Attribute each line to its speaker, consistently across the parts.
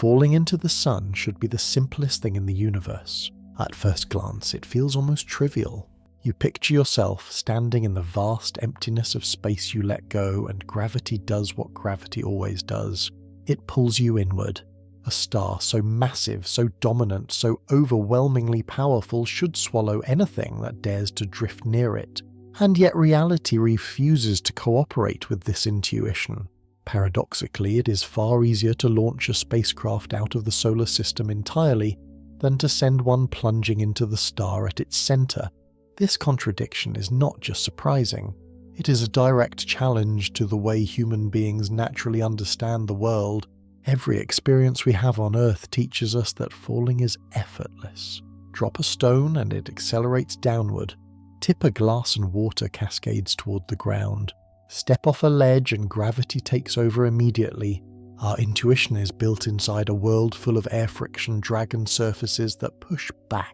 Speaker 1: Falling into the sun should be the simplest thing in the universe. At first glance, it feels almost trivial. You picture yourself standing in the vast emptiness of space you let go, and gravity does what gravity always does. It pulls you inward. A star so massive, so dominant, so overwhelmingly powerful should swallow anything that dares to drift near it. And yet reality refuses to cooperate with this intuition. Paradoxically, it is far easier to launch a spacecraft out of the solar system entirely than to send one plunging into the star at its center. This contradiction is not just surprising, it is a direct challenge to the way human beings naturally understand the world. Every experience we have on Earth teaches us that falling is effortless. Drop a stone and it accelerates downward. Tip a glass and water cascades toward the ground. Step off a ledge and gravity takes over immediately. Our intuition is built inside a world full of air friction dragon surfaces that push back.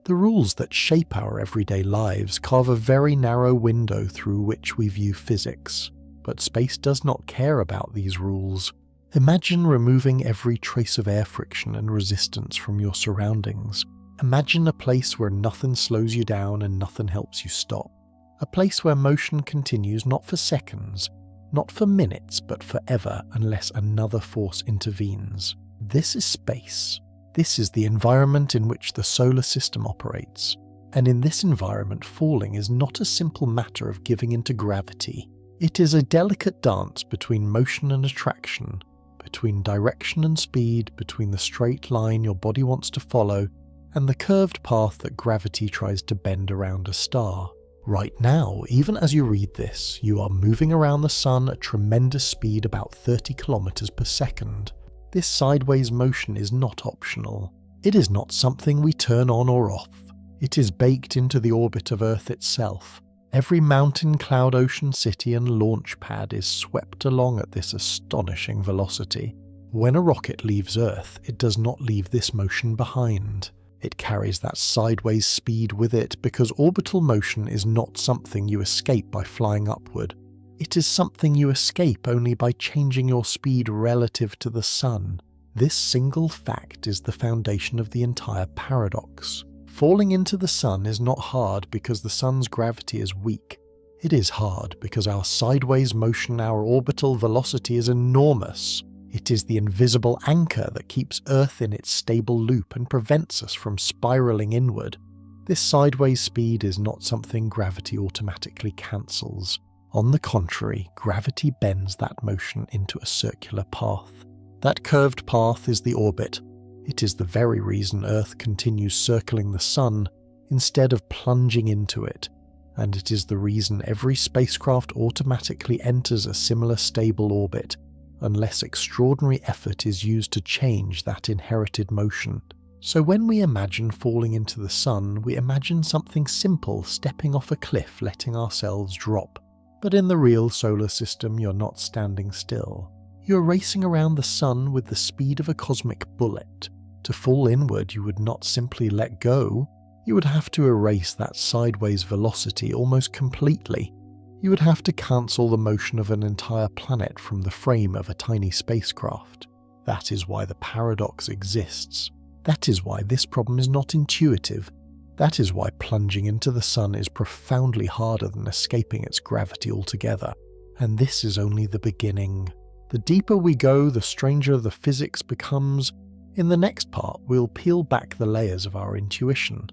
Speaker 1: The rules that shape our everyday lives carve a very narrow window through which we view physics. But space does not care about these rules. Imagine removing every trace of air friction and resistance from your surroundings. Imagine a place where nothing slows you down and nothing helps you stop. A place where motion continues not for seconds, not for minutes, but forever unless another force intervenes. This is space. This is the environment in which the solar system operates. And in this environment, falling is not a simple matter of giving into gravity. It is a delicate dance between motion and attraction, between direction and speed, between the straight line your body wants to follow and the curved path that gravity tries to bend around a star. Right now, even as you read this, you are moving around the sun at tremendous speed, about 30 kilometers per second. This sideways motion is not optional. It is not something we turn on or off. It is baked into the orbit of Earth itself. Every mountain, cloud, ocean, city and launch pad is swept along at this astonishing velocity. When a rocket leaves Earth, it does not leave this motion behind. It carries that sideways speed with it because orbital motion is not something you escape by flying upward. It is something you escape only by changing your speed relative to the sun. This single fact is the foundation of the entire paradox. Falling into the sun is not hard because the sun's gravity is weak. It is hard because our sideways motion, our orbital velocity is enormous. It is the invisible anchor that keeps Earth in its stable loop and prevents us from spiraling inward. This sideways speed is not something gravity automatically cancels. On the contrary, gravity bends that motion into a circular path. That curved path is the orbit. It is the very reason Earth continues circling the sun instead of plunging into it, and it is the reason every spacecraft automatically enters a similar stable orbit, unless extraordinary effort is used to change that inherited motion. So when we imagine falling into the sun, we imagine something simple, stepping off a cliff, letting ourselves drop. But in the real solar system, you're not standing still. You're racing around the sun with the speed of a cosmic bullet. To fall inward, you would not simply let go. You would have to erase that sideways velocity almost completely. You would have to cancel the motion of an entire planet from the frame of a tiny spacecraft. That is why the paradox exists. That is why this problem is not intuitive. That is why plunging into the sun is profoundly harder than escaping its gravity altogether. And this is only the beginning. The deeper we go, the stranger the physics becomes. In the next part, we'll peel back the layers of our intuition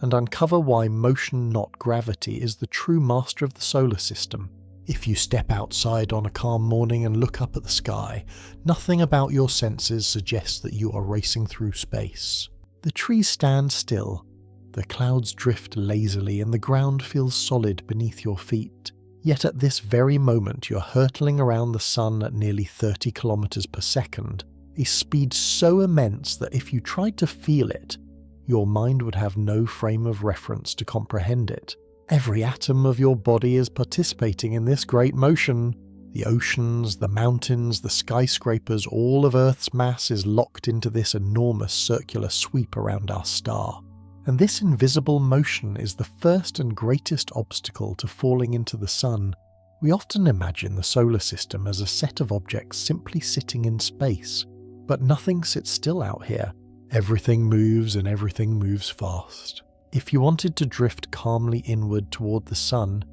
Speaker 1: and uncover why motion, not gravity, is the true master of the solar system. If you step outside on a calm morning and look up at the sky, nothing about your senses suggests that you are racing through space. The trees stand still, the clouds drift lazily, and the ground feels solid beneath your feet. Yet at this very moment you're hurtling around the sun at nearly 30 kilometers per second, a speed so immense that if you tried to feel it, your mind would have no frame of reference to comprehend it. Every atom of your body is participating in this great motion. The oceans, the mountains, the skyscrapers, all of Earth's mass is locked into this enormous circular sweep around our star. And this invisible motion is the first and greatest obstacle to falling into the sun. We often imagine the solar system as a set of objects simply sitting in space. But nothing sits still out here. Everything moves and everything moves fast. If you wanted to drift calmly inward toward the sun,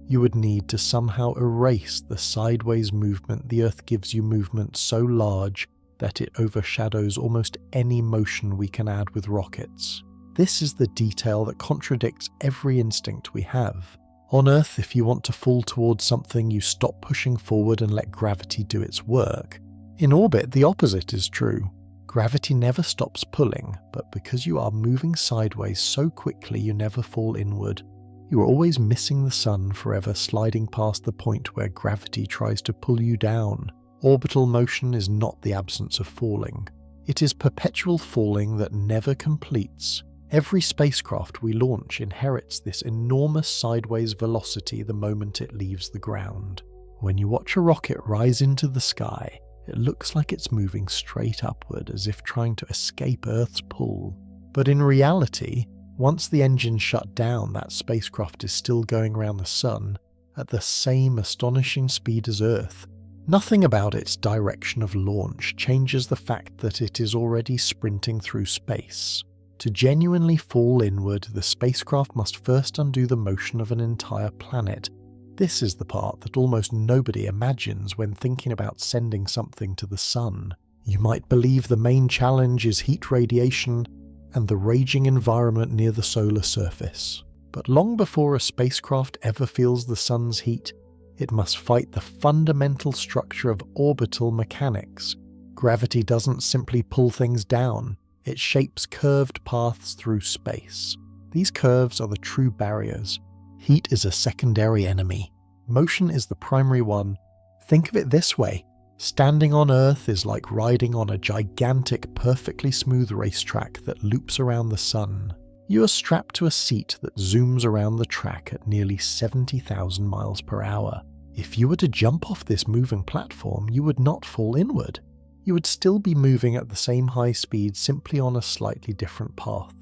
Speaker 1: you would need to somehow erase the sideways movement the Earth gives you, movement so large that it overshadows almost any motion we can add with rockets. This is the detail that contradicts every instinct we have. On Earth, if you want to fall towards something, you stop pushing forward and let gravity do its work. In orbit, the opposite is true. Gravity never stops pulling, but because you are moving sideways so quickly you never fall inward, you are always missing the sun, forever sliding past the point where gravity tries to pull you down. Orbital motion is not the absence of falling. It is perpetual falling that never completes. Every spacecraft we launch inherits this enormous sideways velocity the moment it leaves the ground. When you watch a rocket rise into the sky, it looks like it's moving straight upward, as if trying to escape Earth's pull. But in reality, once the engines shut down, that spacecraft is still going around the sun at the same astonishing speed as Earth. Nothing about its direction of launch changes the fact that it is already sprinting through space. To genuinely fall inward, the spacecraft must first undo the motion of an entire planet. This is the part that almost nobody imagines when thinking about sending something to the sun. You might believe the main challenge is heat radiation and the raging environment near the solar surface. But long before a spacecraft ever feels the sun's heat, it must fight the fundamental structure of orbital mechanics. Gravity doesn't simply pull things down, it shapes curved paths through space. These curves are the true barriers. Heat is a secondary enemy. Motion is the primary one. Think of it this way. Standing on Earth is like riding on a gigantic, perfectly smooth racetrack that loops around the sun. You are strapped to a seat that zooms around the track at nearly 70,000 miles per hour. If you were to jump off this moving platform, you would not fall inward. You would still be moving at the same high speed, simply on a slightly different path.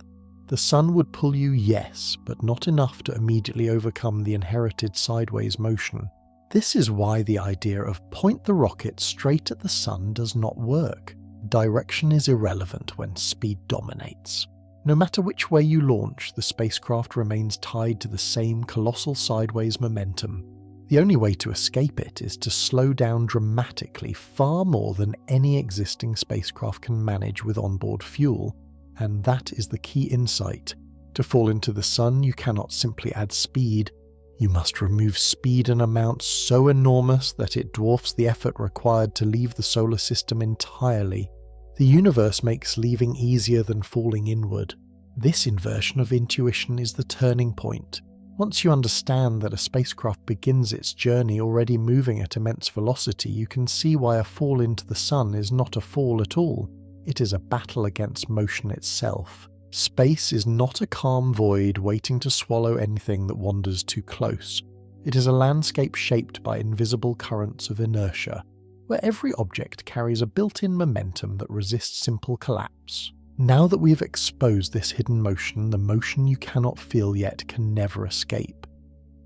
Speaker 1: The sun would pull you, yes, but not enough to immediately overcome the inherited sideways motion. This is why the idea of point the rocket straight at the sun does not work. Direction is irrelevant when speed dominates. No matter which way you launch, the spacecraft remains tied to the same colossal sideways momentum. The only way to escape it is to slow down dramatically, far more than any existing spacecraft can manage with onboard fuel. And that is the key insight. To fall into the sun, you cannot simply add speed. You must remove speed in amounts so enormous that it dwarfs the effort required to leave the solar system entirely. The universe makes leaving easier than falling inward. This inversion of intuition is the turning point. Once you understand that a spacecraft begins its journey already moving at immense velocity, you can see why a fall into the sun is not a fall at all. It is a battle against motion itself. Space is not a calm void waiting to swallow anything that wanders too close. It is a landscape shaped by invisible currents of inertia, where every object carries a built-in momentum that resists simple collapse. Now that we have exposed this hidden motion, the motion you cannot feel yet can never escape.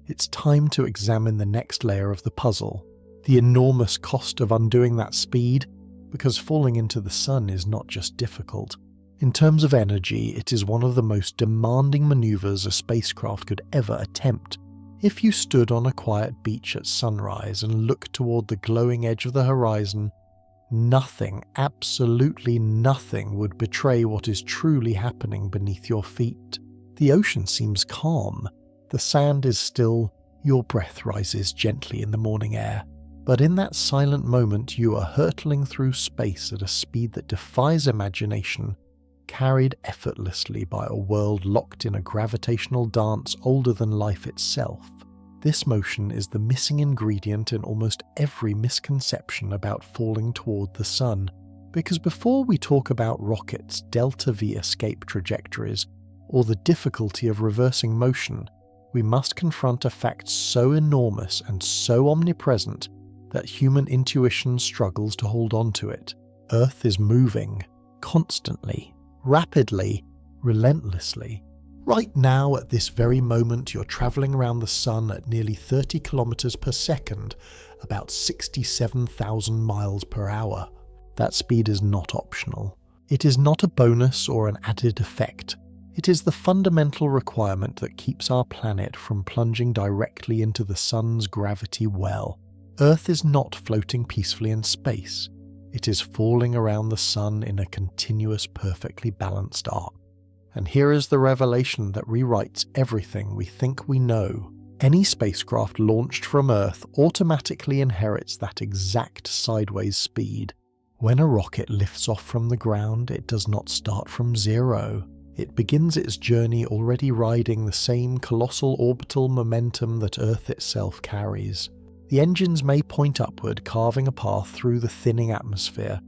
Speaker 1: It's time to examine the next layer of the puzzle, the enormous cost of undoing that speed, because falling into the sun is not just difficult. In terms of energy, it is one of the most demanding maneuvers a spacecraft could ever attempt. If you stood on a quiet beach at sunrise and looked toward the glowing edge of the horizon, nothing, absolutely nothing, would betray what is truly happening beneath your feet. The ocean seems calm, the sand is still, your breath rises gently in the morning air. But in that silent moment, you are hurtling through space at a speed that defies imagination, carried effortlessly by a world locked in a gravitational dance older than life itself. This motion is the missing ingredient in almost every misconception about falling toward the sun, because before we talk about rockets, delta-v escape trajectories, or the difficulty of reversing motion, we must confront a fact so enormous and so omnipresent that human intuition struggles to hold on to it. Earth is moving, constantly, rapidly, relentlessly. Right now, at this very moment, you're travelling around the sun at nearly 30 kilometers per second, about 67,000 miles per hour. That speed is not optional. It is not a bonus or an added effect. It is the fundamental requirement that keeps our planet from plunging directly into the sun's gravity well. Earth is not floating peacefully in space. It is falling around the sun in a continuous, perfectly balanced arc. And here is the revelation that rewrites everything we think we know. Any spacecraft launched from Earth automatically inherits that exact sideways speed. When a rocket lifts off from the ground, it does not start from zero. It begins its journey already riding the same colossal orbital momentum that Earth itself carries. The engines may point upward, carving a path through the thinning atmosphere,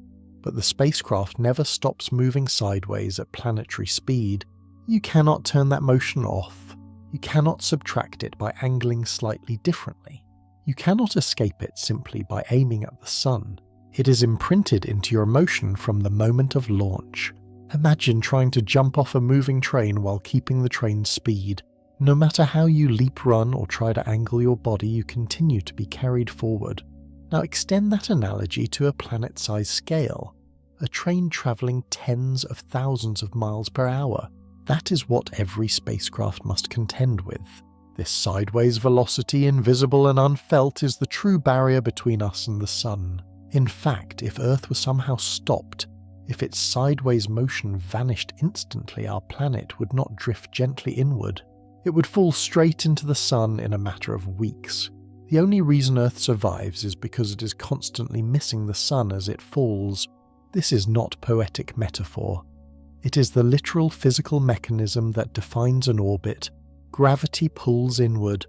Speaker 1: but the spacecraft never stops moving sideways at planetary speed. You cannot turn that motion off. You cannot subtract it by angling slightly differently. You cannot escape it simply by aiming at the sun. It is imprinted into your motion from the moment of launch. Imagine trying to jump off a moving train while keeping the train's speed. No matter how you leap, run, or try to angle your body, you continue to be carried forward. Now extend that analogy to a planet-sized scale. A train travelling tens of thousands of miles per hour. That is what every spacecraft must contend with. This sideways velocity, invisible and unfelt, is the true barrier between us and the sun. In fact, if Earth were somehow stopped, if its sideways motion vanished instantly, our planet would not drift gently inward. It would fall straight into the sun in a matter of weeks. The only reason Earth survives is because it is constantly missing the sun as it falls. This is not poetic metaphor. It is the literal physical mechanism that defines an orbit. Gravity pulls inward.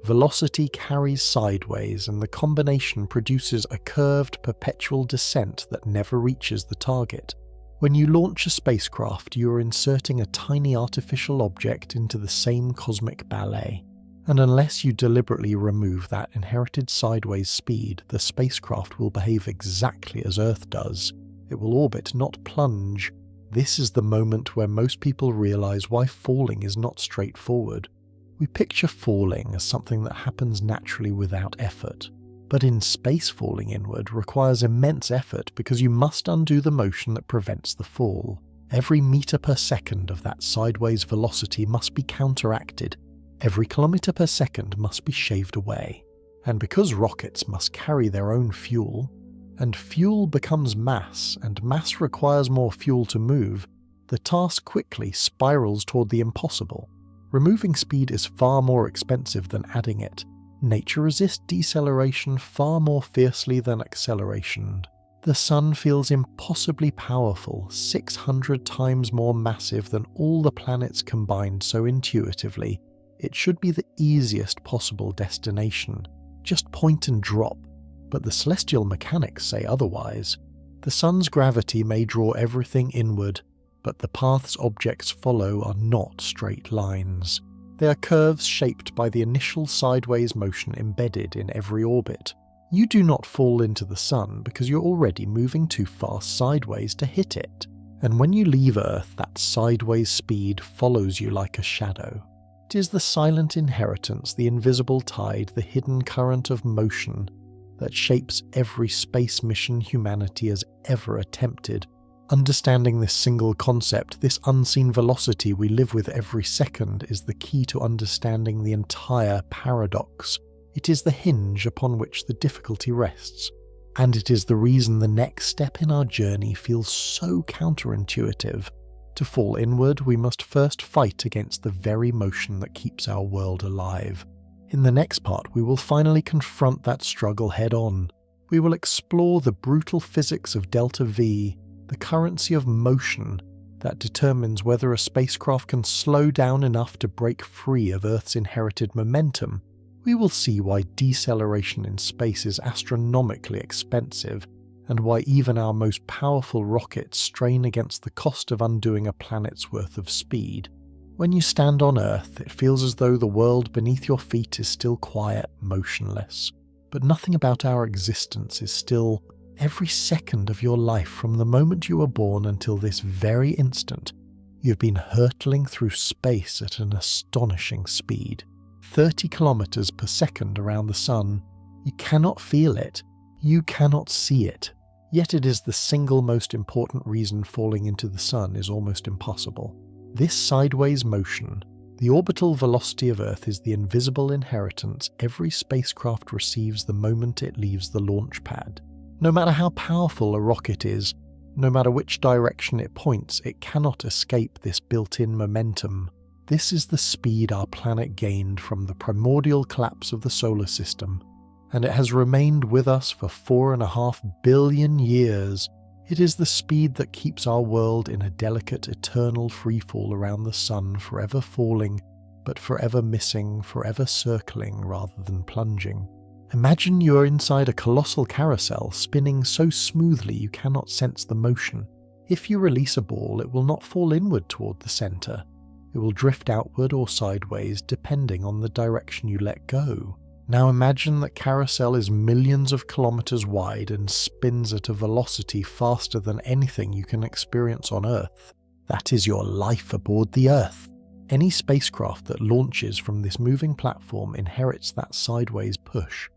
Speaker 1: Velocity carries sideways, and the combination produces a curved, perpetual descent that never reaches the target. When you launch a spacecraft, you are inserting a tiny artificial object into the same cosmic ballet. And unless you deliberately remove that inherited sideways speed, the spacecraft will behave exactly as Earth does. It will orbit, not plunge. This is the moment where most people realize why falling is not straightforward. We picture falling as something that happens naturally without effort. But in space, falling inward requires immense effort because you must undo the motion that prevents the fall. Every meter per second of that sideways velocity must be counteracted. Every kilometer per second must be shaved away. And because rockets must carry their own fuel, and fuel becomes mass, and mass requires more fuel to move, the task quickly spirals toward the impossible. Removing speed is far more expensive than adding it. Nature resists deceleration far more fiercely than acceleration. The sun feels impossibly powerful, 600 times more massive than all the planets combined so intuitively. It should be the easiest possible destination. Just point and drop. But the celestial mechanics say otherwise. The sun's gravity may draw everything inward, but the paths objects follow are not straight lines. They are curves shaped by the initial sideways motion embedded in every orbit. You do not fall into the sun because you're already moving too fast sideways to hit it. And when you leave Earth, that sideways speed follows you like a shadow. It is the silent inheritance, the invisible tide, the hidden current of motion that shapes every space mission humanity has ever attempted. Understanding this single concept, this unseen velocity we live with every second, is the key to understanding the entire paradox. It is the hinge upon which the difficulty rests, and it is the reason the next step in our journey feels so counterintuitive. To fall inward, we must first fight against the very motion that keeps our world alive. In the next part, we will finally confront that struggle head-on. We will explore the brutal physics of delta V, the currency of motion that determines whether a spacecraft can slow down enough to break free of Earth's inherited momentum. We will see why deceleration in space is astronomically expensive, and why even our most powerful rockets strain against the cost of undoing a planet's worth of speed. When you stand on Earth, it feels as though the world beneath your feet is still quiet, motionless. But nothing about our existence is still. Every second of your life from the moment you were born until this very instant, you've been hurtling through space at an astonishing speed. 30 kilometers per second around the sun. You cannot feel it. You cannot see it. Yet it is the single most important reason falling into the Sun is almost impossible. This sideways motion, the orbital velocity of Earth, is the invisible inheritance every spacecraft receives the moment it leaves the launch pad. No matter how powerful a rocket is, no matter which direction it points, it cannot escape this built-in momentum. This is the speed our planet gained from the primordial collapse of the solar system, and it has remained with us for 4.5 billion years. It is the speed that keeps our world in a delicate eternal freefall around the Sun, forever falling, but forever missing, forever circling rather than plunging. Imagine you are inside a colossal carousel spinning so smoothly you cannot sense the motion. If you release a ball, it will not fall inward toward the center. It will drift outward or sideways depending on the direction you let go. Now imagine that carousel is millions of kilometers wide and spins at a velocity faster than anything you can experience on Earth. That is your life aboard the Earth. Any spacecraft that launches from this moving platform inherits that sideways push.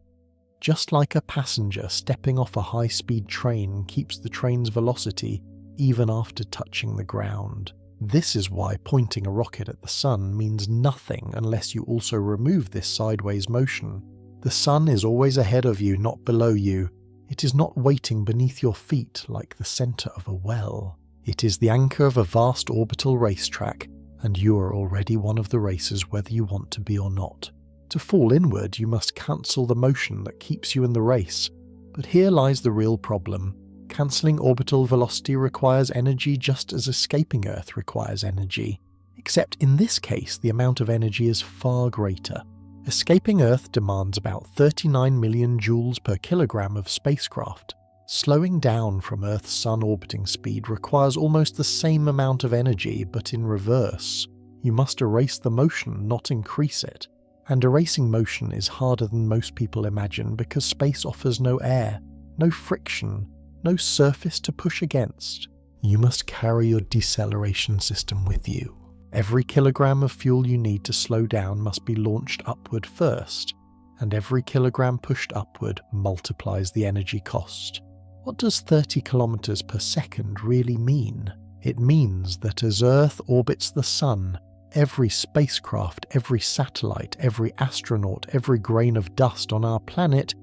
Speaker 1: Just like a passenger stepping off a high-speed train keeps the train's velocity even after touching the ground. This is why pointing a rocket at the Sun means nothing unless you also remove this sideways motion. The Sun is always ahead of you, not below you. It is not waiting beneath your feet like the center of a well. It is the anchor of a vast orbital racetrack, and you are already one of the racers whether you want to be or not. To fall inward, you must cancel the motion that keeps you in the race. But here lies the real problem. Cancelling orbital velocity requires energy just as escaping Earth requires energy. Except in this case, the amount of energy is far greater. Escaping Earth demands about 39 million joules per kilogram of spacecraft. Slowing down from Earth's Sun orbiting speed requires almost the same amount of energy, but in reverse. You must erase the motion, not increase it. And erasing motion is harder than most people imagine because space offers no air, no friction, no surface to push against. You must carry your deceleration system with you. Every kilogram of fuel you need to slow down must be launched upward first, and every kilogram pushed upward multiplies the energy cost. What does 30 kilometers per second really mean? It means that as Earth orbits the Sun, every spacecraft, every satellite, every astronaut, every grain of dust on our planet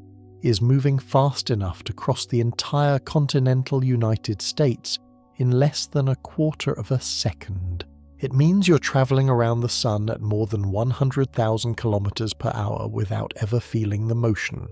Speaker 1: is moving fast enough to cross the entire continental United States in less than a quarter of a second. It means you're travelling around the Sun at more than 100,000 kilometers per hour without ever feeling the motion.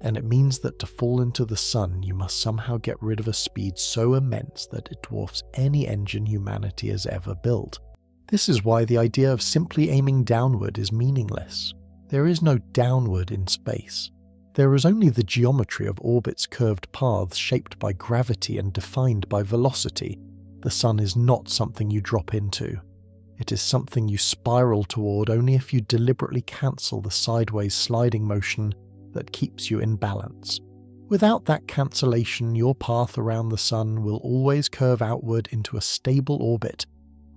Speaker 1: And it means that to fall into the Sun, you must somehow get rid of a speed so immense that it dwarfs any engine humanity has ever built. This is why the idea of simply aiming downward is meaningless. There is no downward in space. There is only the geometry of orbit's curved paths shaped by gravity and defined by velocity. The Sun is not something you drop into. It is something you spiral toward only if you deliberately cancel the sideways sliding motion that keeps you in balance. Without that cancellation, your path around the Sun will always curve outward into a stable orbit,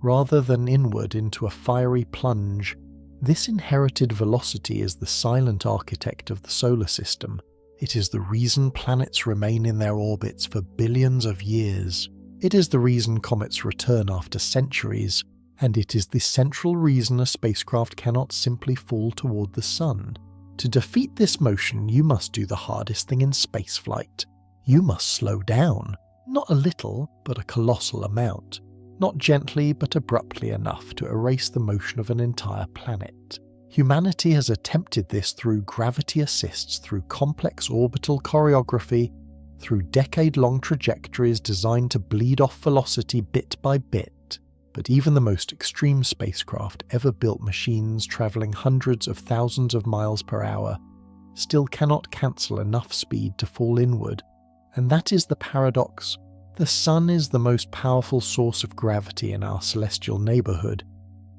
Speaker 1: rather than inward into a fiery plunge. This inherited velocity is the silent architect of the solar system. It is the reason planets remain in their orbits for billions of years. It is the reason comets return after centuries, and it is the central reason a spacecraft cannot simply fall toward the Sun. To defeat this motion, you must do the hardest thing in spaceflight. You must slow down, not a little, but a colossal amount. Not gently but abruptly enough to erase the motion of an entire planet. Humanity has attempted this through gravity assists, through complex orbital choreography, through decade-long trajectories designed to bleed off velocity bit by bit. But even the most extreme spacecraft ever built, machines travelling hundreds of thousands of miles per hour, still cannot cancel enough speed to fall inward. And that is the paradox. The Sun is the most powerful source of gravity in our celestial neighbourhood,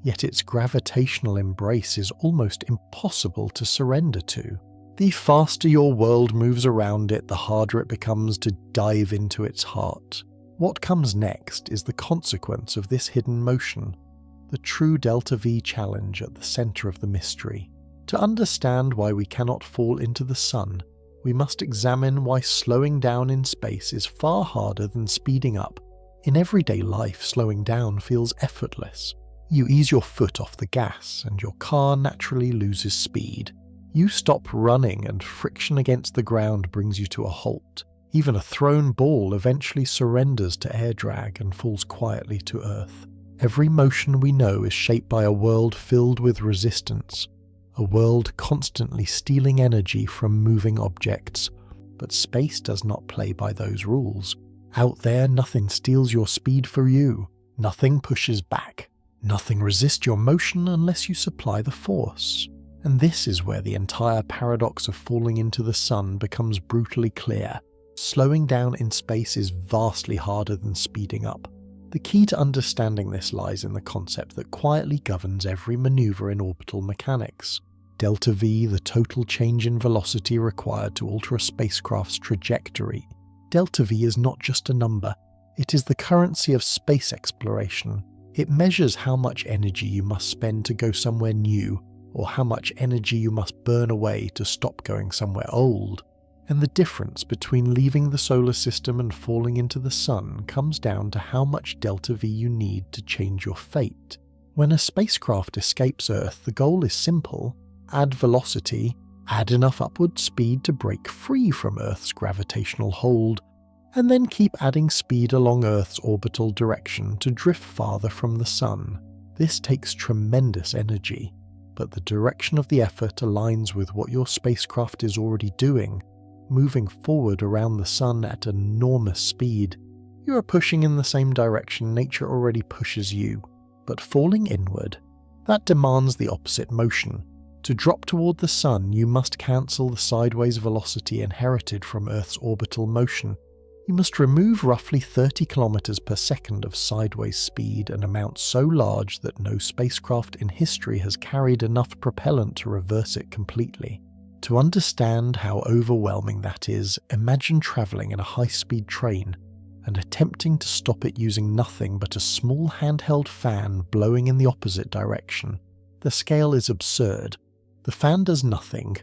Speaker 1: yet its gravitational embrace is almost impossible to surrender to. The faster your world moves around it, the harder it becomes to dive into its heart. What comes next is the consequence of this hidden motion, the true delta V challenge at the centre of the mystery. To understand why we cannot fall into the Sun, we must examine why slowing down in space is far harder than speeding up. In everyday life, slowing down feels effortless. You ease your foot off the gas and your car naturally loses speed. You stop running and friction against the ground brings you to a halt. Even a thrown ball eventually surrenders to air drag and falls quietly to Earth. Every motion we know is shaped by a world filled with resistance, a world constantly stealing energy from moving objects. But space does not play by those rules. Out there, nothing steals your speed for you. Nothing pushes back. Nothing resists your motion unless you supply the force. And this is where the entire paradox of falling into the sun becomes brutally clear. Slowing down in space is vastly harder than speeding up. The key to understanding this lies in the concept that quietly governs every maneuver in orbital mechanics. Delta V, the total change in velocity required to alter a spacecraft's trajectory. Delta V is not just a number, it is the currency of space exploration. It measures how much energy you must spend to go somewhere new, or how much energy you must burn away to stop going somewhere old. And the difference between leaving the solar system and falling into the sun comes down to how much delta V you need to change your fate. When a spacecraft escapes Earth, the goal is simple: add velocity, add enough upward speed to break free from Earth's gravitational hold, and then keep adding speed along Earth's orbital direction to drift farther from the sun. This takes tremendous energy, but the direction of the effort aligns with what your spacecraft is already doing, moving forward around the sun at enormous speed. You are pushing in the same direction nature already pushes you, but falling inward, that demands the opposite motion. To drop toward the sun, you must cancel the sideways velocity inherited from Earth's orbital motion. You must remove roughly 30 kilometers per second of sideways speed, an amount so large that no spacecraft in history has carried enough propellant to reverse it completely. To understand how overwhelming that is, imagine traveling in a high-speed train and attempting to stop it using nothing but a small handheld fan blowing in the opposite direction. The scale is absurd. The fan does nothing.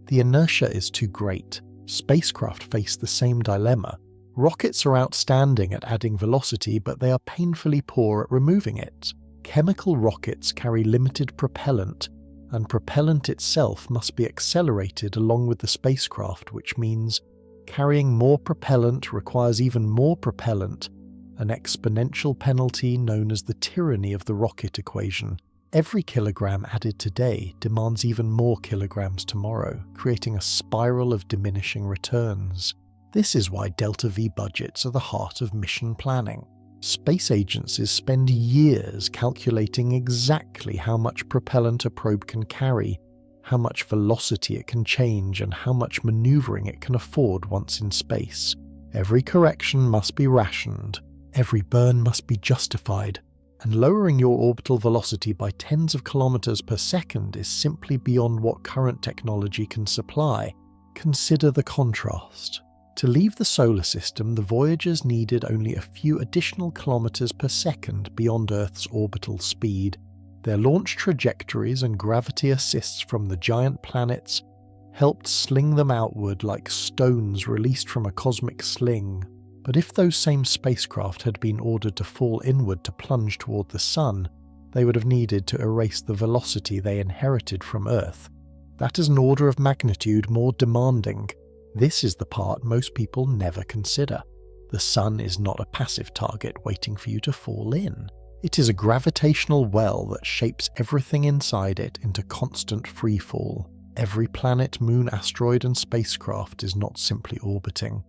Speaker 1: The inertia is too great. Spacecraft face the same dilemma. Rockets are outstanding at adding velocity, but they are painfully poor at removing it. Chemical rockets carry limited propellant, and propellant itself must be accelerated along with the spacecraft, which means carrying more propellant requires even more propellant, an exponential penalty known as the tyranny of the rocket equation. Every kilogram added today demands even more kilograms tomorrow, creating a spiral of diminishing returns. This is why delta V budgets are the heart of mission planning. Space agencies spend years calculating exactly how much propellant a probe can carry, how much velocity it can change, and how much maneuvering it can afford once in space. Every correction must be rationed, every burn must be justified, and lowering your orbital velocity by tens of kilometers per second is simply beyond what current technology can supply. Consider the contrast. To leave the solar system, the Voyagers needed only a few additional kilometers per second beyond Earth's orbital speed. Their launch trajectories and gravity assists from the giant planets helped sling them outward like stones released from a cosmic sling. But if those same spacecraft had been ordered to fall inward to plunge toward the sun, they would have needed to erase the velocity they inherited from Earth. That is an order of magnitude more demanding. This is the part most people never consider. The sun is not a passive target waiting for you to fall in. It is a gravitational well that shapes everything inside it into constant freefall. Every planet, moon, asteroid, and spacecraft is not simply orbiting.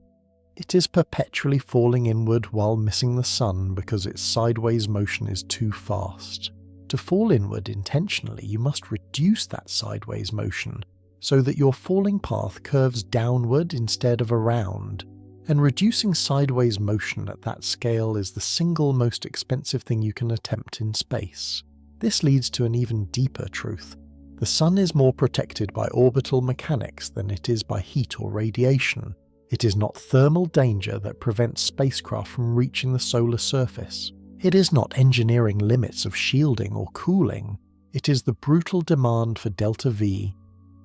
Speaker 1: It is perpetually falling inward while missing the sun because its sideways motion is too fast. To fall inward intentionally, you must reduce that sideways motion, so that your falling path curves downward instead of around, and reducing sideways motion at that scale is the single most expensive thing you can attempt in space. This leads to an even deeper truth. The sun is more protected by orbital mechanics than it is by heat or radiation. It is not thermal danger that prevents spacecraft from reaching the solar surface. It is not engineering limits of shielding or cooling. It is the brutal demand for delta V,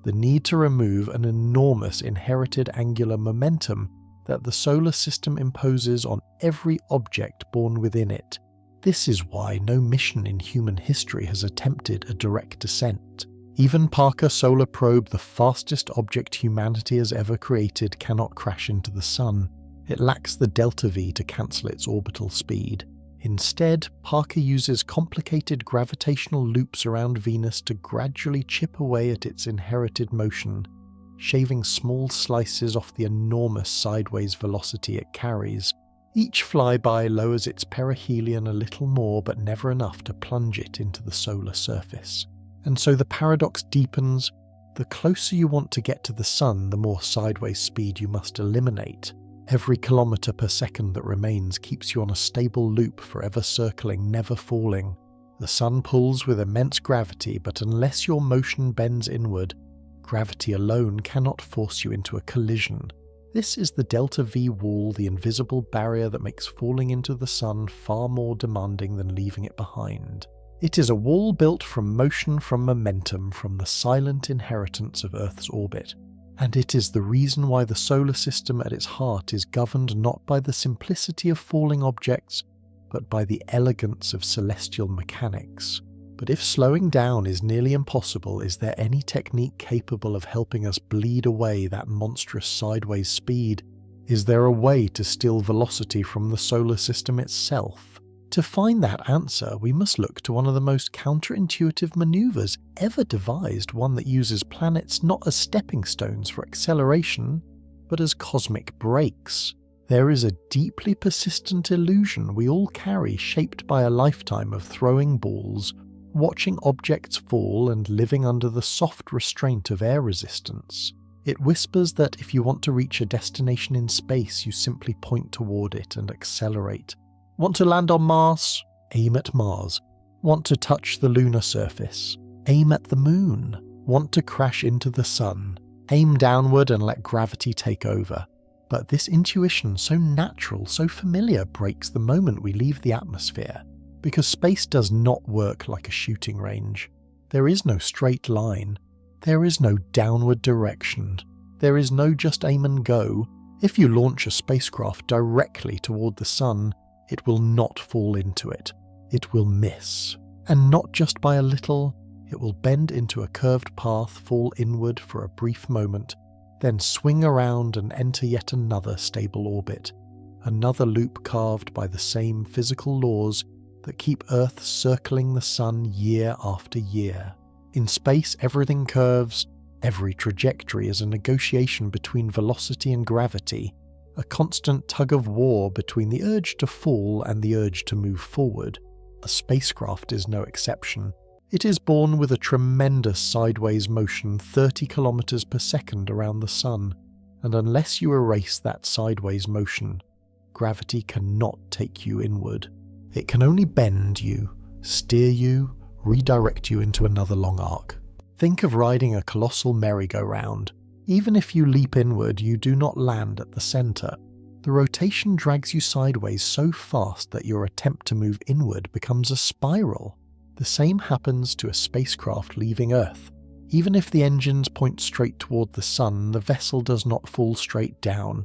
Speaker 1: the need to remove an enormous inherited angular momentum that the solar system imposes on every object born within it. This is why no mission in human history has attempted a direct descent. Even Parker Solar Probe, the fastest object humanity has ever created, cannot crash into the Sun. It lacks the delta V to cancel its orbital speed. Instead, Parker uses complicated gravitational loops around Venus to gradually chip away at its inherited motion, shaving small slices off the enormous sideways velocity it carries. Each flyby lowers its perihelion a little more, but never enough to plunge it into the solar surface. And so the paradox deepens. The closer you want to get to the Sun, the more sideways speed you must eliminate. Every kilometre per second that remains keeps you on a stable loop, forever circling, never falling. The Sun pulls with immense gravity, but unless your motion bends inward, gravity alone cannot force you into a collision. This is the delta V wall, the invisible barrier that makes falling into the Sun far more demanding than leaving it behind. It is a wall built from motion, from momentum, from the silent inheritance of Earth's orbit. And it is the reason why the solar system at its heart is governed not by the simplicity of falling objects, but by the elegance of celestial mechanics. But if slowing down is nearly impossible, is there any technique capable of helping us bleed away that monstrous sideways speed? Is there a way to steal velocity from the solar system itself? To find that answer, we must look to one of the most counterintuitive maneuvers ever devised, one that uses planets not as stepping stones for acceleration, but as cosmic brakes. There is a deeply persistent illusion we all carry, shaped by a lifetime of throwing balls, watching objects fall and living under the soft restraint of air resistance. It whispers that if you want to reach a destination in space, you simply point toward it and accelerate. Want to land on Mars? Aim at Mars. Want to touch the lunar surface? Aim at the moon. Want to crash into the Sun? Aim downward and let gravity take over. But this intuition, so natural, so familiar, breaks the moment we leave the atmosphere. Because space does not work like a shooting range. There is no straight line. There is no downward direction. There is no just aim and go. If you launch a spacecraft directly toward the Sun, it will not fall into it. It will miss. And not just by a little. It will bend into a curved path, fall inward for a brief moment, then swing around and enter yet another stable orbit. Another loop carved by the same physical laws that keep Earth circling the Sun year after year. In space, everything curves. Every trajectory is a negotiation between velocity and gravity, a constant tug-of-war between the urge to fall and the urge to move forward. A spacecraft is no exception. It is born with a tremendous sideways motion 30 kilometers per second around the Sun, and unless you erase that sideways motion, gravity cannot take you inward. It can only bend you, steer you, redirect you into another long arc. Think of riding a colossal merry-go-round. Even if you leap inward, you do not land at the center. The rotation drags you sideways so fast that your attempt to move inward becomes a spiral. The same happens to a spacecraft leaving Earth. Even if the engines point straight toward the Sun, the vessel does not fall straight down.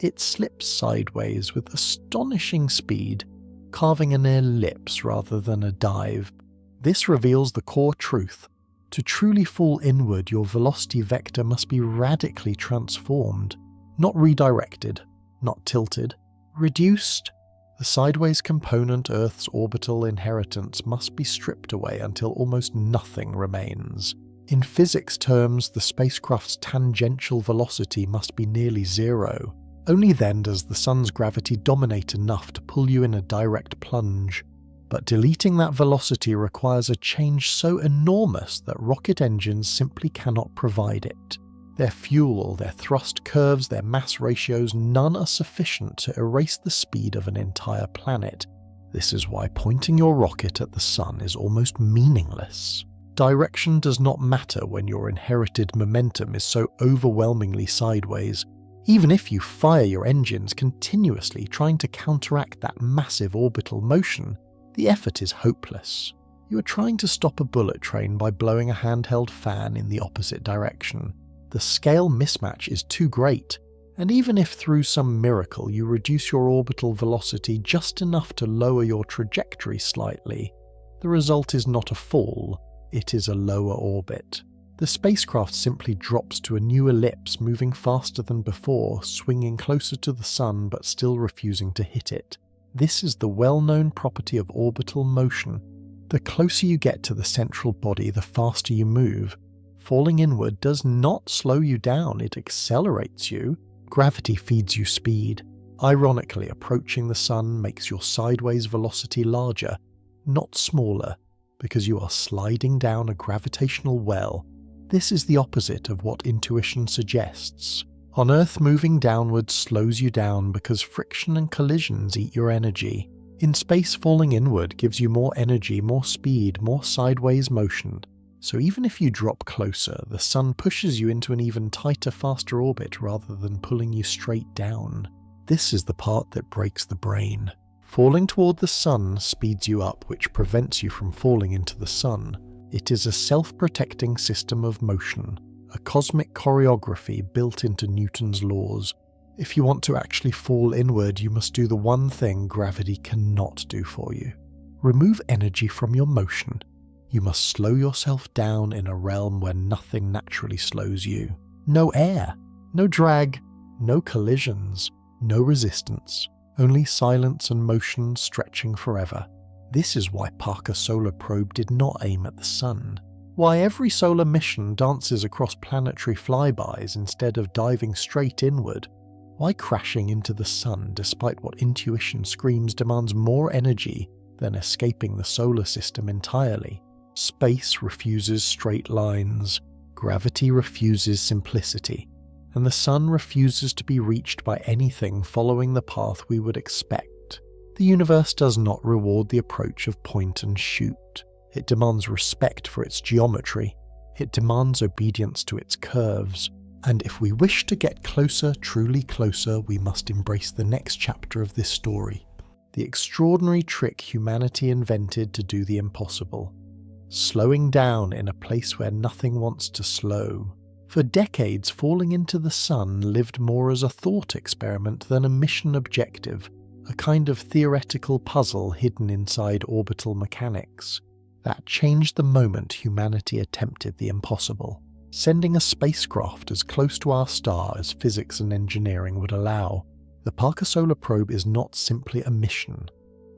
Speaker 1: It slips sideways with astonishing speed, carving an ellipse rather than a dive. This reveals the core truth. To truly fall inward, your velocity vector must be radically transformed, not redirected, not tilted, reduced. The sideways component, Earth's orbital inheritance, must be stripped away until almost nothing remains. In physics terms, the spacecraft's tangential velocity must be nearly zero. Only then does the Sun's gravity dominate enough to pull you in a direct plunge. But deleting that velocity requires a change so enormous that rocket engines simply cannot provide it. Their fuel, their thrust curves, their mass ratios, none are sufficient to erase the speed of an entire planet. This is why pointing your rocket at the Sun is almost meaningless. Direction does not matter when your inherited momentum is so overwhelmingly sideways. Even if you fire your engines continuously trying to counteract that massive orbital motion, the effort is hopeless. You are trying to stop a bullet train by blowing a handheld fan in the opposite direction. The scale mismatch is too great, and even if through some miracle you reduce your orbital velocity just enough to lower your trajectory slightly, the result is not a fall, it is a lower orbit. The spacecraft simply drops to a new ellipse, moving faster than before, swinging closer to the Sun but still refusing to hit it. This is the well-known property of orbital motion. The closer you get to the central body, the faster you move. Falling inward does not slow you down, it accelerates you. Gravity feeds you speed. Ironically, approaching the Sun makes your sideways velocity larger, not smaller, because you are sliding down a gravitational well. This is the opposite of what intuition suggests. On Earth, moving downwards slows you down because friction and collisions eat your energy. In space, falling inward gives you more energy, more speed, more sideways motion. So even if you drop closer, the Sun pushes you into an even tighter, faster orbit rather than pulling you straight down. This is the part that breaks the brain. Falling toward the Sun speeds you up, which prevents you from falling into the Sun. It is a self-protecting system of motion, a cosmic choreography built into Newton's laws. If you want to actually fall inward, you must do the one thing gravity cannot do for you. Remove energy from your motion. You must slow yourself down in a realm where nothing naturally slows you. No air, no drag, no collisions, no resistance, only silence and motion stretching forever. This is why Parker's solar probe did not aim at the Sun. Why every solar mission dances across planetary flybys instead of diving straight inward. Why crashing into the Sun, despite what intuition screams demands more energy than escaping the solar system entirely. Space refuses straight lines, gravity refuses simplicity, and the Sun refuses to be reached by anything following the path we would expect. The universe does not reward the approach of point and shoot. It demands respect for its geometry. It demands obedience to its curves. And if we wish to get closer, truly closer, we must embrace the next chapter of this story. The extraordinary trick humanity invented to do the impossible. Slowing down in a place where nothing wants to slow. For decades, falling into the Sun lived more as a thought experiment than a mission objective, a kind of theoretical puzzle hidden inside orbital mechanics. That changed the moment humanity attempted the impossible, sending a spacecraft as close to our star as physics and engineering would allow. The Parker Solar Probe is not simply a mission.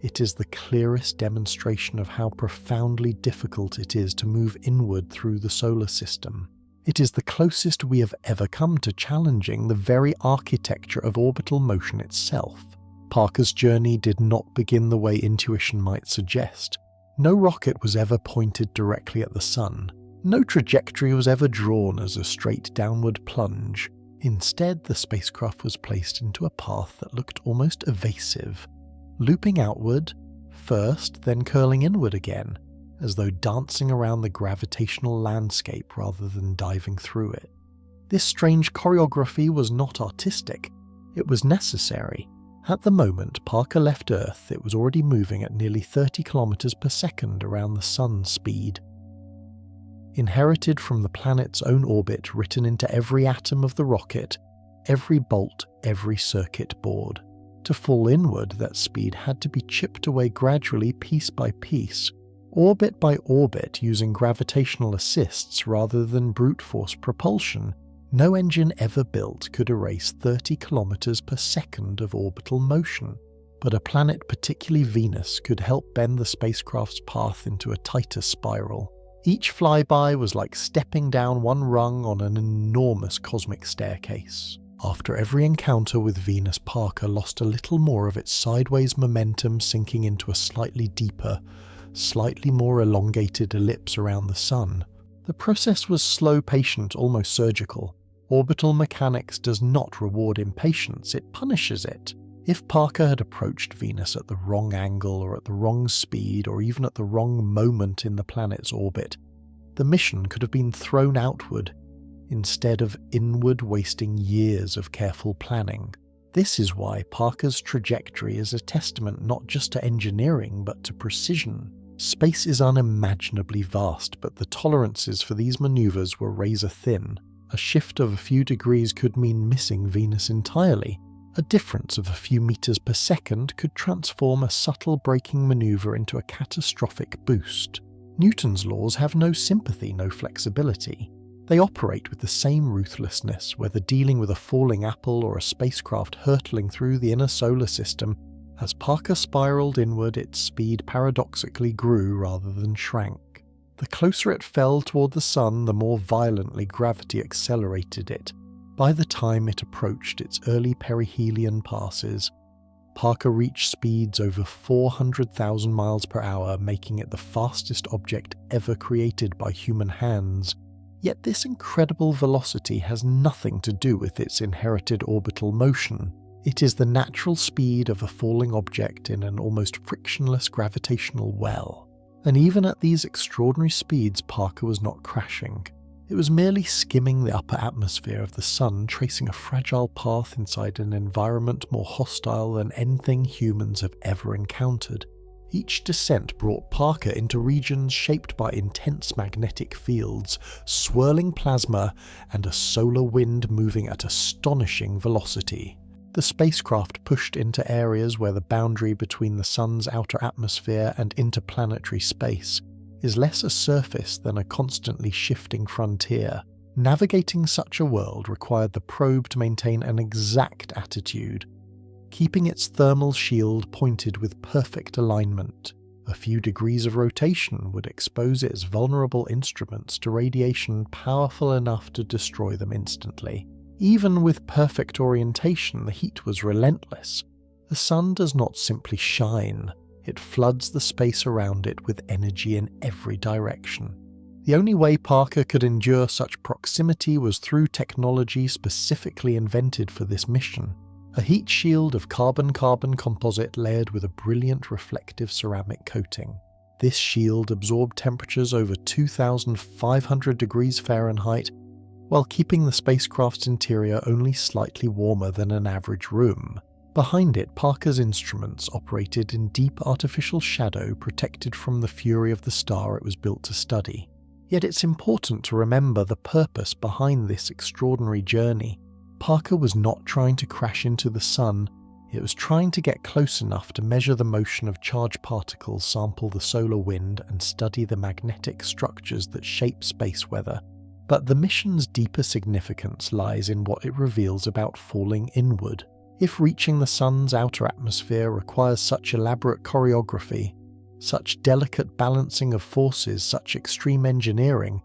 Speaker 1: It is the clearest demonstration of how profoundly difficult it is to move inward through the solar system. It is the closest we have ever come to challenging the very architecture of orbital motion itself. Parker's journey did not begin the way intuition might suggest. No rocket was ever pointed directly at the Sun. No trajectory was ever drawn as a straight downward plunge. Instead, the spacecraft was placed into a path that looked almost evasive, looping outward, first, then curling inward again, as though dancing around the gravitational landscape rather than diving through it. This strange choreography was not artistic, it was necessary. At the moment Parker left Earth, it was already moving at nearly 30 kilometers per second around the Sun's speed. Inherited from the planet's own orbit, written into every atom of the rocket, every bolt, every circuit board. To fall inward, that speed had to be chipped away gradually, piece by piece, orbit by orbit, using gravitational assists rather than brute force propulsion. No engine ever built could erase 30 kilometers per second of orbital motion, but a planet, particularly Venus, could help bend the spacecraft's path into a tighter spiral. Each flyby was like stepping down one rung on an enormous cosmic staircase. After every encounter with Venus, Parker lost a little more of its sideways momentum, sinking into a slightly deeper, slightly more elongated ellipse around the Sun. The process was slow, patient, almost surgical. Orbital mechanics does not reward impatience, it punishes it. If Parker had approached Venus at the wrong angle or at the wrong speed or even at the wrong moment in the planet's orbit, the mission could have been thrown outward, instead of inward, wasting years of careful planning. This is why Parker's trajectory is a testament not just to engineering but to precision. Space is unimaginably vast, but the tolerances for these maneuvers were razor thin. A shift of a few degrees could mean missing Venus entirely. A difference of a few meters per second could transform a subtle braking maneuver into a catastrophic boost. Newton's laws have no sympathy, no flexibility. They operate with the same ruthlessness, whether dealing with a falling apple or a spacecraft hurtling through the inner solar system. As Parker spiraled inward, its speed paradoxically grew rather than shrank. The closer it fell toward the sun, the more violently gravity accelerated it. By the time it approached its early perihelion passes, Parker reached speeds over 400,000 miles per hour, making it the fastest object ever created by human hands. Yet this incredible velocity has nothing to do with its inherited orbital motion. It is the natural speed of a falling object in an almost frictionless gravitational well. And even at these extraordinary speeds, Parker was not crashing. It was merely skimming the upper atmosphere of the sun, tracing a fragile path inside an environment more hostile than anything humans have ever encountered. Each descent brought Parker into regions shaped by intense magnetic fields, swirling plasma, and a solar wind moving at astonishing velocity. The spacecraft pushed into areas where the boundary between the sun's outer atmosphere and interplanetary space is less a surface than a constantly shifting frontier. Navigating such a world required the probe to maintain an exact attitude, keeping its thermal shield pointed with perfect alignment. A few degrees of rotation would expose its vulnerable instruments to radiation powerful enough to destroy them instantly. Even with perfect orientation, the heat was relentless. The sun does not simply shine, it floods the space around it with energy in every direction. The only way Parker could endure such proximity was through technology specifically invented for this mission. A heat shield of carbon-carbon composite layered with a brilliant reflective ceramic coating. This shield absorbed temperatures over 2,500 degrees Fahrenheit, while keeping the spacecraft's interior only slightly warmer than an average room. Behind it, Parker's instruments operated in deep artificial shadow, protected from the fury of the star it was built to study. Yet it's important to remember the purpose behind this extraordinary journey. Parker was not trying to crash into the sun, it was trying to get close enough to measure the motion of charged particles, sample the solar wind, and study the magnetic structures that shape space weather. But the mission's deeper significance lies in what it reveals about falling inward. If reaching the sun's outer atmosphere requires such elaborate choreography, such delicate balancing of forces, such extreme engineering,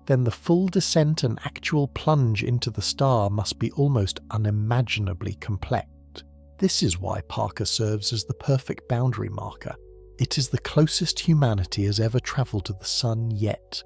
Speaker 1: then the full descent and actual plunge into the star must be almost unimaginably complex. This is why Parker serves as the perfect boundary marker. It is the closest humanity has ever travelled to the sun yet.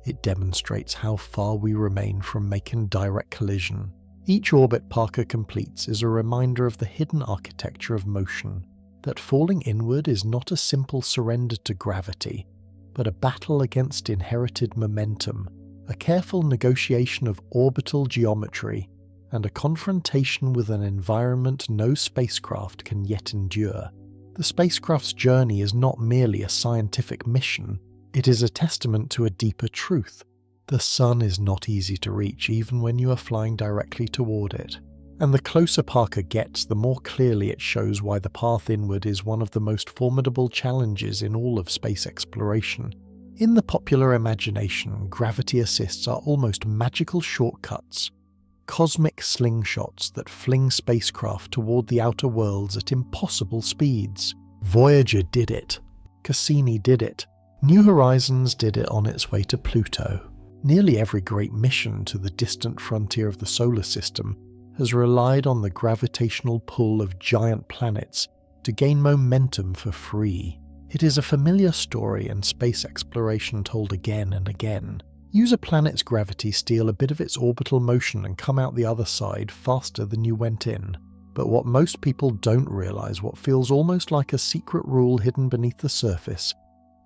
Speaker 1: It demonstrates how far we remain from making direct collision. Each orbit Parker completes is a reminder of the hidden architecture of motion, that falling inward is not a simple surrender to gravity, but a battle against inherited momentum, a careful negotiation of orbital geometry, and a confrontation with an environment no spacecraft can yet endure. The spacecraft's journey is not merely a scientific mission, it is a testament to a deeper truth. The sun is not easy to reach even when you are flying directly toward it. And the closer Parker gets, the more clearly it shows why the path inward is one of the most formidable challenges in all of space exploration. In the popular imagination, gravity assists are almost magical shortcuts, cosmic slingshots that fling spacecraft toward the outer worlds at impossible speeds. Voyager did it. Cassini did it. New Horizons did it on its way to Pluto. Nearly every great mission to the distant frontier of the solar system has relied on the gravitational pull of giant planets to gain momentum for free. It is a familiar story in space exploration told again and again. Use a planet's gravity, steal a bit of its orbital motion, and come out the other side faster than you went in. But what most people don't realize, what feels almost like a secret rule hidden beneath the surface,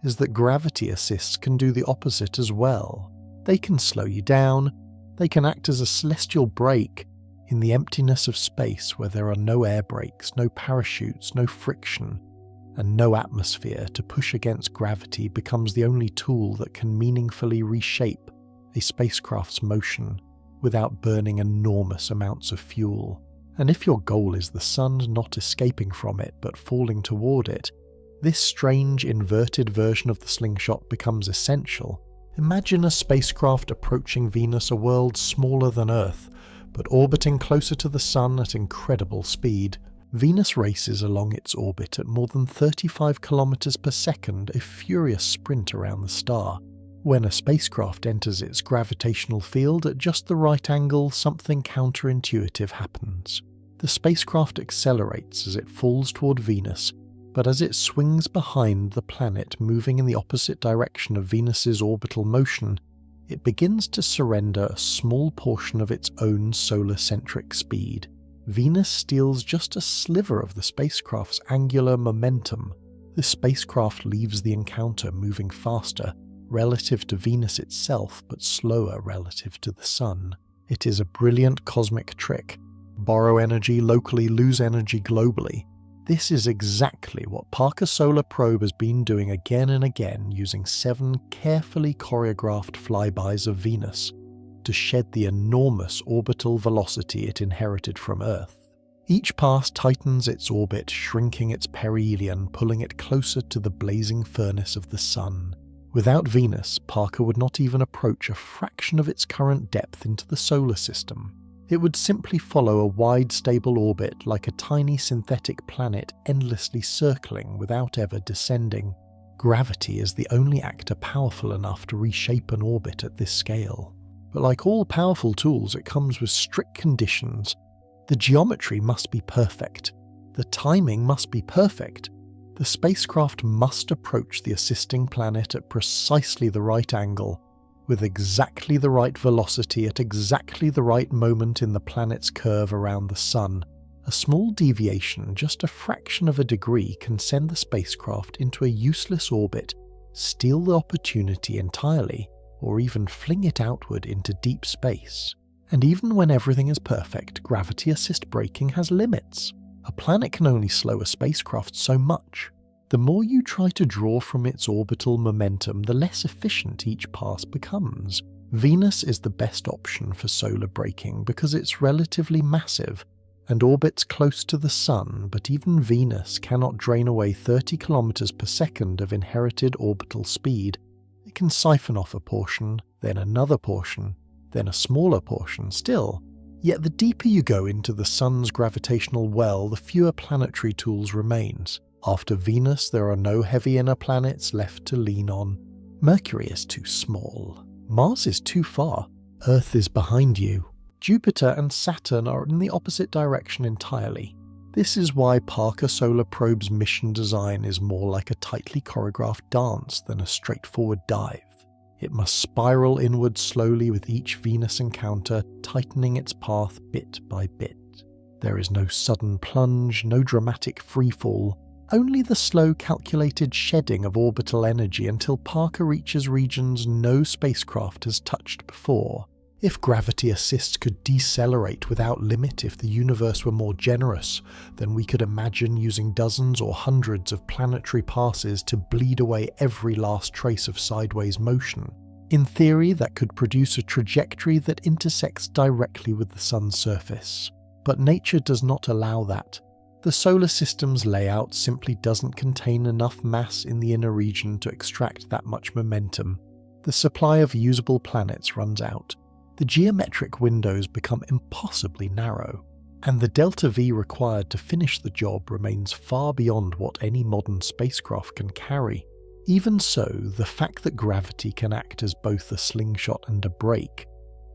Speaker 1: is that gravity assists can do the opposite as well. They can slow you down, they can act as a celestial brake in the emptiness of space where there are no air brakes, no parachutes, no friction, and no atmosphere to push against gravity becomes the only tool that can meaningfully reshape a spacecraft's motion without burning enormous amounts of fuel. And if your goal is the sun not escaping from it but falling toward it, this strange inverted version of the slingshot becomes essential. Imagine a spacecraft approaching Venus, a world smaller than Earth, but orbiting closer to the sun at incredible speed. Venus races along its orbit at more than 35 kilometers per second, a furious sprint around the star. When a spacecraft enters its gravitational field at just the right angle, something counterintuitive happens. The spacecraft accelerates as it falls toward Venus, but as it swings behind the planet moving in the opposite direction of Venus's orbital motion, it begins to surrender a small portion of its own solar-centric speed. Venus steals just a sliver of the spacecraft's angular momentum. The spacecraft leaves the encounter moving faster relative to Venus itself, but slower relative to the Sun. It is a brilliant cosmic trick. Borrow energy locally, lose energy globally. This is exactly what Parker's solar probe has been doing again and again, using 7 carefully choreographed flybys of Venus to shed the enormous orbital velocity it inherited from Earth. Each pass tightens its orbit, shrinking its perihelion, pulling it closer to the blazing furnace of the Sun. Without Venus, Parker would not even approach a fraction of its current depth into the solar system. It would simply follow a wide, stable orbit like a tiny synthetic planet endlessly circling without ever descending. Gravity is the only actor powerful enough to reshape an orbit at this scale. But like all powerful tools, it comes with strict conditions. The geometry must be perfect. The timing must be perfect. The spacecraft must approach the assisting planet at precisely the right angle, with exactly the right velocity at exactly the right moment in the planet's curve around the Sun. A small deviation, just a fraction of a degree, can send the spacecraft into a useless orbit, steal the opportunity entirely, or even fling it outward into deep space. And even when everything is perfect, gravity assist braking has limits. A planet can only slow a spacecraft so much. The more you try to draw from its orbital momentum, the less efficient each pass becomes. Venus is the best option for solar braking because it's relatively massive and orbits close to the Sun, but even Venus cannot drain away 30 kilometers per second of inherited orbital speed. It can siphon off a portion, then another portion, then a smaller portion still. Yet the deeper you go into the Sun's gravitational well, the fewer planetary tools remains. After Venus, there are no heavy inner planets left to lean on. Mercury is too small. Mars is too far. Earth is behind you. Jupiter and Saturn are in the opposite direction entirely. This is why Parker Solar Probe's mission design is more like a tightly choreographed dance than a straightforward dive. It must spiral inward slowly with each Venus encounter, tightening its path bit by bit. There is no sudden plunge, no dramatic freefall, only the slow calculated shedding of orbital energy until Parker reaches regions no spacecraft has touched before. If gravity assists could decelerate without limit, if the universe were more generous, then we could imagine using dozens or hundreds of planetary passes to bleed away every last trace of sideways motion. In theory, that could produce a trajectory that intersects directly with the Sun's surface. But nature does not allow that. The solar system's layout simply doesn't contain enough mass in the inner region to extract that much momentum. The supply of usable planets runs out. The geometric windows become impossibly narrow, and the delta V required to finish the job remains far beyond what any modern spacecraft can carry. Even so, the fact that gravity can act as both a slingshot and a brake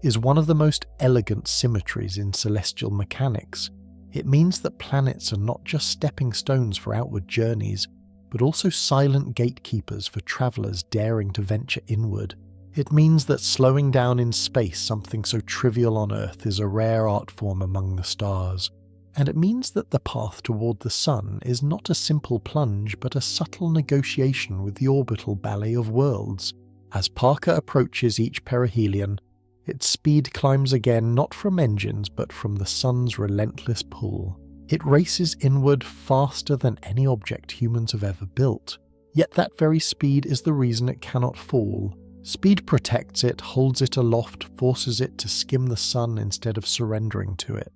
Speaker 1: is one of the most elegant symmetries in celestial mechanics. It means that planets are not just stepping stones for outward journeys, but also silent gatekeepers for travelers daring to venture inward. It means that slowing down in space something so trivial on Earth is a rare art form among the stars. And it means that the path toward the Sun is not a simple plunge, but a subtle negotiation with the orbital ballet of worlds. As Parker approaches each perihelion, its speed climbs again not from engines but from the Sun's relentless pull. It races inward faster than any object humans have ever built. Yet that very speed is the reason it cannot fall. Speed protects it, holds it aloft, forces it to skim the sun instead of surrendering to it.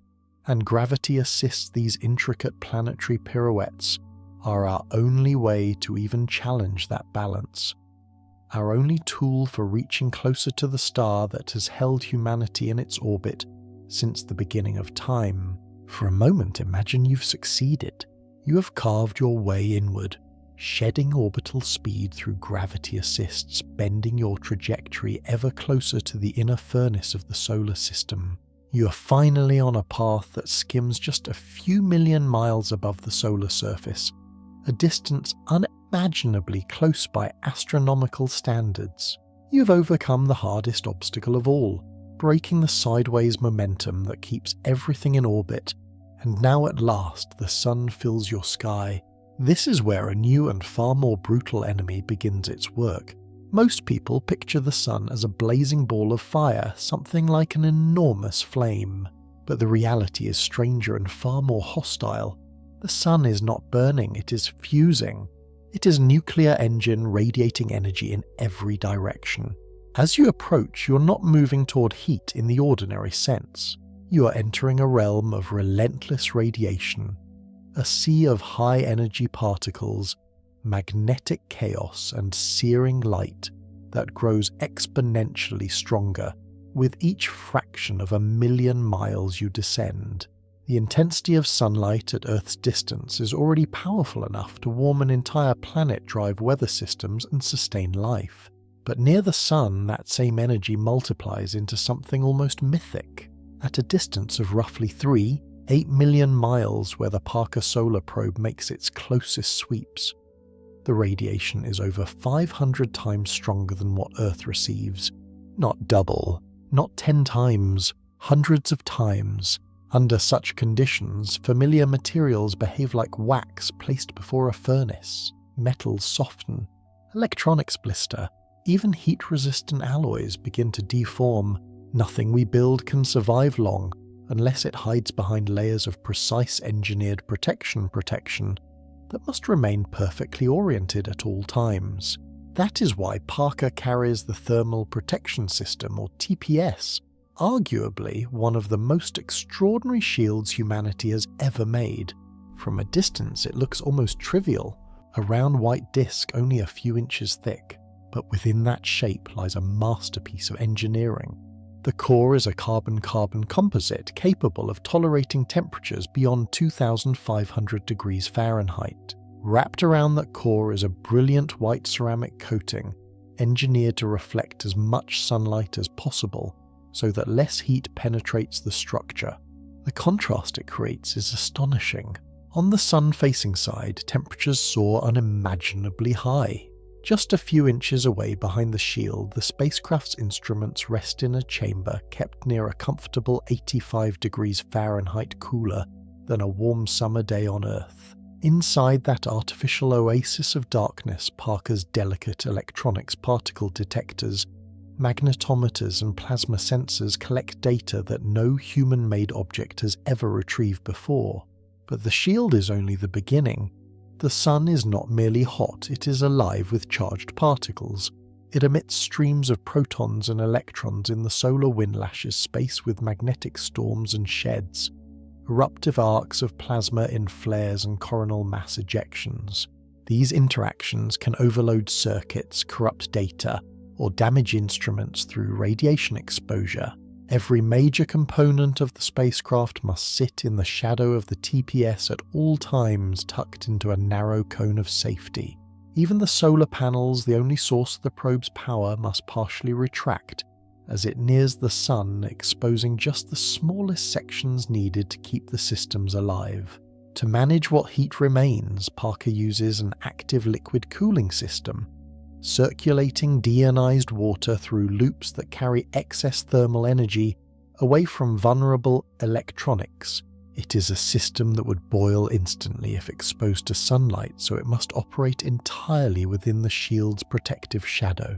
Speaker 1: And gravity assists these intricate planetary pirouettes are our only way to even challenge that balance. Our only tool for reaching closer to the star that has held humanity in its orbit since the beginning of time. For a moment, imagine you've succeeded. You have carved your way inward, shedding orbital speed through gravity assists, bending your trajectory ever closer to the inner furnace of the solar system. You are finally on a path that skims just a few million miles above the solar surface, a distance unimaginably close by astronomical standards. You have overcome the hardest obstacle of all, breaking the sideways momentum that keeps everything in orbit, and now at last the sun fills your sky. This is where a new and far more brutal enemy begins its work. Most people picture the sun as a blazing ball of fire, something like an enormous flame. But the reality is stranger and far more hostile. The sun is not burning, it is fusing. It is a nuclear engine radiating energy in every direction. As you approach, you're not moving toward heat in the ordinary sense. You are entering a realm of relentless radiation, a sea of high-energy particles, magnetic chaos and searing light that grows exponentially stronger with each fraction of a million miles you descend. The intensity of sunlight at Earth's distance is already powerful enough to warm an entire planet, drive weather systems, and sustain life. But near the sun, that same energy multiplies into something almost mythic. At a distance of roughly 8 million miles where the Parker Solar Probe makes its closest sweeps, the radiation is over 500 times stronger than what Earth receives. Not double, not 10 times, hundreds of times. Under such conditions, familiar materials behave like wax placed before a furnace. Metals soften, electronics blister, even heat-resistant alloys begin to deform. Nothing we build can survive long, unless it hides behind layers of precise engineered protection that must remain perfectly oriented at all times. That is why Parker carries the Thermal Protection System, or TPS, arguably one of the most extraordinary shields humanity has ever made. From a distance it looks almost trivial, a round white disc only a few inches thick, but within that shape lies a masterpiece of engineering. The core is a carbon-carbon composite capable of tolerating temperatures beyond 2,500 degrees Fahrenheit. Wrapped around that core is a brilliant white ceramic coating, engineered to reflect as much sunlight as possible, so that less heat penetrates the structure. The contrast it creates is astonishing. On the sun-facing side, temperatures soar unimaginably high. Just a few inches away behind the shield, the spacecraft's instruments rest in a chamber kept near a comfortable 85 degrees Fahrenheit cooler than a warm summer day on Earth. Inside that artificial oasis of darkness, Parker's delicate electronics particle detectors, magnetometers and plasma sensors collect data that no human-made object has ever retrieved before. But the shield is only the beginning. The sun is not merely hot, it is alive with charged particles. It emits streams of protons and electrons in the solar windlashes space with magnetic storms and sheds, eruptive arcs of plasma in flares and coronal mass ejections. These interactions can overload circuits, corrupt data, or damage instruments through radiation exposure. Every major component of the spacecraft must sit in the shadow of the TPS at all times, tucked into a narrow cone of safety. Even the solar panels, the only source of the probe's power, must partially retract as it nears the sun, exposing just the smallest sections needed to keep the systems alive. To manage what heat remains, Parker uses an active liquid cooling system, circulating deionized water through loops that carry excess thermal energy away from vulnerable electronics. It is a system that would boil instantly if exposed to sunlight, so it must operate entirely within the shield's protective shadow.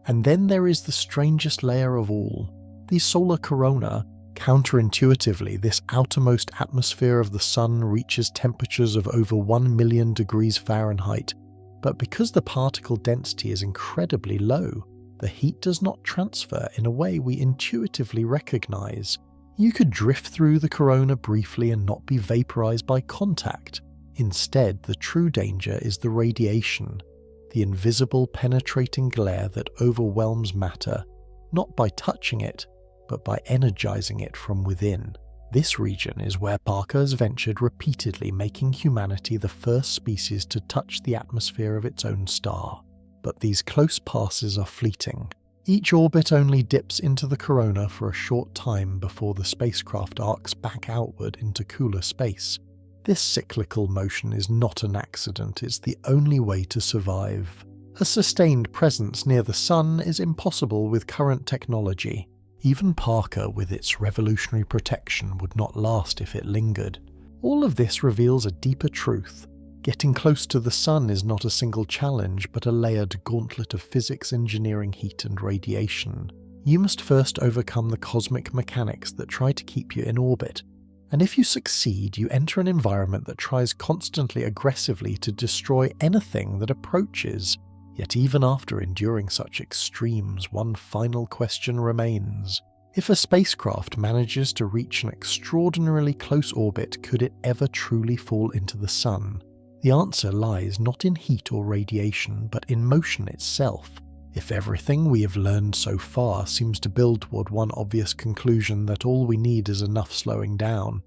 Speaker 1: And then there is the strangest layer of all. The solar corona, Counterintuitively, this outermost atmosphere of the Sun reaches temperatures of over 1 million degrees Fahrenheit, but because the particle density is incredibly low, the heat does not transfer in a way we intuitively recognize. You could drift through the corona briefly and not be vaporized by contact. Instead, the true danger is the radiation, the invisible penetrating glare that overwhelms matter, not by touching it, but by energizing it from within. This region is where Parker has ventured repeatedly, making humanity the first species to touch the atmosphere of its own star. But these close passes are fleeting. Each orbit only dips into the corona for a short time before the spacecraft arcs back outward into cooler space. This cyclical motion is not an accident, it's the only way to survive. A sustained presence near the Sun is impossible with current technology. Even Parker, with its revolutionary protection, would not last if it lingered. All of this reveals a deeper truth. Getting close to the Sun is not a single challenge, but a layered gauntlet of physics, engineering, heat, and radiation. You must first overcome the cosmic mechanics that try to keep you in orbit. And if you succeed, you enter an environment that tries constantly aggressively to destroy anything that approaches. Yet even after enduring such extremes, one final question remains. If a spacecraft manages to reach an extraordinarily close orbit, could it ever truly fall into the Sun? The answer lies not in heat or radiation, but in motion itself. If everything we have learned so far seems to build toward one obvious conclusion, that all we need is enough slowing down,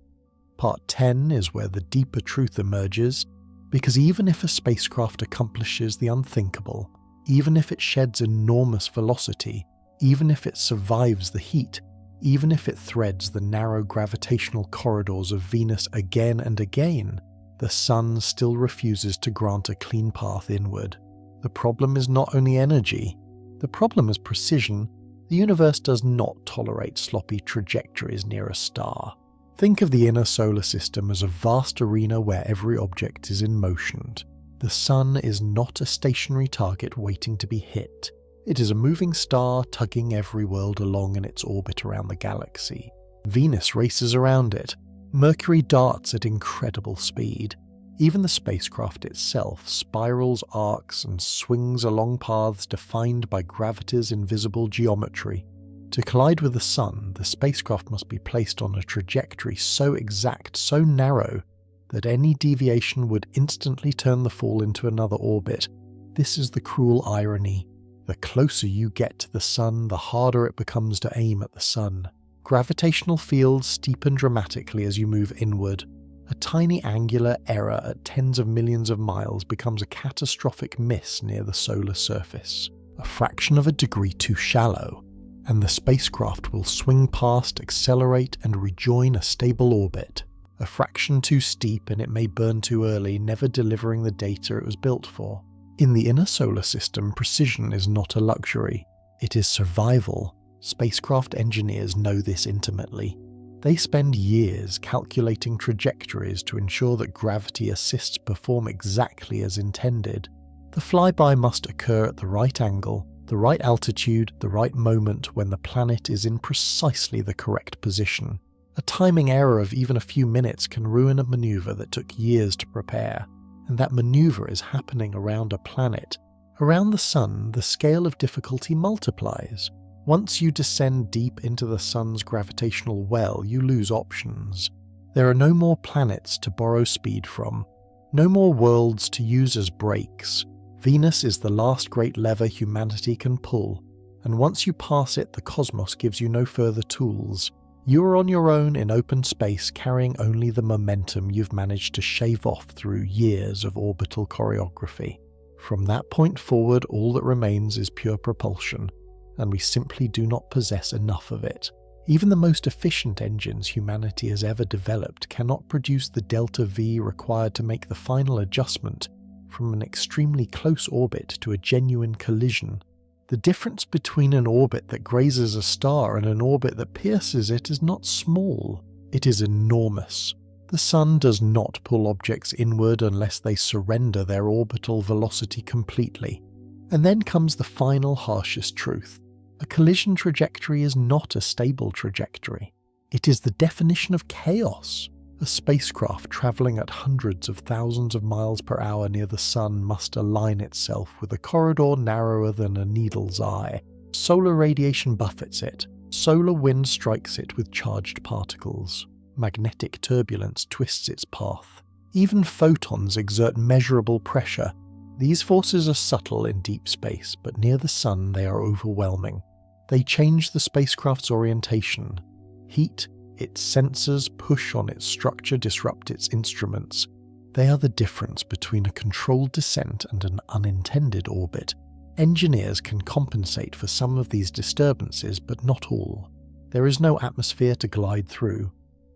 Speaker 1: Part 10 is where the deeper truth emerges. Because even if a spacecraft accomplishes the unthinkable, even if it sheds enormous velocity, even if it survives the heat, even if it threads the narrow gravitational corridors of Venus again and again, the Sun still refuses to grant a clean path inward. The problem is not only energy, the problem is precision. The universe does not tolerate sloppy trajectories near a star. Think of the inner solar system as a vast arena where every object is in motion. The Sun is not a stationary target waiting to be hit. It is a moving star tugging every world along in its orbit around the galaxy. Venus races around it. Mercury darts at incredible speed. Even the spacecraft itself spirals, arcs, and swings along paths defined by gravity's invisible geometry. To collide with the Sun, the spacecraft must be placed on a trajectory so exact, so narrow, that any deviation would instantly turn the fall into another orbit. This is the cruel irony. The closer you get to the Sun, the harder it becomes to aim at the Sun. Gravitational fields steepen dramatically as you move inward. A tiny angular error at tens of millions of miles becomes a catastrophic miss near the solar surface. A fraction of a degree too shallow, and the spacecraft will swing past, accelerate, and rejoin a stable orbit. A fraction too steep and it may burn too early, never delivering the data it was built for. In the inner solar system, precision is not a luxury. It is survival. Spacecraft engineers know this intimately. They spend years calculating trajectories to ensure that gravity assists perform exactly as intended. The flyby must occur at the right angle, the right altitude, the right moment when the planet is in precisely the correct position. A timing error of even a few minutes can ruin a maneuver that took years to prepare, and that maneuver is happening around a planet. Around the Sun, the scale of difficulty multiplies. Once you descend deep into the Sun's gravitational well, you lose options. There are no more planets to borrow speed from, no more worlds to use as brakes. Venus is the last great lever humanity can pull, and once you pass it, the cosmos gives you no further tools. You are on your own in open space, carrying only the momentum you've managed to shave off through years of orbital choreography. From that point forward, all that remains is pure propulsion, and we simply do not possess enough of it. Even the most efficient engines humanity has ever developed cannot produce the delta V required to make the final adjustment from an extremely close orbit to a genuine collision. The difference between an orbit that grazes a star and an orbit that pierces it is not small, it is enormous. The Sun does not pull objects inward unless they surrender their orbital velocity completely. And then comes the final harshest truth. A collision trajectory is not a stable trajectory. It is the definition of chaos. A spacecraft travelling at hundreds of thousands of miles per hour near the Sun must align itself with a corridor narrower than a needle's eye. Solar radiation buffets it. Solar wind strikes it with charged particles. Magnetic turbulence twists its path. Even photons exert measurable pressure. These forces are subtle in deep space, but near the Sun they are overwhelming. They change the spacecraft's orientation. Heat, its sensors push on its structure, disrupt its instruments. They are the difference between a controlled descent and an unintended orbit. Engineers can compensate for some of these disturbances, but not all. There is no atmosphere to glide through,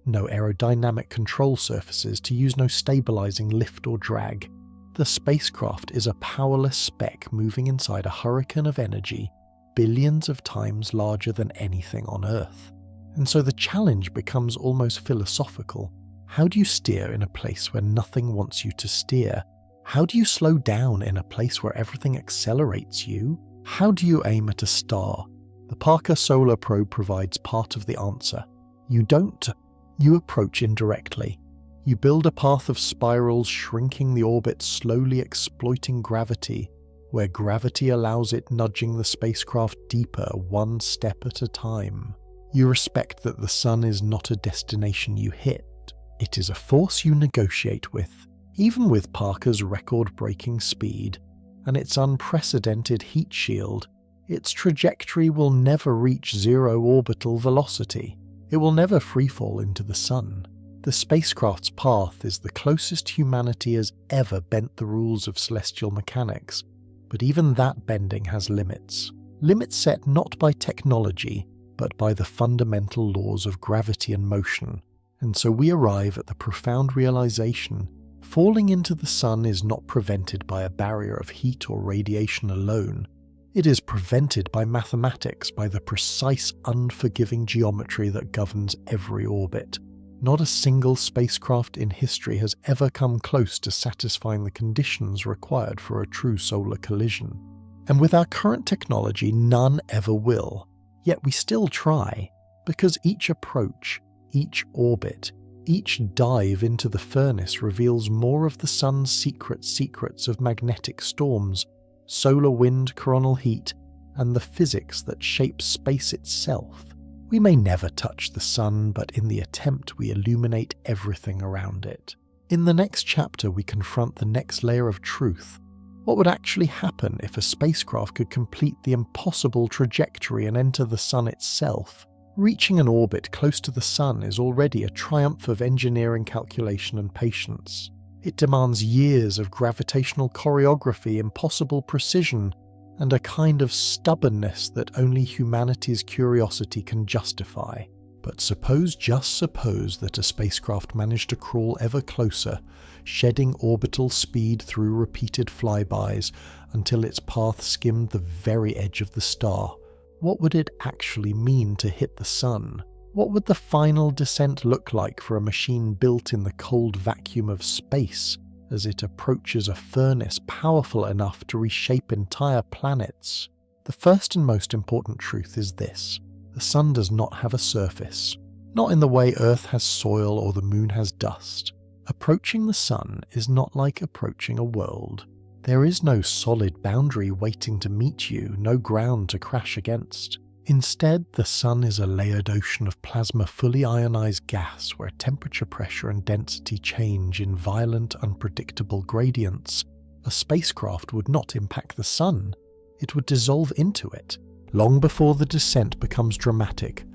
Speaker 1: no aerodynamic control surfaces to use, no stabilizing lift or drag. The spacecraft is a powerless speck moving inside a hurricane of energy, billions of times larger than anything on Earth. And so the challenge becomes almost philosophical. How do you steer in a place where nothing wants you to steer? How do you slow down in a place where everything accelerates you? How do you aim at a star? The Parker Solar Probe provides part of the answer. You don't. You approach indirectly. You build a path of spirals, shrinking the orbit, slowly exploiting gravity, where gravity allows it, nudging the spacecraft deeper, one step at a time. You respect that the Sun is not a destination you hit. It is a force you negotiate with. Even with Parker's record-breaking speed and its unprecedented heat shield, its trajectory will never reach zero orbital velocity. It will never freefall into the Sun. The spacecraft's path is the closest humanity has ever bent the rules of celestial mechanics, but even that bending has limits. Limits set not by technology, but by the fundamental laws of gravity and motion. And so we arrive at the profound realization: falling into the Sun is not prevented by a barrier of heat or radiation alone. It is prevented by mathematics, by the precise, unforgiving geometry that governs every orbit. Not a single spacecraft in history has ever come close to satisfying the conditions required for a true solar collision. And with our current technology, none ever will. Yet we still try, because each approach, each orbit, each dive into the furnace reveals more of the Sun's secrets of magnetic storms, solar wind, coronal heat, and the physics that shape space itself. We may never touch the Sun, but in the attempt we illuminate everything around it. In the next chapter we confront the next layer of truth. What would actually happen if a spacecraft could complete the impossible trajectory and enter the Sun itself? Reaching an orbit close to the Sun is already a triumph of engineering calculation and patience. It demands years of gravitational choreography, impossible precision, and a kind of stubbornness that only humanity's curiosity can justify. But just suppose that a spacecraft managed to crawl ever closer, shedding orbital speed through repeated flybys until its path skimmed the very edge of the star. What would it actually mean to hit the Sun? What would the final descent look like for a machine built in the cold vacuum of space as it approaches a furnace powerful enough to reshape entire planets? The first and most important truth is this: the Sun does not have a surface, not in the way Earth has soil or the Moon has dust. Approaching the Sun is not like approaching a world. There is no solid boundary waiting to meet you, no ground to crash against. Instead, the Sun is a layered ocean of plasma, fully ionized gas where temperature, pressure and density change in violent, unpredictable gradients. A spacecraft would not impact the Sun. It would dissolve into it. Long before the descent becomes dramatic,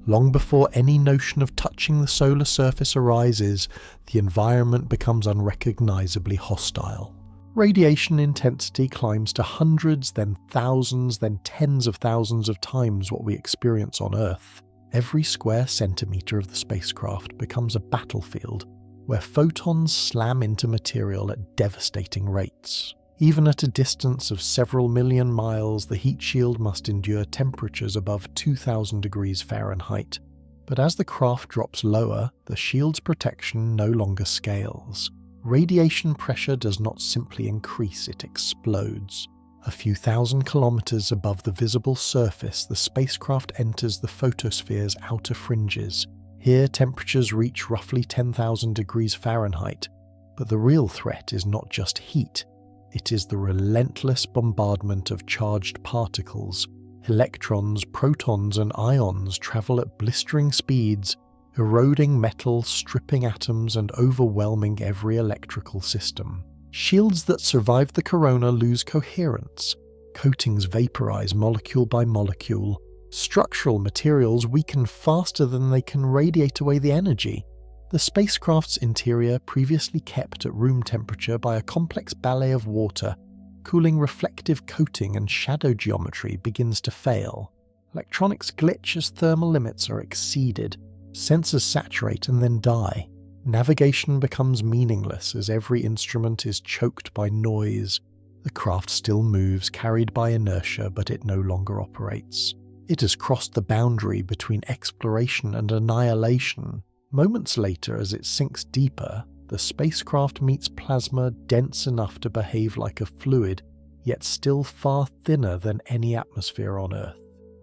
Speaker 1: long before any notion of touching the solar surface arises, the environment becomes unrecognizably hostile. Radiation intensity climbs to hundreds, then thousands, then tens of thousands of times what we experience on Earth. Every square centimeter of the spacecraft becomes a battlefield where photons slam into material at devastating rates. Even at a distance of several million miles, the heat shield must endure temperatures above 2,000 degrees Fahrenheit. But as the craft drops lower, the shield's protection no longer scales. Radiation pressure does not simply increase, it explodes. A few thousand kilometers above the visible surface, the spacecraft enters the photosphere's outer fringes. Here temperatures reach roughly 10,000 degrees Fahrenheit, but the real threat is not just heat, it is the relentless bombardment of charged particles. Electrons, protons and ions travel at blistering speeds, eroding metal, stripping atoms and overwhelming every electrical system. Shields that survive the corona lose coherence. Coatings vaporize molecule by molecule. Structural materials weaken faster than they can radiate away the energy. The spacecraft's interior, previously kept at room temperature by a complex ballet of water, cooling reflective coating and shadow geometry, begins to fail. Electronics glitch as thermal limits are exceeded. Sensors saturate and then die. Navigation becomes meaningless as every instrument is choked by noise. The craft still moves, carried by inertia, but it no longer operates. It has crossed the boundary between exploration and annihilation. Moments later, as it sinks deeper, the spacecraft meets plasma dense enough to behave like a fluid, yet still far thinner than any atmosphere on Earth.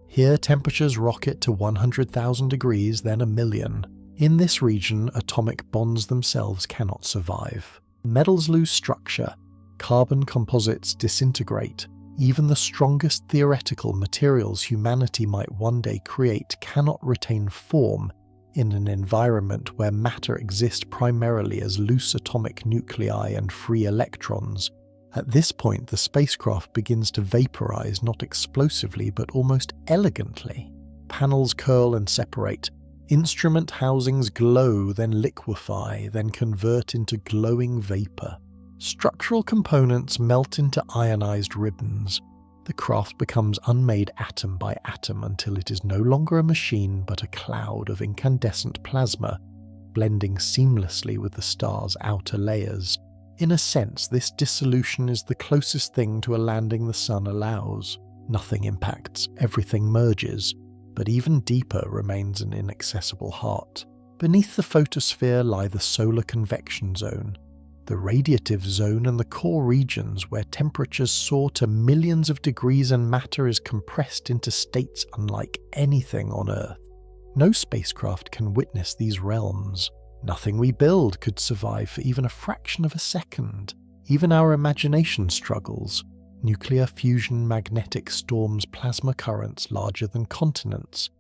Speaker 1: Here temperatures rocket to 100,000 degrees, then 1,000,000. In this region, atomic bonds themselves cannot survive. Metals lose structure, carbon composites disintegrate. Even the strongest theoretical materials humanity might one day create cannot retain form in an environment where matter exists primarily as loose atomic nuclei and free electrons. At this point, the spacecraft begins to vaporize not explosively but almost elegantly. Panels curl and separate. Instrument housings glow, then liquefy, then convert into glowing vapor. Structural components melt into ionized ribbons. The craft becomes unmade atom by atom until it is no longer a machine but a cloud of incandescent plasma, blending seamlessly with the star's outer layers. In a sense, this dissolution is the closest thing to a landing the sun allows. Nothing impacts, everything merges, but even deeper remains an inaccessible heart. Beneath the photosphere lie the solar convection zone, the radiative zone and the core regions where temperatures soar to millions of degrees and matter is compressed into states unlike anything on Earth. No spacecraft can witness these realms. Nothing we build could survive for even a fraction of a second. Even our imagination struggles. Nuclear fusion, magnetic storms, plasma currents larger than continents,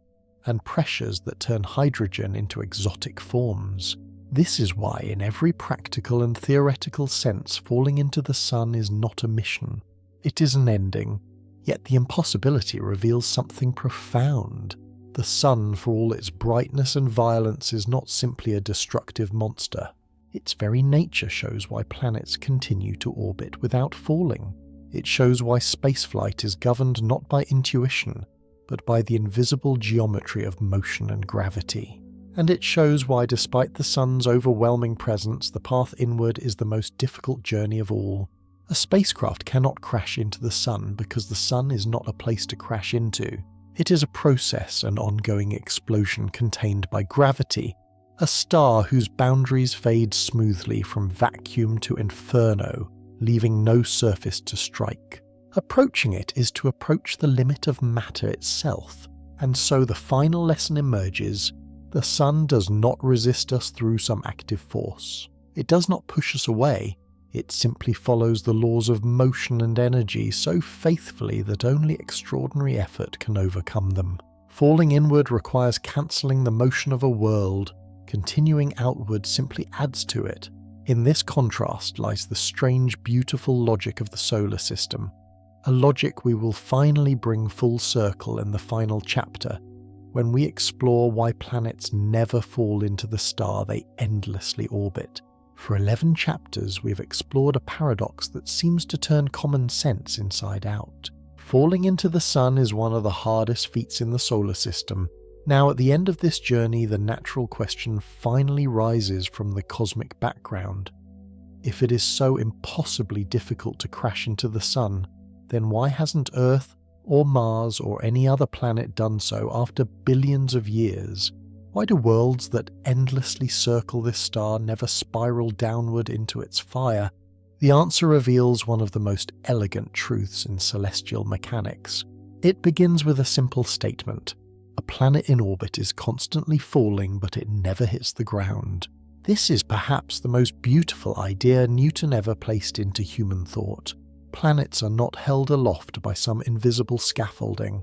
Speaker 1: and pressures that turn hydrogen into exotic forms. This is why, in every practical and theoretical sense, falling into the sun is not a mission. It is an ending, yet the impossibility reveals something profound. The sun, for all its brightness and violence, is not simply a destructive monster. Its very nature shows why planets continue to orbit without falling. It shows why spaceflight is governed not by intuition, but by the invisible geometry of motion and gravity. And it shows why, despite the sun's overwhelming presence, the path inward is the most difficult journey of all. A spacecraft cannot crash into the sun because the sun is not a place to crash into. It is a process, an ongoing explosion contained by gravity, a star whose boundaries fade smoothly from vacuum to inferno, leaving no surface to strike. Approaching it is to approach the limit of matter itself, and so the final lesson emerges. The sun does not resist us through some active force. It does not push us away. It simply follows the laws of motion and energy so faithfully that only extraordinary effort can overcome them. Falling inward requires cancelling the motion of a world. Continuing outward simply adds to it. In this contrast lies the strange, beautiful logic of the solar system. A logic we will finally bring full circle in the final chapter, when we explore why planets never fall into the star they endlessly orbit. For 11 chapters, we've explored a paradox that seems to turn common sense inside out. Falling into the sun is one of the hardest feats in the solar system. Now, at the end of this journey, the natural question finally rises from the cosmic background. If it is so impossibly difficult to crash into the sun, then why hasn't Earth, or Mars, or any other planet done so after billions of years? Why do worlds that endlessly circle this star never spiral downward into its fire? The answer reveals one of the most elegant truths in celestial mechanics. It begins with a simple statement. A planet in orbit is constantly falling, but it never hits the ground. This is perhaps the most beautiful idea Newton ever placed into human thought. Planets are not held aloft by some invisible scaffolding.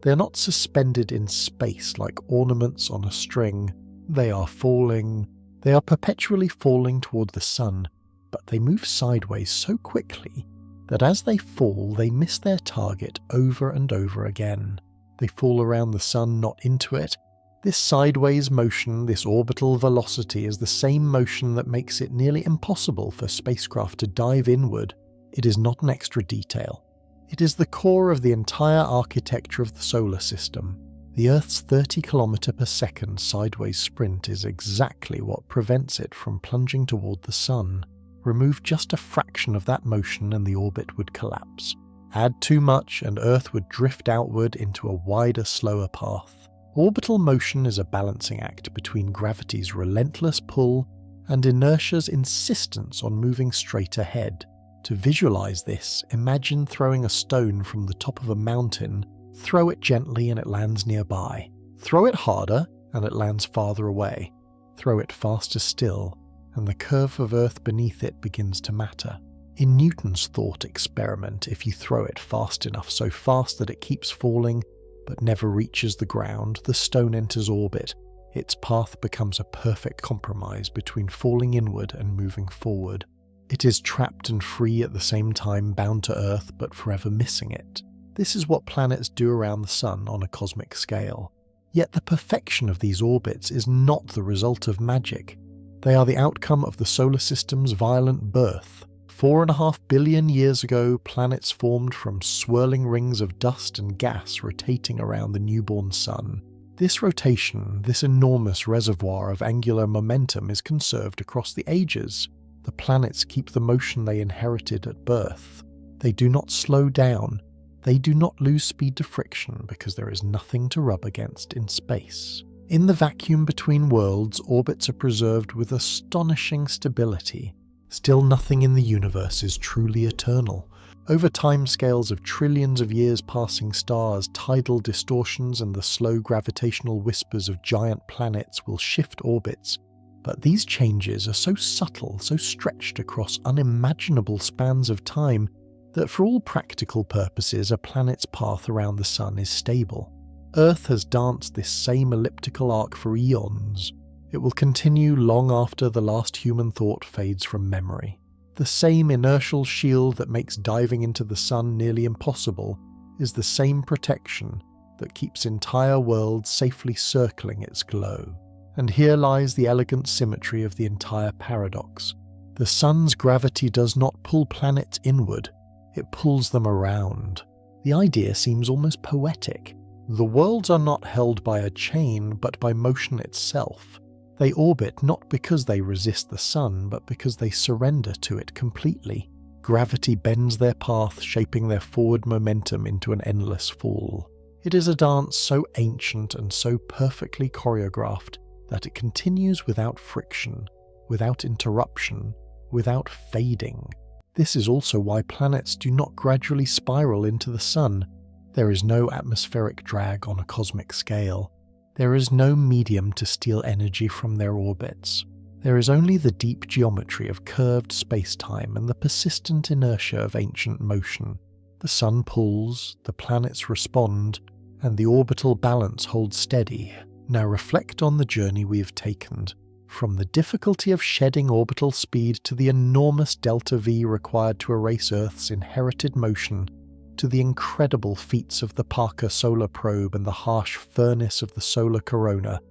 Speaker 1: They are not suspended in space like ornaments on a string. They are falling. They are perpetually falling toward the sun, but they move sideways so quickly that as they fall, they miss their target over and over again. They fall around the sun, not into it. This sideways motion, this orbital velocity, is the same motion that makes it nearly impossible for spacecraft to dive inward. It is not an extra detail. It is the core of the entire architecture of the solar system. The Earth's 30 km/s sideways sprint is exactly what prevents it from plunging toward the sun. Remove just a fraction of that motion and the orbit would collapse. Add too much and Earth would drift outward into a wider, slower path. Orbital motion is a balancing act between gravity's relentless pull and inertia's insistence on moving straight ahead. To visualize this, imagine throwing a stone from the top of a mountain. Throw it gently and it lands nearby. Throw it harder and it lands farther away. Throw it faster still, and the curve of Earth beneath it begins to matter. In Newton's thought experiment, if you throw it fast enough, so fast that it keeps falling but never reaches the ground, the stone enters orbit. Its path becomes a perfect compromise between falling inward and moving forward. It is trapped and free at the same time, bound to Earth but forever missing it. This is what planets do around the sun on a cosmic scale. Yet the perfection of these orbits is not the result of magic. They are the outcome of the solar system's violent birth. 4.5 billion years ago, planets formed from swirling rings of dust and gas rotating around the newborn sun. This rotation, this enormous reservoir of angular momentum, is conserved across the ages. The planets keep the motion they inherited at birth. They do not slow down. They do not lose speed to friction because there is nothing to rub against in space. In the vacuum between worlds, orbits are preserved with astonishing stability. Still, nothing in the universe is truly eternal. Over timescales of trillions of years, passing stars, tidal distortions, and the slow gravitational whispers of giant planets will shift orbits. But these changes are so subtle, so stretched across unimaginable spans of time, that for all practical purposes, a planet's path around the sun is stable. Earth has danced this same elliptical arc for eons. It will continue long after the last human thought fades from memory. The same inertial shield that makes diving into the sun nearly impossible is the same protection that keeps entire worlds safely circling its glow. And here lies the elegant symmetry of the entire paradox. The sun's gravity does not pull planets inward, it pulls them around. The idea seems almost poetic. The worlds are not held by a chain, but by motion itself. They orbit not because they resist the sun, but because they surrender to it completely. Gravity bends their path, shaping their forward momentum into an endless fall. It is a dance so ancient and so perfectly choreographed that it continues without friction, without interruption, without fading. This is also why planets do not gradually spiral into the sun. There is no atmospheric drag on a cosmic scale. There is no medium to steal energy from their orbits. There is only the deep geometry of curved spacetime and the persistent inertia of ancient motion. The sun pulls, the planets respond, and the orbital balance holds steady. Now reflect on the journey we have taken, from the difficulty of shedding orbital speed to the enormous delta V required to erase Earth's inherited motion, to the incredible feats of the Parker Solar Probe and the harsh furnace of the solar corona.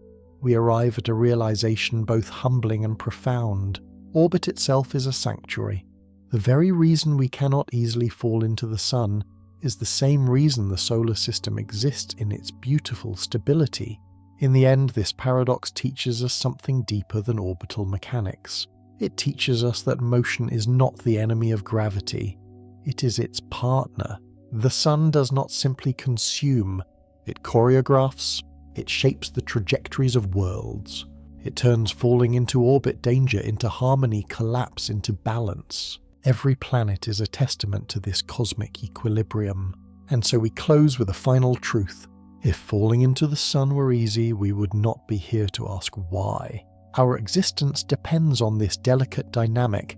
Speaker 1: We arrive at a realization both humbling and profound. Orbit itself is a sanctuary. The very reason we cannot easily fall into the sun is the same reason the solar system exists in its beautiful stability. In the end, this paradox teaches us something deeper than orbital mechanics. It teaches us that motion is not the enemy of gravity. It is its partner. The sun does not simply consume, it choreographs, it shapes the trajectories of worlds. It turns falling into orbit danger into harmony, collapse into balance. Every planet is a testament to this cosmic equilibrium. And so we close with a final truth. If falling into the sun were easy, we would not be here to ask why. Our existence depends on this delicate dynamic,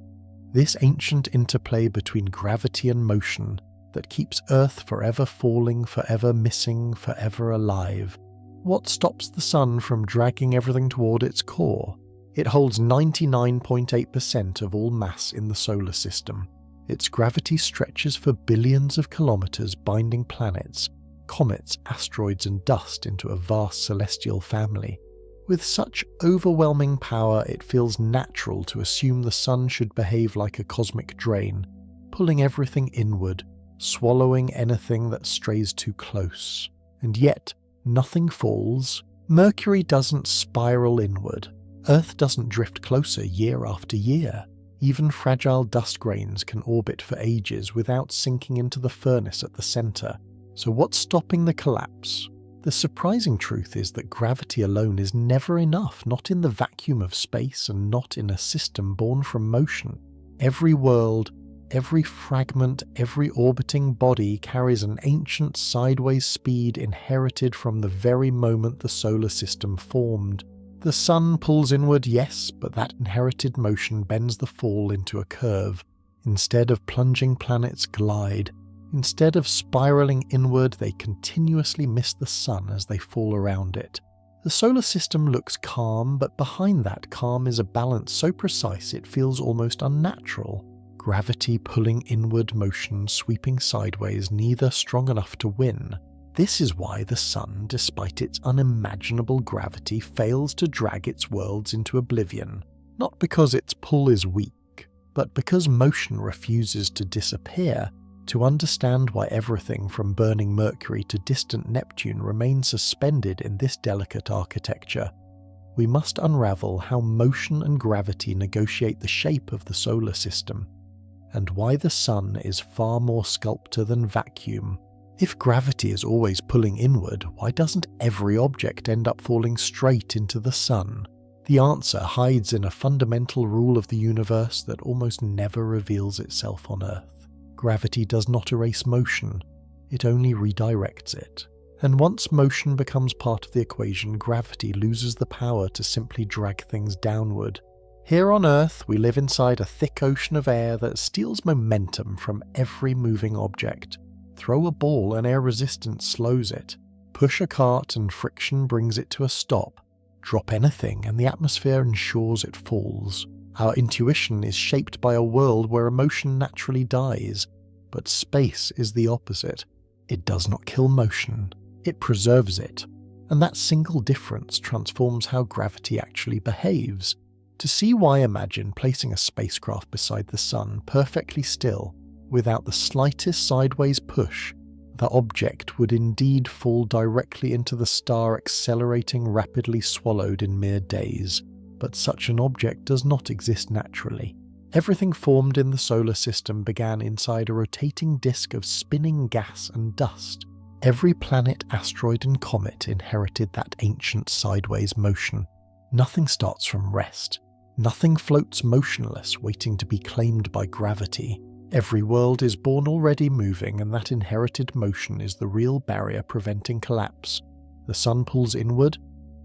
Speaker 1: this ancient interplay between gravity and motion that keeps Earth forever falling, forever missing, forever alive. What stops the sun from dragging everything toward its core? It holds 99.8% of all mass in the solar system. Its gravity stretches for billions of kilometers, binding planets, comets, asteroids, and dust into a vast celestial family. With such overwhelming power, it feels natural to assume the sun should behave like a cosmic drain, pulling everything inward, swallowing anything that strays too close. And yet, nothing falls. Mercury doesn't spiral inward. Earth doesn't drift closer year after year. Even fragile dust grains can orbit for ages without sinking into the furnace at the center. So what's stopping the collapse? The surprising truth is that gravity alone is never enough, not in the vacuum of space and not in a system born from motion. Every world, every fragment, every orbiting body carries an ancient sideways speed inherited from the very moment the solar system formed. The sun pulls inward, yes, but that inherited motion bends the fall into a curve. Instead of plunging, planets glide. Instead of spiraling inward, they continuously miss the sun as they fall around it. The solar system looks calm, but behind that calm is a balance so precise it feels almost unnatural. Gravity pulling inward, motion sweeping sideways, neither strong enough to win. This is why the sun, despite its unimaginable gravity, fails to drag its worlds into oblivion. Not because its pull is weak, but because motion refuses to disappear. To understand why everything from burning Mercury to distant Neptune remains suspended in this delicate architecture, we must unravel how motion and gravity negotiate the shape of the solar system, and why the sun is far more sculptor than vacuum. If gravity is always pulling inward, why doesn't every object end up falling straight into the sun? The answer hides in a fundamental rule of the universe that almost never reveals itself on Earth. Gravity does not erase motion, it only redirects it. And once motion becomes part of the equation, gravity loses the power to simply drag things downward. Here on Earth, we live inside a thick ocean of air that steals momentum from every moving object. Throw a ball and air resistance slows it. Push a cart and friction brings it to a stop. Drop anything and the atmosphere ensures it falls. Our intuition is shaped by a world where emotion naturally dies, but space is the opposite. It does not kill motion, it preserves it. And that single difference transforms how gravity actually behaves. To see why, imagine placing a spacecraft beside the sun, perfectly still, without the slightest sideways push. The object would indeed fall directly into the star, accelerating, rapidly swallowed in mere days. But such an object does not exist naturally. Everything formed in the solar system began inside a rotating disk of spinning gas and dust. Every planet, asteroid, and comet inherited that ancient sideways motion. Nothing starts from rest. Nothing floats motionless, waiting to be claimed by gravity. Every world is born already moving, and that inherited motion is the real barrier preventing collapse. The sun pulls inward,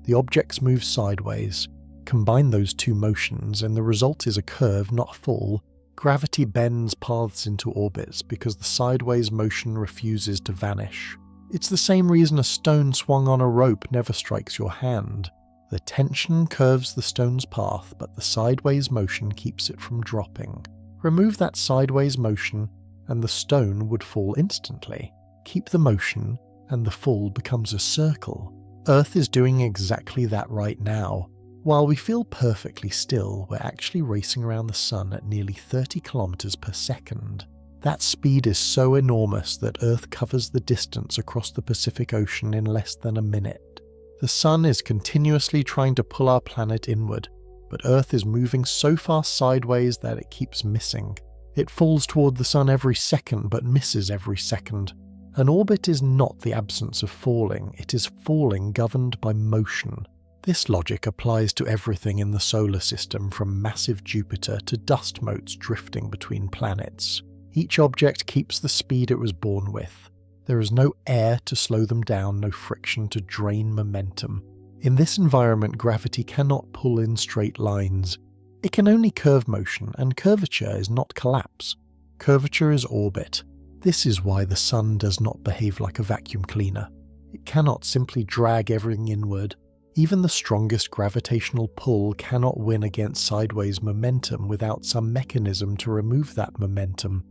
Speaker 1: the objects move sideways. Combine those two motions and the result is a curve, not a fall. Gravity bends paths into orbits because the sideways motion refuses to vanish. It's the same reason a stone swung on a rope never strikes your hand. The tension curves the stone's path, but the sideways motion keeps it from dropping. Remove that sideways motion and the stone would fall instantly. Keep the motion and the fall becomes a circle. Earth is doing exactly that right now. While we feel perfectly still, we're actually racing around the sun at nearly 30 kilometers per second. That speed is so enormous that Earth covers the distance across the Pacific Ocean in less than a minute. The sun is continuously trying to pull our planet inward, but Earth is moving so far sideways that it keeps missing. It falls toward the sun every second but misses every second. An orbit is not the absence of falling, it is falling governed by motion. This logic applies to everything in the solar system, from massive Jupiter to dust motes drifting between planets. Each object keeps the speed it was born with. There is no air to slow them down, no friction to drain momentum. In this environment, gravity cannot pull in straight lines. It can only curve motion, and curvature is not collapse. Curvature is orbit. This is why the sun does not behave like a vacuum cleaner. It cannot simply drag everything inward. Even the strongest gravitational pull cannot win against sideways momentum without some mechanism to remove that momentum.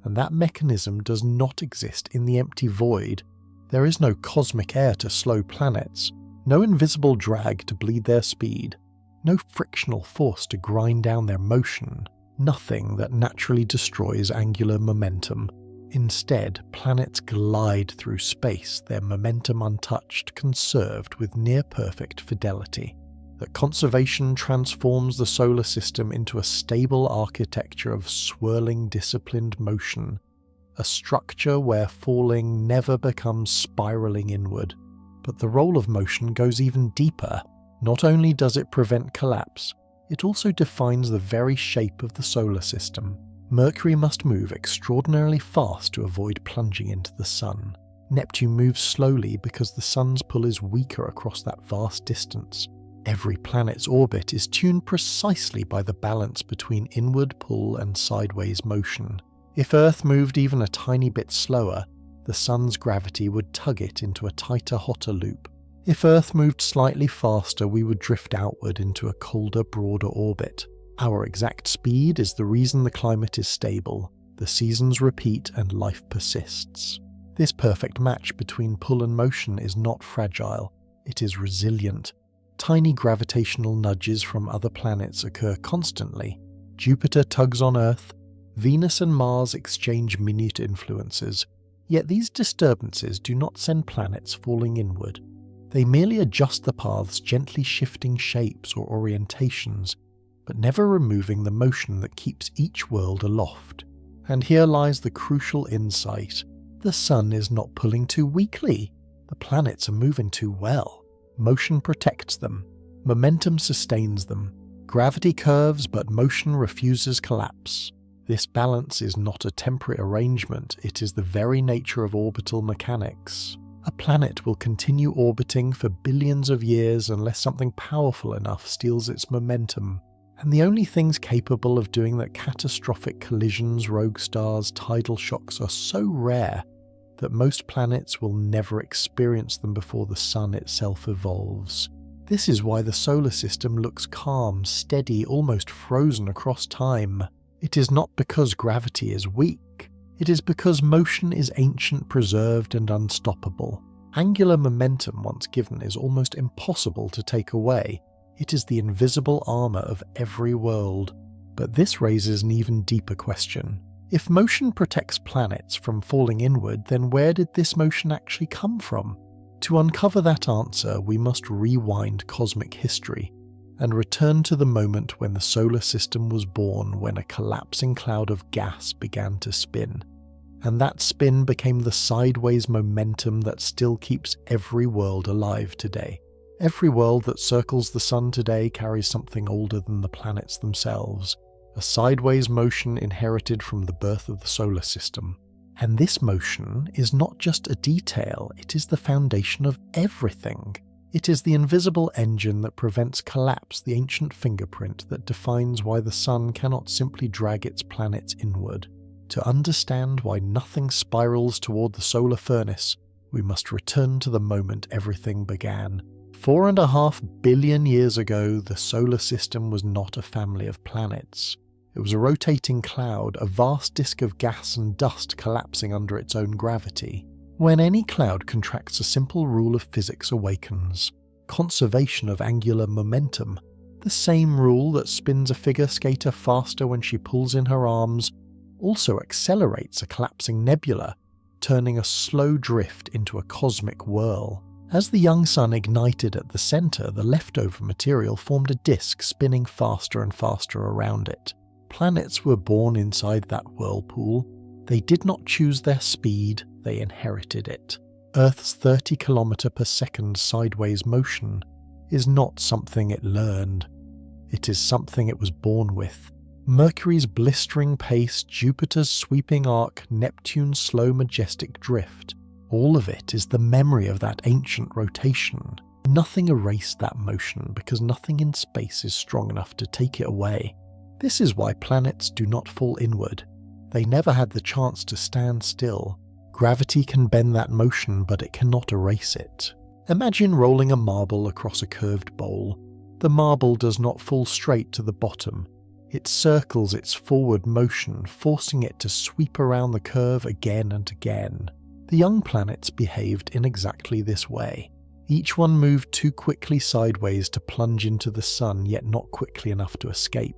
Speaker 1: And that mechanism does not exist in the empty void. There is no cosmic air to slow planets, no invisible drag to bleed their speed, no frictional force to grind down their motion, nothing that naturally destroys angular momentum. Instead, planets glide through space, their momentum untouched, conserved with near-perfect fidelity. That conservation transforms the solar system into a stable architecture of swirling, disciplined motion, a structure where falling never becomes spiraling inward. But the role of motion goes even deeper. Not only does it prevent collapse, it also defines the very shape of the solar system. Mercury must move extraordinarily fast to avoid plunging into the sun. Neptune moves slowly because the sun's pull is weaker across that vast distance. Every planet's orbit is tuned precisely by the balance between inward pull and sideways motion. If Earth moved even a tiny bit slower, the sun's gravity would tug it into a tighter, hotter loop. If Earth moved slightly faster, we would drift outward into a colder, broader orbit. Our exact speed is the reason the climate is stable, the seasons repeat and life persists. This perfect match between pull and motion is not fragile, it is resilient. Tiny gravitational nudges from other planets occur constantly. Jupiter tugs on Earth, Venus and Mars exchange minute influences, yet these disturbances do not send planets falling inward. They merely adjust the paths, gently shifting shapes or orientations, but never removing the motion that keeps each world aloft. And here lies the crucial insight. The sun is not pulling too weakly. The planets are moving too well. Motion protects them. Momentum sustains them. Gravity curves, but motion refuses collapse. This balance is not a temporary arrangement, it is the very nature of orbital mechanics. A planet will continue orbiting for billions of years unless something powerful enough steals its momentum. And the only things capable of doing that, catastrophic collisions, rogue stars, tidal shocks, are so rare that most planets will never experience them before the sun itself evolves. This is why the solar system looks calm, steady, almost frozen across time. It is not because gravity is weak. It is because motion is ancient, preserved, and unstoppable. Angular momentum, once given, is almost impossible to take away. It is the invisible armor of every world. But this raises an even deeper question. If motion protects planets from falling inward, then where did this motion actually come from? To uncover that answer, we must rewind cosmic history and return to the moment when the solar system was born, when a collapsing cloud of gas began to spin. And that spin became the sideways momentum that still keeps every world alive today. Every world that circles the sun today carries something older than the planets themselves, a sideways motion inherited from the birth of the solar system. And this motion is not just a detail, it is the foundation of everything. It is the invisible engine that prevents collapse, the ancient fingerprint that defines why the sun cannot simply drag its planets inward. To understand why nothing spirals toward the solar furnace, we must return to the moment everything began. 4.5 billion years ago, the solar system was not a family of planets. It was a rotating cloud, a vast disk of gas and dust collapsing under its own gravity. When any cloud contracts, a simple rule of physics awakens: conservation of angular momentum. The same rule that spins a figure skater faster when she pulls in her arms also accelerates a collapsing nebula, turning a slow drift into a cosmic whirl. As the young sun ignited at the center, the leftover material formed a disk spinning faster and faster around it. Planets were born inside that whirlpool. They did not choose their speed, they inherited it. Earth's 30 km/s sideways motion is not something it learned. It is something it was born with. Mercury's blistering pace, Jupiter's sweeping arc, Neptune's slow majestic drift. All of it is the memory of that ancient rotation. Nothing erased that motion because nothing in space is strong enough to take it away. This is why planets do not fall inward. They never had the chance to stand still. Gravity can bend that motion, but it cannot erase it. Imagine rolling a marble across a curved bowl. The marble does not fall straight to the bottom. It circles its forward motion, forcing it to sweep around the curve again and again. The young planets behaved in exactly this way. Each one moved too quickly sideways to plunge into the sun, yet not quickly enough to escape.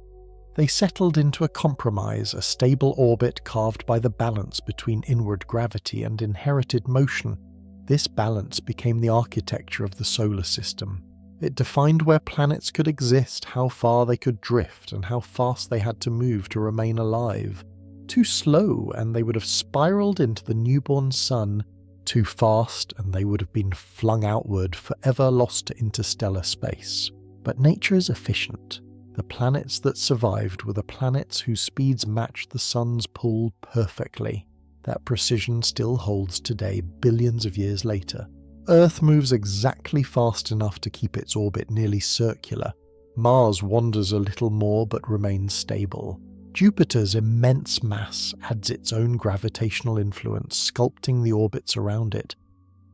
Speaker 1: They settled into a compromise, a stable orbit carved by the balance between inward gravity and inherited motion. This balance became the architecture of the solar system. It defined where planets could exist, how far they could drift, and how fast they had to move to remain alive. Too slow, and they would have spiraled into the newborn sun. Too fast, and they would have been flung outward, forever lost to interstellar space. But nature is efficient. The planets that survived were the planets whose speeds matched the sun's pull perfectly. That precision still holds today, billions of years later. Earth moves exactly fast enough to keep its orbit nearly circular. Mars wanders a little more but remains stable. Jupiter's immense mass adds its own gravitational influence, sculpting the orbits around it,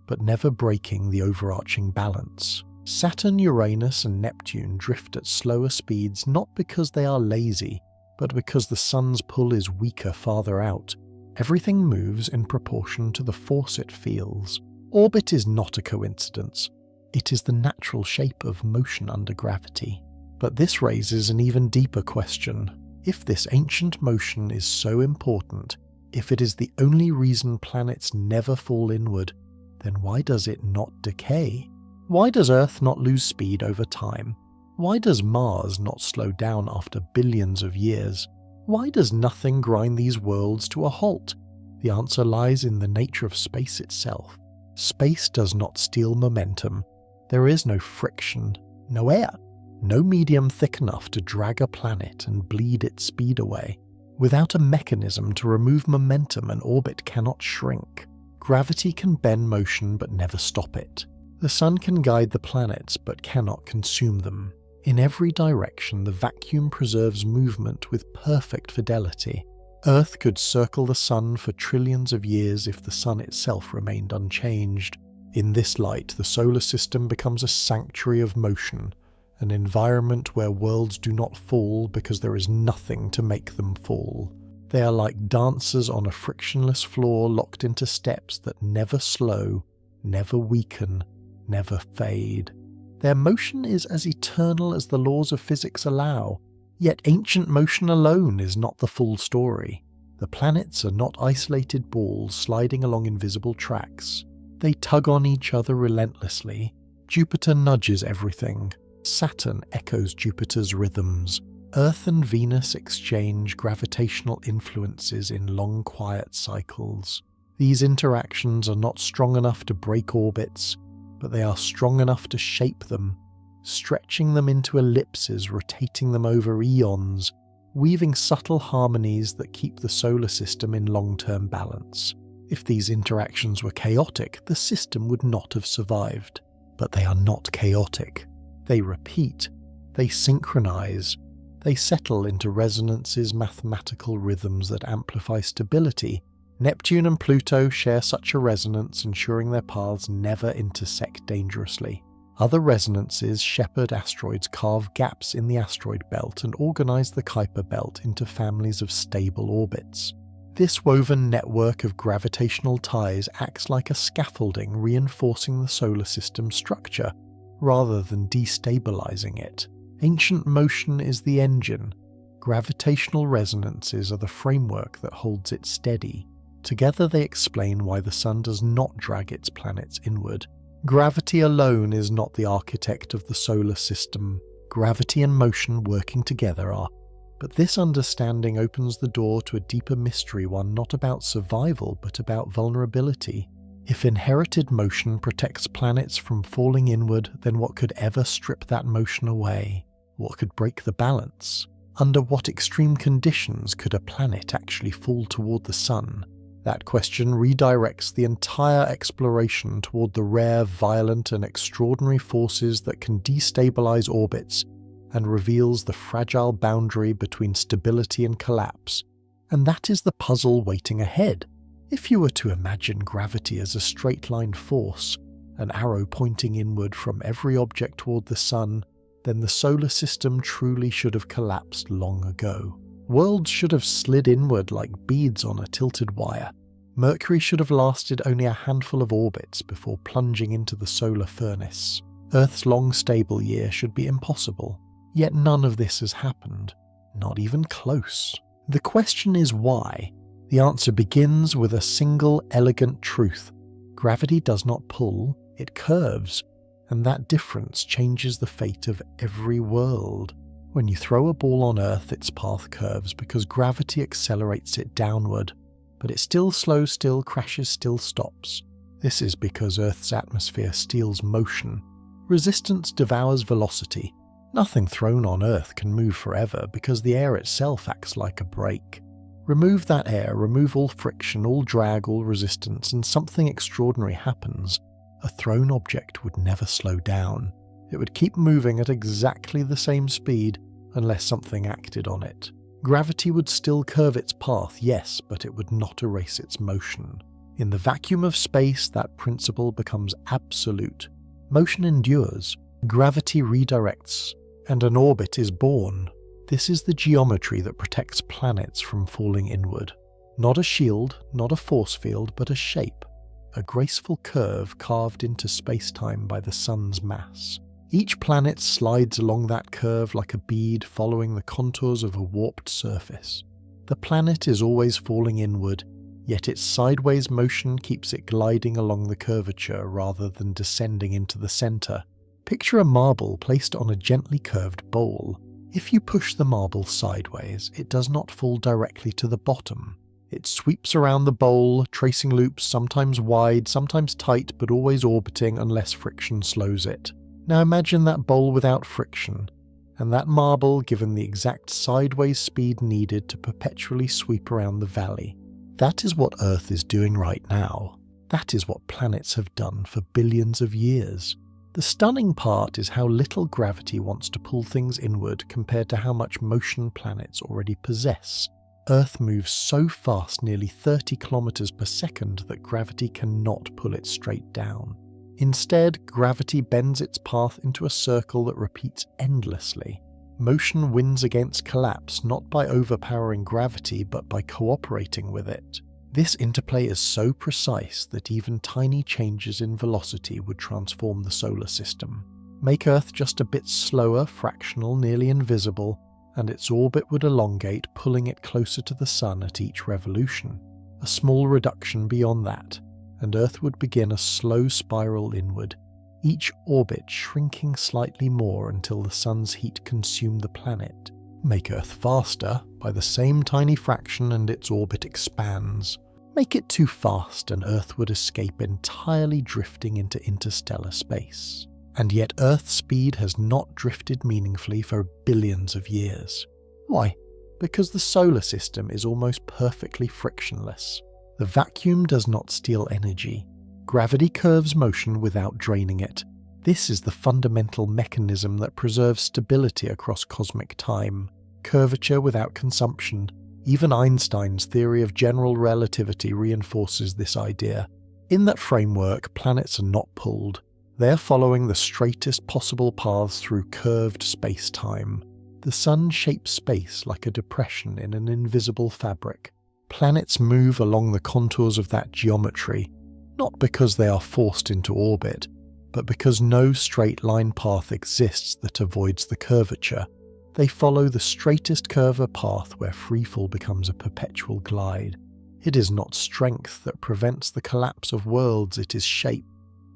Speaker 1: but never breaking the overarching balance. Saturn, Uranus, and Neptune drift at slower speeds not because they are lazy, but because the sun's pull is weaker farther out. Everything moves in proportion to the force it feels. Orbit is not a coincidence. It is the natural shape of motion under gravity. But this raises an even deeper question. If this ancient motion is so important, if it is the only reason planets never fall inward, then why does it not decay? Why does Earth not lose speed over time? Why does Mars not slow down after billions of years? Why does nothing grind these worlds to a halt? The answer lies in the nature of space itself. Space does not steal momentum. There is no friction, no air, no medium thick enough to drag a planet and bleed its speed away. Without a mechanism to remove momentum, an orbit cannot shrink. Gravity can bend motion but never stop it. The sun can guide the planets but cannot consume them. In every direction, the vacuum preserves movement with perfect fidelity. Earth could circle the sun for trillions of years if the sun itself remained unchanged. In this light, the solar system becomes a sanctuary of motion, an environment where worlds do not fall because there is nothing to make them fall. They are like dancers on a frictionless floor locked into steps that never slow, never weaken, never fade. Their motion is as eternal as the laws of physics allow, yet ancient motion alone is not the full story. The planets are not isolated balls sliding along invisible tracks. They tug on each other relentlessly. Jupiter nudges everything. Saturn echoes Jupiter's rhythms. Earth and Venus exchange gravitational influences in long, quiet cycles. These interactions are not strong enough to break orbits, but they are strong enough to shape them, stretching them into ellipses, rotating them over eons, weaving subtle harmonies that keep the solar system in long-term balance. If these interactions were chaotic, the system would not have survived. But they are not chaotic. They repeat, they synchronize, they settle into resonances, mathematical rhythms that amplify stability. Neptune and Pluto share such a resonance, ensuring their paths never intersect dangerously. Other resonances shepherd asteroids, carve gaps in the asteroid belt, and organize the Kuiper belt into families of stable orbits. This woven network of gravitational ties acts like a scaffolding, reinforcing the solar system's structure, rather than destabilizing it. Ancient motion is the engine. Gravitational resonances are the framework that holds it steady. Together they explain why the sun does not drag its planets inward. Gravity alone is not the architect of the solar system. Gravity and motion working together are. But this understanding opens the door to a deeper mystery, one not about survival but about vulnerability. If inherited motion protects planets from falling inward, then what could ever strip that motion away? What could break the balance? Under what extreme conditions could a planet actually fall toward the sun? That question redirects the entire exploration toward the rare, violent, and extraordinary forces that can destabilize orbits, and reveals the fragile boundary between stability and collapse. And that is the puzzle waiting ahead. If you were to imagine gravity as a straight-line force, an arrow pointing inward from every object toward the sun, then the solar system truly should have collapsed long ago. Worlds should have slid inward like beads on a tilted wire. Mercury should have lasted only a handful of orbits before plunging into the solar furnace. Earth's long stable year should be impossible. Yet none of this has happened. Not even close. The question is why? The answer begins with a single elegant truth. Gravity does not pull, it curves, and that difference changes the fate of every world. When you throw a ball on Earth, its path curves because gravity accelerates it downward, but it still slows still, crashes still, stops. This is because Earth's atmosphere steals motion. Resistance devours velocity. Nothing thrown on Earth can move forever because the air itself acts like a brake. Remove that air, remove all friction, all drag, all resistance, and something extraordinary happens. A thrown object would never slow down. It would keep moving at exactly the same speed unless something acted on it. Gravity would still curve its path, yes, but it would not erase its motion. In the vacuum of space, that principle becomes absolute. Motion endures, gravity redirects, and an orbit is born. This is the geometry that protects planets from falling inward. Not a shield, not a force field, but a shape. A graceful curve carved into spacetime by the sun's mass. Each planet slides along that curve like a bead following the contours of a warped surface. The planet is always falling inward, yet its sideways motion keeps it gliding along the curvature rather than descending into the center. Picture a marble placed on a gently curved bowl. If you push the marble sideways, it does not fall directly to the bottom. It sweeps around the bowl, tracing loops sometimes wide, sometimes tight, but always orbiting unless friction slows it. Now imagine that bowl without friction, and that marble given the exact sideways speed needed to perpetually sweep around the valley. That is what Earth is doing right now. That is what planets have done for billions of years. The stunning part is how little gravity wants to pull things inward compared to how much motion planets already possess. Earth moves so fast, nearly 30 kilometers per second, that gravity cannot pull it straight down. Instead, gravity bends its path into a circle that repeats endlessly. Motion wins against collapse not by overpowering gravity but by cooperating with it. This interplay is so precise that even tiny changes in velocity would transform the solar system. Make Earth just a bit slower, fractional, nearly invisible, and its orbit would elongate, pulling it closer to the Sun at each revolution. A small reduction beyond that, and Earth would begin a slow spiral inward, each orbit shrinking slightly more until the Sun's heat consumed the planet. Make Earth faster by the same tiny fraction and its orbit expands. Make it too fast and Earth would escape entirely, drifting into interstellar space. And yet Earth's speed has not drifted meaningfully for billions of years. Why? Because the solar system is almost perfectly frictionless. The vacuum does not steal energy. Gravity curves motion without draining it. This is the fundamental mechanism that preserves stability across cosmic time. Curvature without consumption. Even Einstein's theory of general relativity reinforces this idea. In that framework, planets are not pulled. They are following the straightest possible paths through curved space-time. The Sun shapes space like a depression in an invisible fabric. Planets move along the contours of that geometry, not because they are forced into orbit, but because no straight-line path exists that avoids the curvature. They follow the straightest curve path where freefall becomes a perpetual glide. It is not strength that prevents the collapse of worlds, it is shape.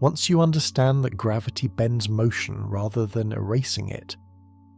Speaker 1: Once you understand that gravity bends motion rather than erasing it,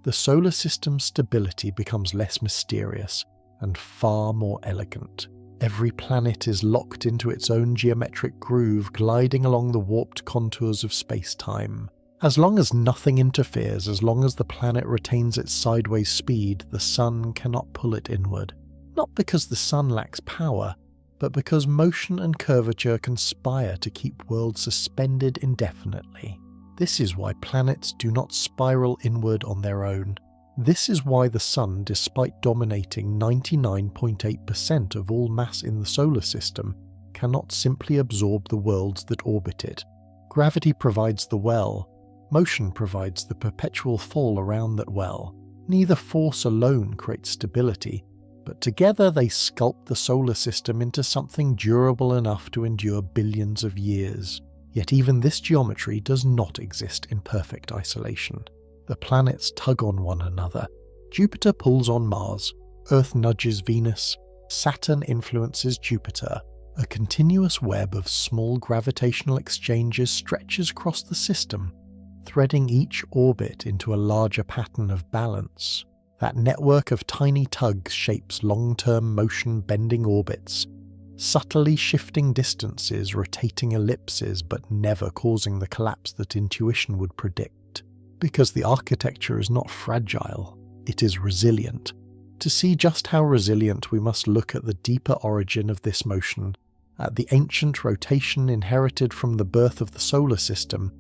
Speaker 1: the solar system's stability becomes less mysterious and far more elegant. Every planet is locked into its own geometric groove, gliding along the warped contours of space-time. As long as nothing interferes, as long as the planet retains its sideways speed, the Sun cannot pull it inward. Not because the Sun lacks power, but because motion and curvature conspire to keep worlds suspended indefinitely. This is why planets do not spiral inward on their own. This is why the Sun, despite dominating 99.8% of all mass in the solar system, cannot simply absorb the worlds that orbit it. Gravity provides the well, motion provides the perpetual fall around that well. Neither force alone creates stability, but together they sculpt the solar system into something durable enough to endure billions of years. Yet even this geometry does not exist in perfect isolation. The planets tug on one another. Jupiter pulls on Mars, Earth nudges Venus, Saturn influences Jupiter. A continuous web of small gravitational exchanges stretches across the system, threading each orbit into a larger pattern of balance. That network of tiny tugs shapes long-term motion-bending orbits, subtly shifting distances, rotating ellipses, but never causing the collapse that intuition would predict. Because the architecture is not fragile, it is resilient. To see just how resilient, we must look at the deeper origin of this motion, at the ancient rotation inherited from the birth of the solar system,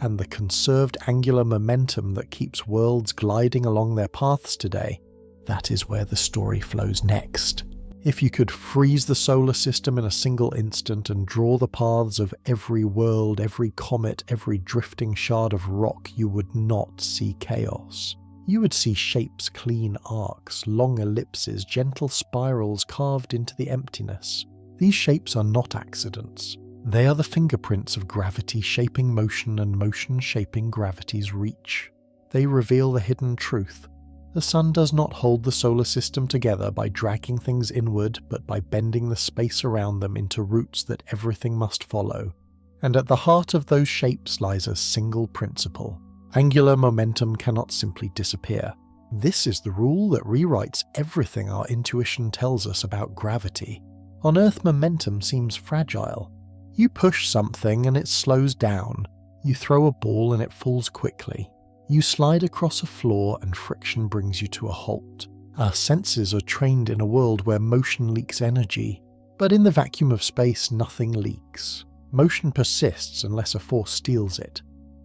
Speaker 1: and the conserved angular momentum that keeps worlds gliding along their paths today. That is where the story flows next. If you could freeze the solar system in a single instant and draw the paths of every world, every comet, every drifting shard of rock, you would not see chaos. You would see shapes, clean arcs, long ellipses, gentle spirals carved into the emptiness. These shapes are not accidents. They are the fingerprints of gravity shaping motion and motion shaping gravity's reach. They reveal the hidden truth. The Sun does not hold the solar system together by dragging things inward, but by bending the space around them into routes that everything must follow. And at the heart of those shapes lies a single principle. Angular momentum cannot simply disappear. This is the rule that rewrites everything our intuition tells us about gravity. On Earth, momentum seems fragile. You push something and it slows down. You throw a ball and it falls quickly. You slide across a floor and friction brings you to a halt. Our senses are trained in a world where motion leaks energy, but in the vacuum of space nothing leaks. Motion persists unless a force steals it,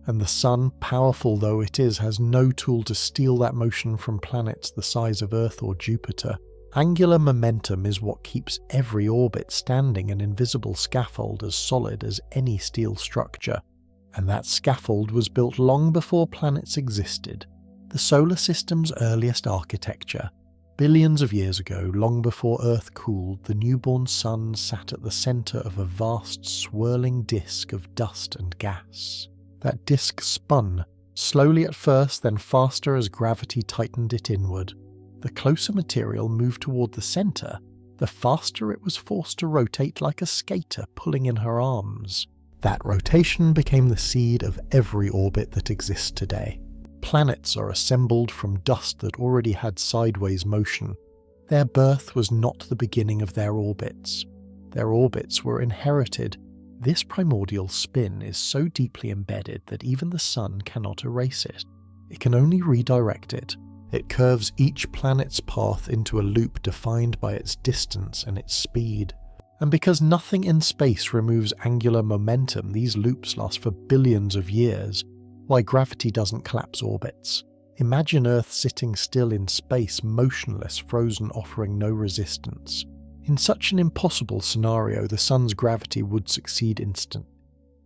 Speaker 1: and the Sun, powerful though it is, has no tool to steal that motion from planets the size of Earth or Jupiter. Angular momentum is what keeps every orbit standing, an invisible scaffold as solid as any steel structure. And that scaffold was built long before planets existed. The solar system's earliest architecture. Billions of years ago, long before Earth cooled, the newborn Sun sat at the centre of a vast swirling disk of dust and gas. That disk spun, slowly at first, then faster as gravity tightened it inward. The closer material moved toward the centre, the faster it was forced to rotate like a skater pulling in her arms. That rotation became the seed of every orbit that exists today. Planets are assembled from dust that already had sideways motion. Their birth was not the beginning of their orbits. Their orbits were inherited. This primordial spin is so deeply embedded that even the Sun cannot erase it. It can only redirect it. It curves each planet's path into a loop defined by its distance and its speed. And because nothing in space removes angular momentum, these loops last for billions of years. Why gravity doesn't collapse orbits. Imagine Earth sitting still in space, motionless, frozen, offering no resistance. In such an impossible scenario, the Sun's gravity would succeed instantly.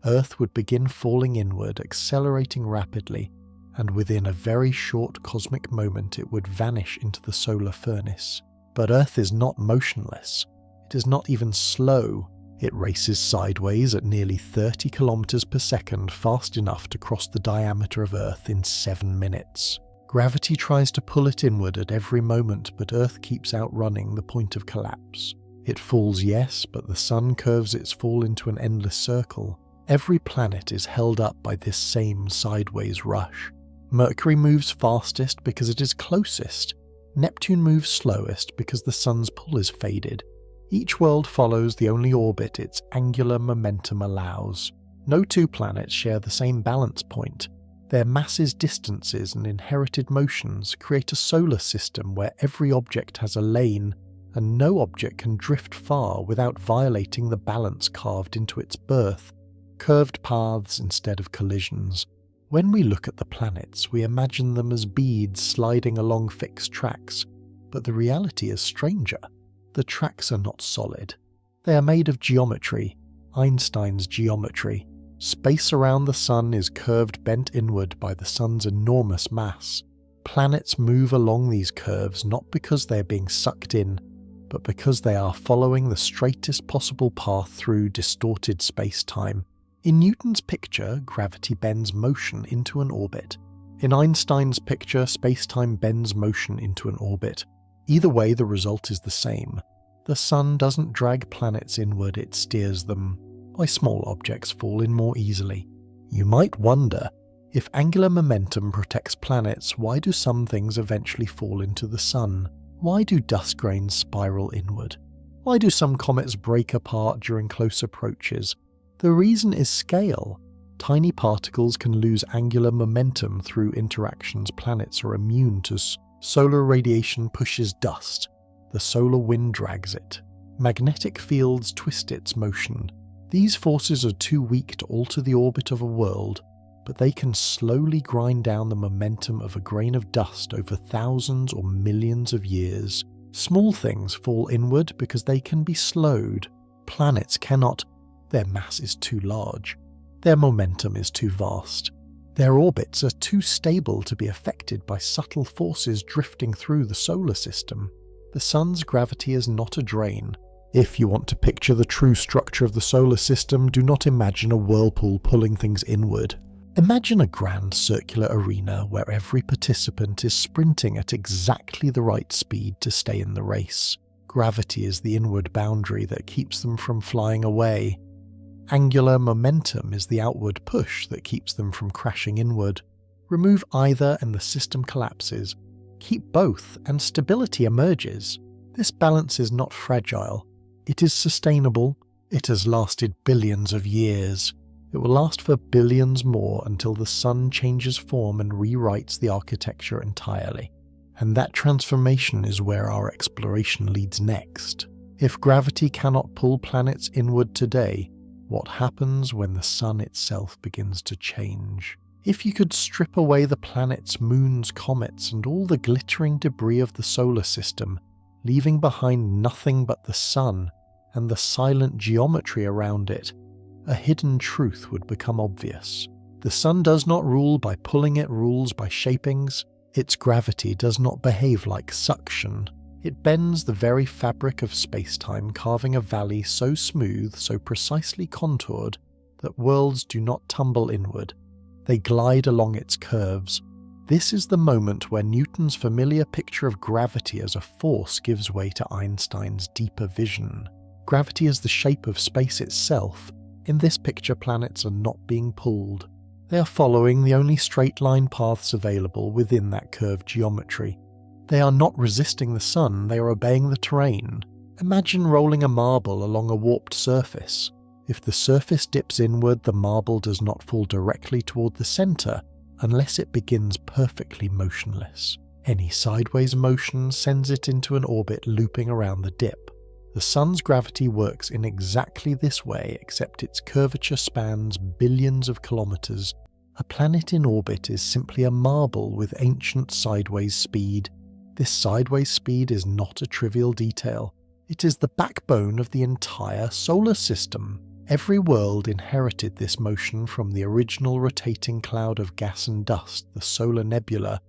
Speaker 1: Earth would begin falling inward, accelerating rapidly, and within a very short cosmic moment it would vanish into the solar furnace. But Earth is not motionless. It is not even slow. It races sideways at nearly 30 kilometers per second, fast enough to cross the diameter of Earth in 7 minutes. Gravity tries to pull it inward at every moment, but Earth keeps outrunning the point of collapse. It falls, yes, but the Sun curves its fall into an endless circle. Every planet is held up by this same sideways rush. Mercury moves fastest because it is closest. Neptune moves slowest because the Sun's pull is faded. Each world follows the only orbit its angular momentum allows. No two planets share the same balance point. Their masses, distances, and inherited motions create a solar system where every object has a lane, and no object can drift far without violating the balance carved into its birth, curved paths instead of collisions. When we look at the planets, we imagine them as beads sliding along fixed tracks, but the reality is stranger. The tracks are not solid. They are made of geometry, Einstein's geometry. Space around the Sun is curved bent inward by the Sun's enormous mass. Planets move along these curves not because they are being sucked in, but because they are following the straightest possible path through distorted space-time. In Newton's picture, gravity bends motion into an orbit. In Einstein's picture, space-time bends motion into an orbit. Either way, the result is the same. The Sun doesn't drag planets inward, it steers them. Why small objects fall in more easily. You might wonder, if angular momentum protects planets, why do some things eventually fall into the Sun? Why do dust grains spiral inward? Why do some comets break apart during close approaches? The reason is scale. Tiny particles can lose angular momentum through interactions planets are immune to. Solar radiation pushes dust. The solar wind drags it. Magnetic fields twist its motion. These forces are too weak to alter the orbit of a world, but they can slowly grind down the momentum of a grain of dust over thousands or millions of years. Small things fall inward because they can be slowed. Planets cannot. Their mass is too large. Their momentum is too vast. Their orbits are too stable to be affected by subtle forces drifting through the solar system. The Sun's gravity is not a drain. If you want to picture the true structure of the solar system, do not imagine a whirlpool pulling things inward. Imagine a grand circular arena where every participant is sprinting at exactly the right speed to stay in the race. Gravity is the inward boundary that keeps them from flying away. Angular momentum is the outward push that keeps them from crashing inward. Remove either and the system collapses. Keep both and stability emerges. This balance is not fragile. It is sustainable. It has lasted billions of years. It will last for billions more until the Sun changes form and rewrites the architecture entirely. And that transformation is where our exploration leads next. If gravity cannot pull planets inward today, what happens when the Sun itself begins to change? If you could strip away the planets, moons, comets, and all the glittering debris of the solar system, leaving behind nothing but the Sun and the silent geometry around it, a hidden truth would become obvious. The Sun does not rule by pulling, it rules by shapings. Its gravity does not behave like suction. It bends the very fabric of space-time, carving a valley so smooth, so precisely contoured, that worlds do not tumble inward. They glide along its curves. This is the moment where Newton's familiar picture of gravity as a force gives way to Einstein's deeper vision. Gravity is the shape of space itself. In this picture, planets are not being pulled. They are following the only straight-line paths available within that curved geometry. They are not resisting the Sun, they are obeying the terrain. Imagine rolling a marble along a warped surface. If the surface dips inward, the marble does not fall directly toward the center unless it begins perfectly motionless. Any sideways motion sends it into an orbit looping around the dip. The Sun's gravity works in exactly this way, except its curvature spans billions of kilometers. A planet in orbit is simply a marble with ancient sideways speed. This sideways speed is not a trivial detail. It is the backbone of the entire solar system. Every world inherited this motion from the original rotating cloud of gas and dust, the solar nebula,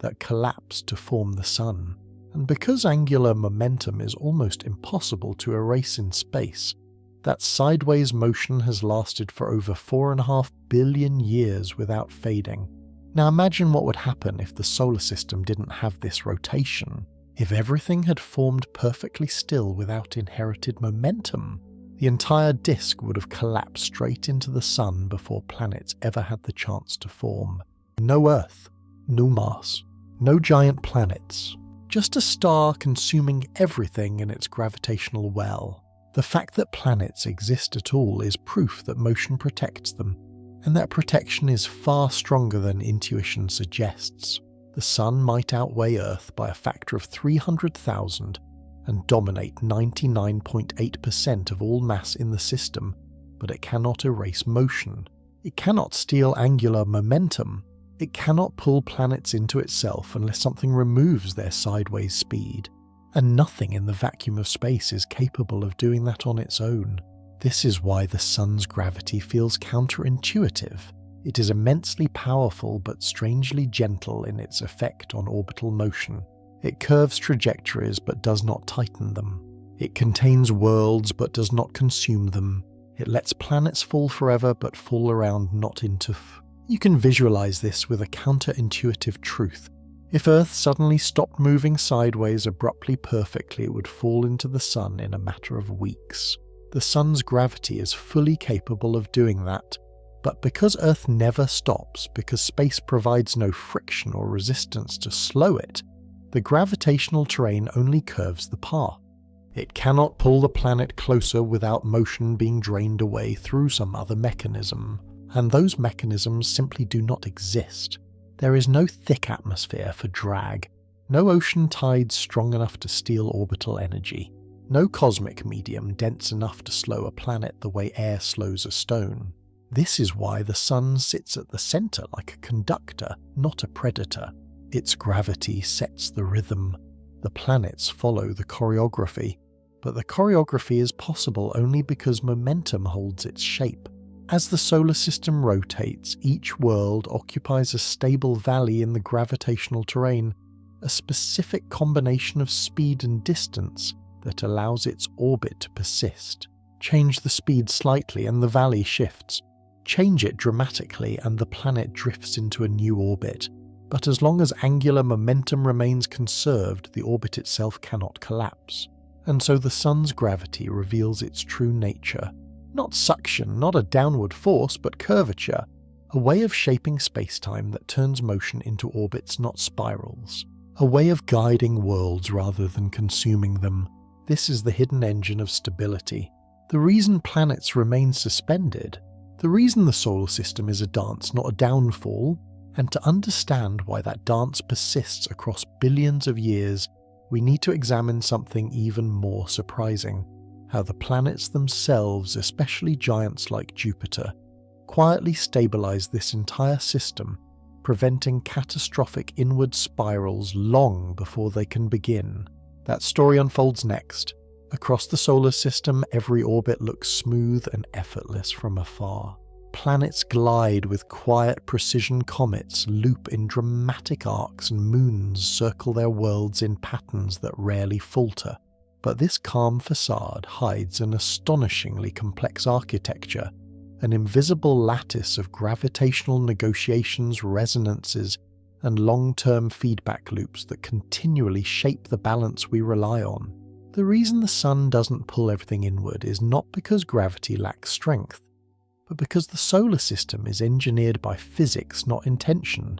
Speaker 1: that collapsed to form the Sun. And because angular momentum is almost impossible to erase in space, that sideways motion has lasted for over 4.5 billion years without fading. Now imagine what would happen if the solar system didn't have this rotation. If everything had formed perfectly still without inherited momentum, the entire disk would have collapsed straight into the Sun before planets ever had the chance to form. No Earth, no Mars, no giant planets. Just a star consuming everything in its gravitational well. The fact that planets exist at all is proof that motion protects them, and that protection is far stronger than intuition suggests. The Sun might outweigh Earth by a factor of 300,000, and dominate 99.8% of all mass in the system, but it cannot erase motion. It cannot steal angular momentum. It cannot pull planets into itself unless something removes their sideways speed. And nothing in the vacuum of space is capable of doing that on its own. This is why the Sun's gravity feels counterintuitive. It is immensely powerful but strangely gentle in its effect on orbital motion. It curves trajectories but does not tighten them. It contains worlds but does not consume them. It lets planets fall forever but fall around not into You can visualize this with a counterintuitive truth. If Earth suddenly stopped moving sideways abruptly perfectly, it would fall into the Sun in a matter of weeks. The Sun's gravity is fully capable of doing that, but because Earth never stops, because space provides no friction or resistance to slow it, the gravitational terrain only curves the path. It cannot pull the planet closer without motion being drained away through some other mechanism, and those mechanisms simply do not exist. There is no thick atmosphere for drag, no ocean tides strong enough to steal orbital energy, no cosmic medium dense enough to slow a planet the way air slows a stone. This is why the Sun sits at the center like a conductor, not a predator. Its gravity sets the rhythm. The planets follow the choreography, but the choreography is possible only because momentum holds its shape. As the solar system rotates, each world occupies a stable valley in the gravitational terrain, a specific combination of speed and distance that allows its orbit to persist. Change the speed slightly and the valley shifts. Change it dramatically and the planet drifts into a new orbit. But as long as angular momentum remains conserved, the orbit itself cannot collapse. And so the Sun's gravity reveals its true nature. Not suction, not a downward force, but curvature, a way of shaping spacetime that turns motion into orbits, not spirals, a way of guiding worlds rather than consuming them. This is the hidden engine of stability, the reason planets remain suspended, the reason the solar system is a dance, not a downfall. And to understand why that dance persists across billions of years, we need to examine something even more surprising: how the planets themselves, especially giants like Jupiter, quietly stabilize this entire system, preventing catastrophic inward spirals long before they can begin. That story unfolds next. Across the solar system, every orbit looks smooth and effortless from afar. Planets glide with quiet precision, comets loop in dramatic arcs, and moons circle their worlds in patterns that rarely falter. But this calm facade hides an astonishingly complex architecture, an invisible lattice of gravitational negotiations, resonances, and long-term feedback loops that continually shape the balance we rely on. The reason the Sun doesn't pull everything inward is not because gravity lacks strength, but because the solar system is engineered by physics, not intention,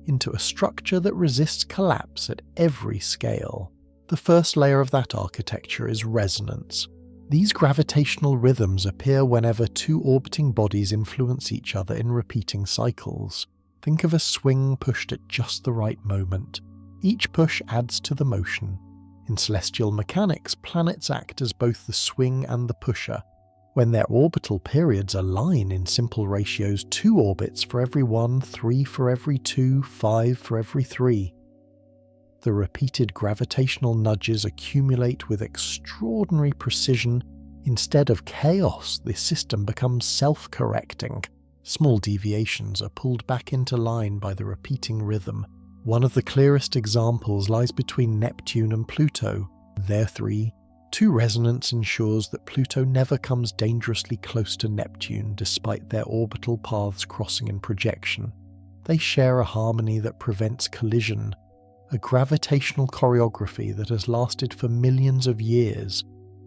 Speaker 1: into a structure that resists collapse at every scale. The first layer of that architecture is resonance. These gravitational rhythms appear whenever two orbiting bodies influence each other in repeating cycles. Think of a swing pushed at just the right moment. Each push adds to the motion. In celestial mechanics, planets act as both the swing and the pusher. When their orbital periods align in simple ratios, 2 orbits for every 1, 3 for every 2, 5 for every 3. The repeated gravitational nudges accumulate with extraordinary precision. Instead of chaos, the system becomes self-correcting. Small deviations are pulled back into line by the repeating rhythm. One of the clearest examples lies between Neptune and Pluto. Their 2 resonance ensures that Pluto never comes dangerously close to Neptune despite their orbital paths crossing in projection. They share a harmony that prevents collision, a gravitational choreography that has lasted for millions of years.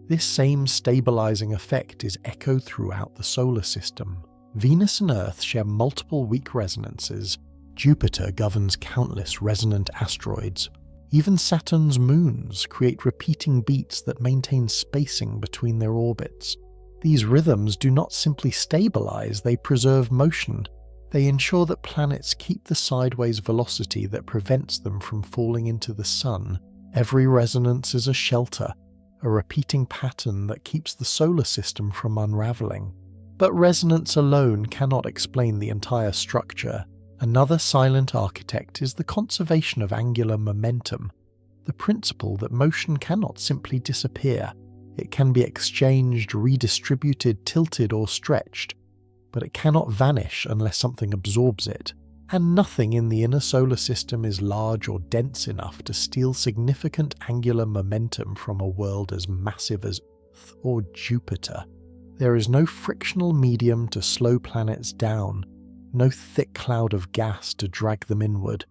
Speaker 1: This same stabilizing effect is echoed throughout the solar system. Venus and Earth share multiple weak resonances. Jupiter governs countless resonant asteroids. Even Saturn's moons create repeating beats that maintain spacing between their orbits. These rhythms do not simply stabilize, they preserve motion. They ensure that planets keep the sideways velocity that prevents them from falling into the Sun. Every resonance is a shelter, a repeating pattern that keeps the solar system from unraveling. But resonance alone cannot explain the entire structure. Another silent architect is the conservation of angular momentum, the principle that motion cannot simply disappear. It can be exchanged, redistributed, tilted, or stretched, but it cannot vanish unless something absorbs it. And nothing in the inner solar system is large or dense enough to steal significant angular momentum from a world as massive as Earth or Jupiter. There is no frictional medium to slow planets down, no thick cloud of gas to drag them inward,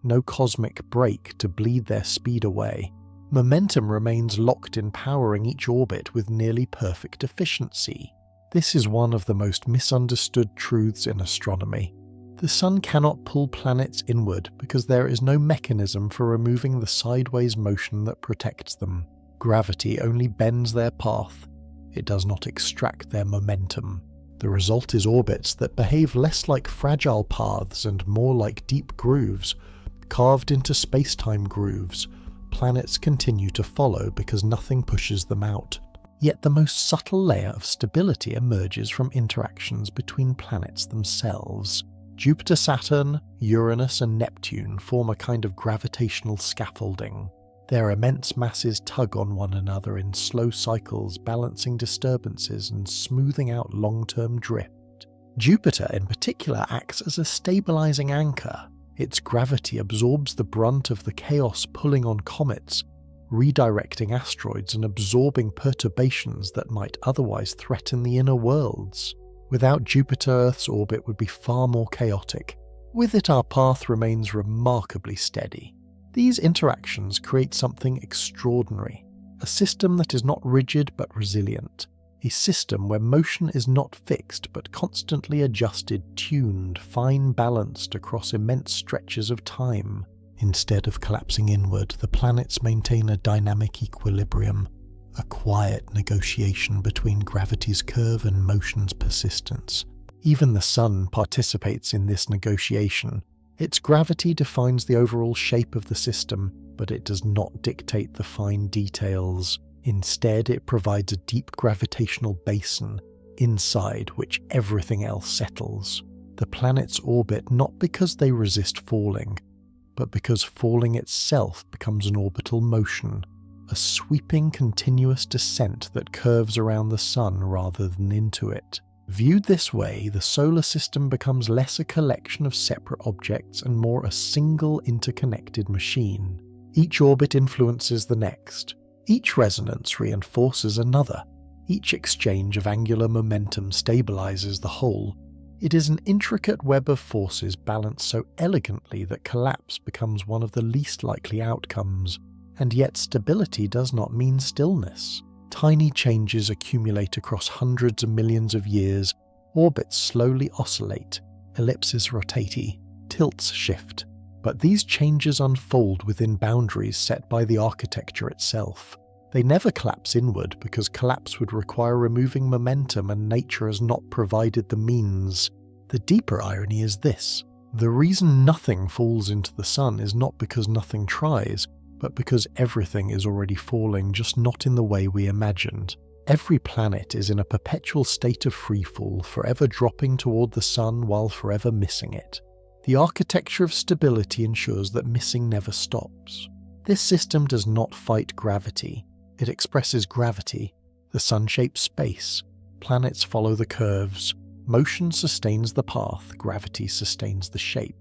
Speaker 1: no cosmic brake to bleed their speed away. Momentum remains locked in powering each orbit with nearly perfect efficiency. This is one of the most misunderstood truths in astronomy. The Sun cannot pull planets inward because there is no mechanism for removing the sideways motion that protects them. Gravity only bends their path. It does not extract their momentum. The result is orbits that behave less like fragile paths and more like deep grooves. Carved into spacetime grooves, planets continue to follow because nothing pushes them out. Yet the most subtle layer of stability emerges from interactions between planets themselves. Jupiter, Saturn, Uranus, and Neptune form a kind of gravitational scaffolding. Their immense masses tug on one another in slow cycles, balancing disturbances and smoothing out long-term drift. Jupiter in particular acts as a stabilizing anchor. Its gravity absorbs the brunt of the chaos pulling on comets, redirecting asteroids and absorbing perturbations that might otherwise threaten the inner worlds. Without Jupiter, Earth's orbit would be far more chaotic. With it, our path remains remarkably steady. These interactions create something extraordinary, a system that is not rigid but resilient, a system where motion is not fixed but constantly adjusted, tuned, fine-balanced across immense stretches of time. Instead of collapsing inward, the planets maintain a dynamic equilibrium, a quiet negotiation between gravity's curve and motion's persistence. Even the Sun participates in this negotiation. Its gravity defines the overall shape of the system, but it does not dictate the fine details. Instead, it provides a deep gravitational basin, inside which everything else settles. The planets orbit not because they resist falling, but because falling itself becomes an orbital motion, a sweeping continuous descent that curves around the Sun rather than into it. Viewed this way, the solar system becomes less a collection of separate objects and more a single interconnected machine. Each orbit influences the next. Each resonance reinforces another. Each exchange of angular momentum stabilizes the whole. It is an intricate web of forces balanced so elegantly that collapse becomes one of the least likely outcomes. And yet stability does not mean stillness. Tiny changes accumulate across hundreds of millions of years, orbits slowly oscillate, ellipses rotate, tilts shift. But these changes unfold within boundaries set by the architecture itself. They never collapse inward because collapse would require removing momentum and nature has not provided the means. The deeper irony is this: the reason nothing falls into the Sun is not because nothing tries, but because everything is already falling, just not in the way we imagined. Every planet is in a perpetual state of freefall, forever dropping toward the Sun while forever missing it. The architecture of stability ensures that missing never stops. This system does not fight gravity. It expresses gravity. The Sun shapes space. Planets follow the curves. Motion sustains the path. Gravity sustains the shape.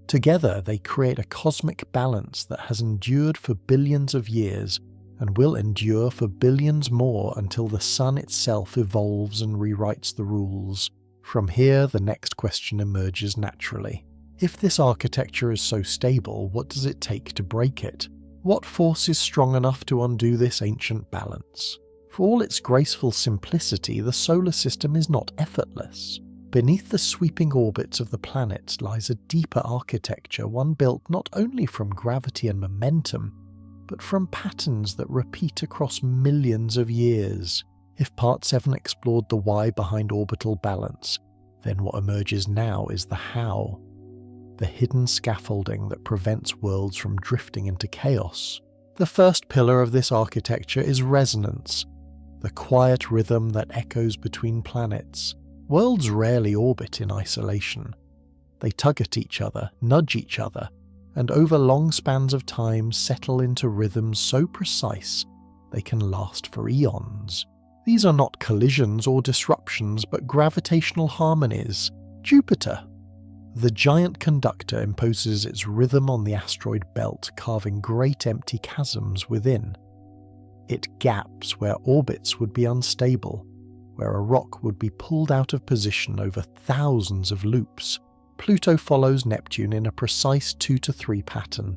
Speaker 1: Together, they create a cosmic balance that has endured for billions of years and will endure for billions more until the Sun itself evolves and rewrites the rules. From here, the next question emerges naturally. If this architecture is so stable, what does it take to break it? What force is strong enough to undo this ancient balance? For all its graceful simplicity, the solar system is not effortless. Beneath the sweeping orbits of the planets lies a deeper architecture, one built not only from gravity and momentum, but from patterns that repeat across millions of years. If Part 7 explored the why behind orbital balance, then what emerges now is the how. The hidden scaffolding that prevents worlds from drifting into chaos. The first pillar of this architecture is resonance, the quiet rhythm that echoes between planets. Worlds rarely orbit in isolation. They tug at each other, nudge each other, and over long spans of time settle into rhythms so precise they can last for eons. These are not collisions or disruptions, but gravitational harmonies. Jupiter. The giant Conductor imposes its rhythm on the asteroid belt, carving great empty chasms within. It gaps where orbits would be unstable, where a rock would be pulled out of position over thousands of loops. Pluto follows Neptune in a precise 2 to 3 pattern,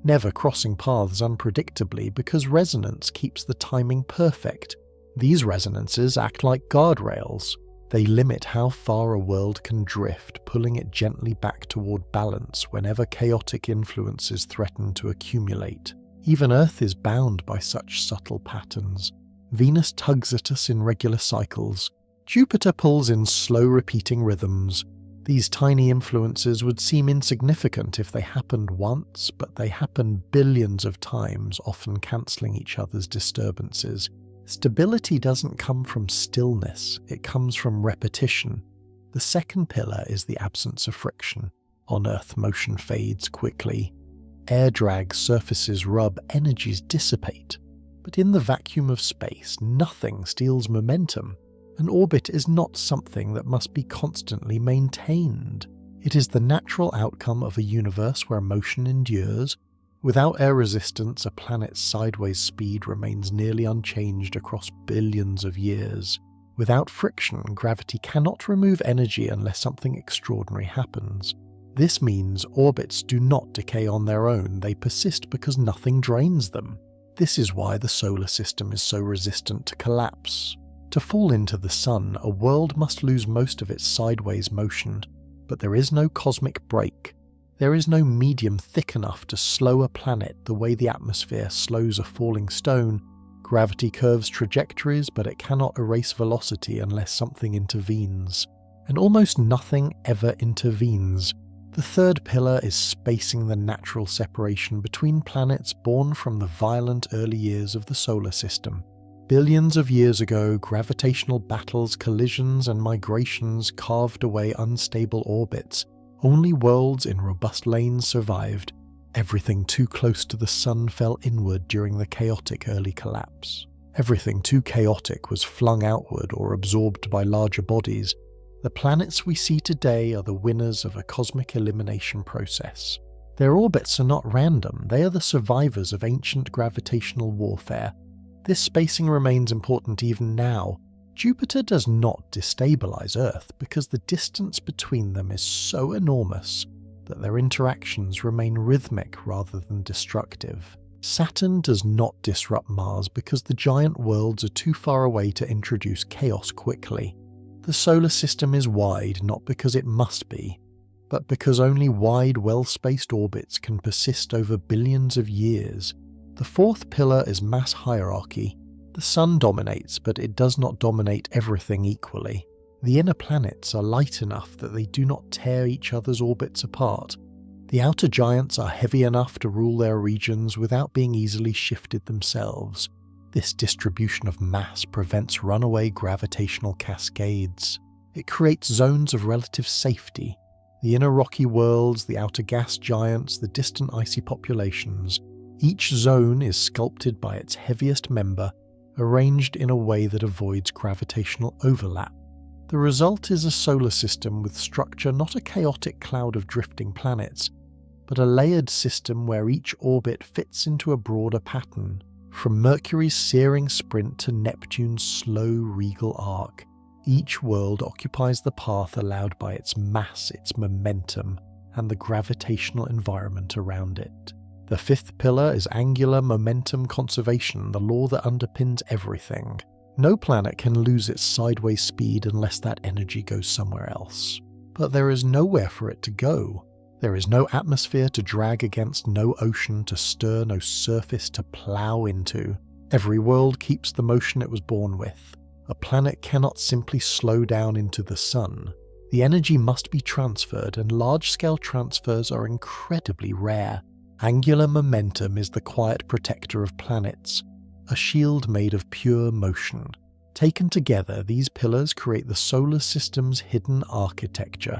Speaker 1: never crossing paths unpredictably because resonance keeps the timing perfect. These resonances act like guardrails. They limit how far a world can drift, pulling it gently back toward balance whenever chaotic influences threaten to accumulate. Even Earth is bound by such subtle patterns. Venus tugs at us in regular cycles. Jupiter pulls in slow repeating rhythms. These tiny influences would seem insignificant if they happened once, but they happen billions of times, often cancelling each other's disturbances. Stability doesn't come from stillness, it comes from repetition. The second pillar is the absence of friction. On Earth, motion fades quickly. Air drag, surfaces rub, energies dissipate. But in the vacuum of space, nothing steals momentum. An orbit is not something that must be constantly maintained. It is the natural outcome of a universe where motion endures. Without air resistance, a planet's sideways speed remains nearly unchanged across billions of years. Without friction, gravity cannot remove energy unless something extraordinary happens. This means orbits do not decay on their own, they persist because nothing drains them. This is why the solar system is so resistant to collapse. To fall into the Sun, a world must lose most of its sideways motion, but there is no cosmic break. There is no medium thick enough to slow a planet the way the atmosphere slows a falling stone. Gravity curves trajectories, but it cannot erase velocity unless something intervenes. And almost nothing ever intervenes. The third pillar is spacing the natural separation between planets born from the violent early years of the solar system. Billions of years ago, gravitational battles, collisions, and migrations carved away unstable orbits. Only worlds in robust lanes survived. Everything too close to the Sun fell inward during the chaotic early collapse. Everything too chaotic was flung outward or absorbed by larger bodies. The planets we see today are the winners of a cosmic elimination process. Their orbits are not random, they are the survivors of ancient gravitational warfare. This spacing remains important even now. Jupiter does not destabilize Earth because the distance between them is so enormous that their interactions remain rhythmic rather than destructive. Saturn does not disrupt Mars because the giant worlds are too far away to introduce chaos quickly. The solar system is wide not because it must be, but because only wide, well-spaced orbits can persist over billions of years. The fourth pillar is mass hierarchy. The Sun dominates, but it does not dominate everything equally. The inner planets are light enough that they do not tear each other's orbits apart. The outer giants are heavy enough to rule their regions without being easily shifted themselves. This distribution of mass prevents runaway gravitational cascades. It creates zones of relative safety. The inner rocky worlds, the outer gas giants, the distant icy populations. Each zone is sculpted by its heaviest member, arranged in a way that avoids gravitational overlap. The result is a solar system with structure, not a chaotic cloud of drifting planets, but a layered system where each orbit fits into a broader pattern. From Mercury's searing sprint to Neptune's slow, regal arc, each world occupies the path allowed by its mass, its momentum, and the gravitational environment around it. The fifth pillar is angular momentum conservation, the law that underpins everything. No planet can lose its sideways speed unless that energy goes somewhere else. But there is nowhere for it to go. There is no atmosphere to drag against, no ocean to stir, no surface to plough into. Every world keeps the motion it was born with. A planet cannot simply slow down into the Sun. The energy must be transferred, and large-scale transfers are incredibly rare. Angular momentum is the quiet protector of planets, a shield made of pure motion. Taken together, these pillars create the solar system's hidden architecture,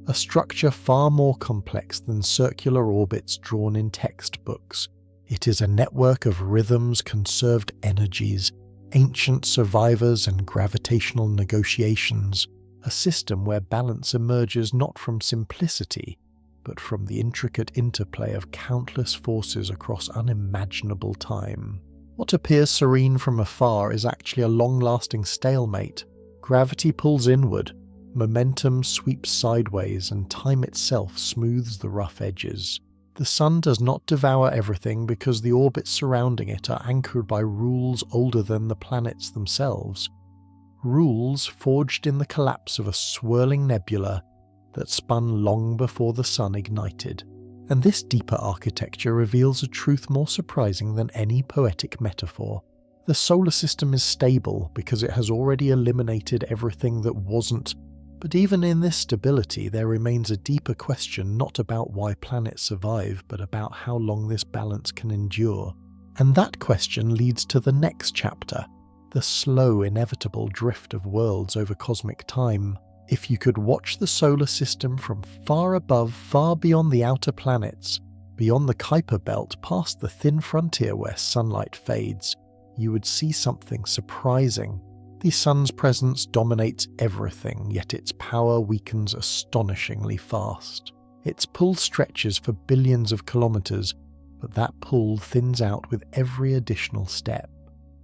Speaker 1: a structure far more complex than circular orbits drawn in textbooks. It is a network of rhythms, conserved energies, ancient survivors, and gravitational negotiations, a system where balance emerges not from simplicity, but from the intricate interplay of countless forces across unimaginable time. What appears serene from afar is actually a long-lasting stalemate. Gravity pulls inward, momentum sweeps sideways, and time itself smooths the rough edges. The Sun does not devour everything because the orbits surrounding it are anchored by rules older than the planets themselves. Rules forged in the collapse of a swirling nebula that spun long before the Sun ignited. And this deeper architecture reveals a truth more surprising than any poetic metaphor. The solar system is stable because it has already eliminated everything that wasn't. But even in this stability, there remains a deeper question not about why planets survive, but about how long this balance can endure. And that question leads to the next chapter, the slow, inevitable drift of worlds over cosmic time. If you could watch the solar system from far above, far beyond the outer planets, beyond the Kuiper belt, past the thin frontier where sunlight fades, you would see something surprising. The Sun's presence dominates everything, yet its power weakens astonishingly fast. Its pull stretches for billions of kilometers, but that pull thins out with every additional step.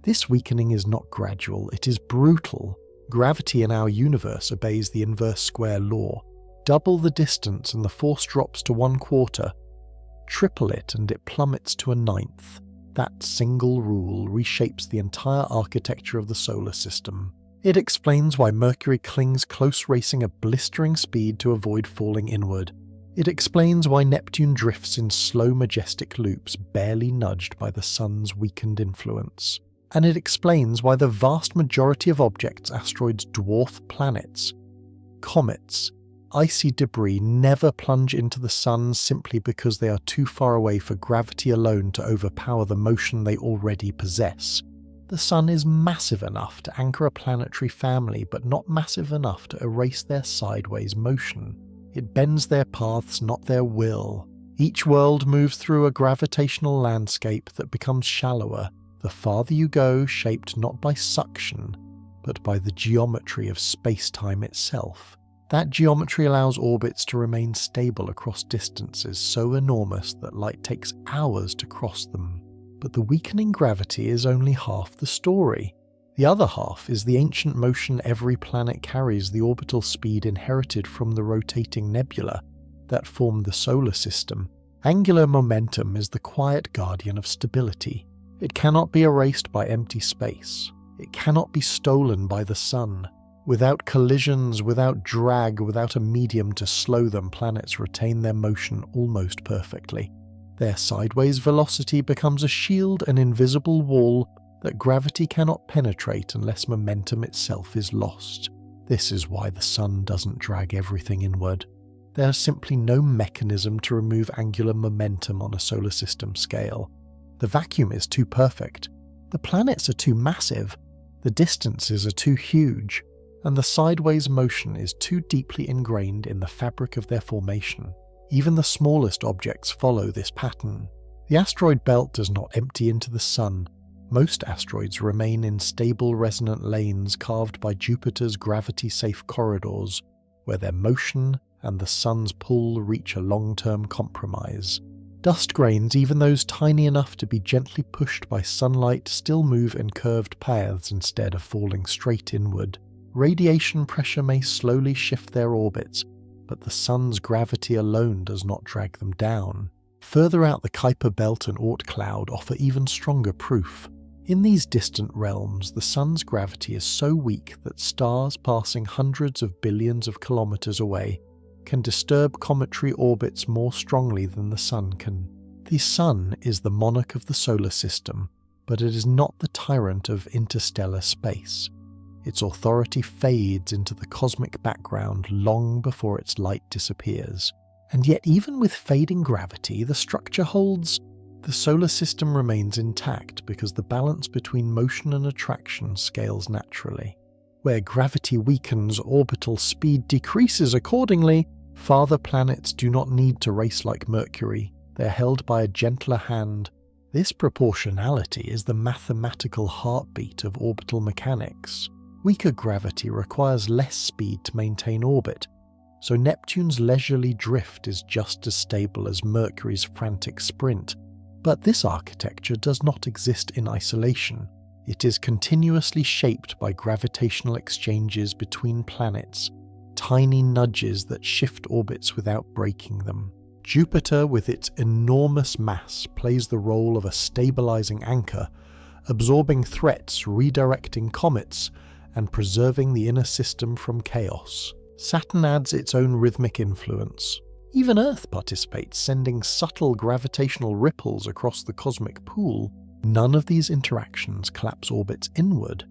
Speaker 1: This weakening is not gradual, it is brutal. Gravity in our universe obeys the inverse square law. Double the distance and the force drops to 1/4. Triple it and it plummets to 1/9. That single rule reshapes the entire architecture of the solar system. It explains why Mercury clings close, racing at blistering speed to avoid falling inward. It explains why Neptune drifts in slow, majestic loops, barely nudged by the Sun's weakened influence. And it explains why the vast majority of objects asteroids dwarf planets. Comets, icy debris never plunge into the Sun simply because they are too far away for gravity alone to overpower the motion they already possess. The Sun is massive enough to anchor a planetary family, but not massive enough to erase their sideways motion. It bends their paths, not their will. Each world moves through a gravitational landscape that becomes shallower the farther you go, shaped not by suction, but by the geometry of space-time itself. That geometry allows orbits to remain stable across distances so enormous that light takes hours to cross them. But the weakening gravity is only half the story. The other half is the ancient motion every planet carries, the orbital speed inherited from the rotating nebula that formed the solar system. Angular momentum is the quiet guardian of stability. It cannot be erased by empty space. It cannot be stolen by the Sun. Without collisions, without drag, without a medium to slow them, planets retain their motion almost perfectly. Their sideways velocity becomes a shield, an invisible wall that gravity cannot penetrate unless momentum itself is lost. This is why the Sun doesn't drag everything inward. There is simply no mechanism to remove angular momentum on a solar system scale. The vacuum is too perfect. The planets are too massive. The distances are too huge. And the sideways motion is too deeply ingrained in the fabric of their formation. Even the smallest objects follow this pattern. The asteroid belt does not empty into the Sun. Most asteroids remain in stable resonant lanes carved by Jupiter's gravity-safe corridors, where their motion and the Sun's pull reach a long-term compromise. Dust grains, even those tiny enough to be gently pushed by sunlight, still move in curved paths instead of falling straight inward. Radiation pressure may slowly shift their orbits, but the Sun's gravity alone does not drag them down. Further out, the Kuiper belt and Oort cloud offer even stronger proof. In these distant realms, the Sun's gravity is so weak that stars passing hundreds of billions of kilometers away can disturb cometary orbits more strongly than the Sun can. The Sun is the monarch of the solar system, but it is not the tyrant of interstellar space. Its authority fades into the cosmic background long before its light disappears. And yet even with fading gravity, the structure holds. The solar system remains intact because the balance between motion and attraction scales naturally. Where gravity weakens, orbital speed decreases accordingly. Farther planets do not need to race like Mercury. They're held by a gentler hand. This proportionality is the mathematical heartbeat of orbital mechanics. Weaker gravity requires less speed to maintain orbit, so Neptune's leisurely drift is just as stable as Mercury's frantic sprint. But this architecture does not exist in isolation. It is continuously shaped by gravitational exchanges between planets, tiny nudges that shift orbits without breaking them. Jupiter, with its enormous mass, plays the role of a stabilizing anchor, absorbing threats, redirecting comets, and preserving the inner system from chaos. Saturn adds its own rhythmic influence. Even Earth participates, sending subtle gravitational ripples across the cosmic pool. None of these interactions collapse orbits inward.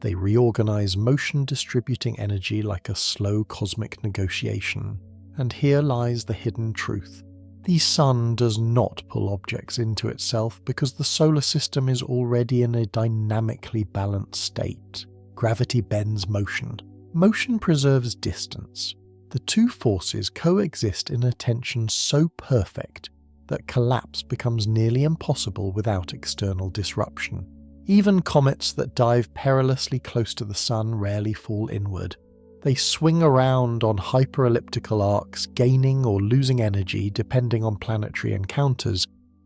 Speaker 1: They reorganize motion, distributing energy like a slow cosmic negotiation. And here lies the hidden truth. The Sun does not pull objects into itself because the solar system is already in a dynamically balanced state. Gravity bends motion. Motion preserves distance. The two forces coexist in a tension so perfect that collapse becomes nearly impossible without external disruption. Even comets that dive perilously close to the Sun rarely fall inward. They swing around on hyperelliptical arcs, gaining or losing energy depending on planetary encounters.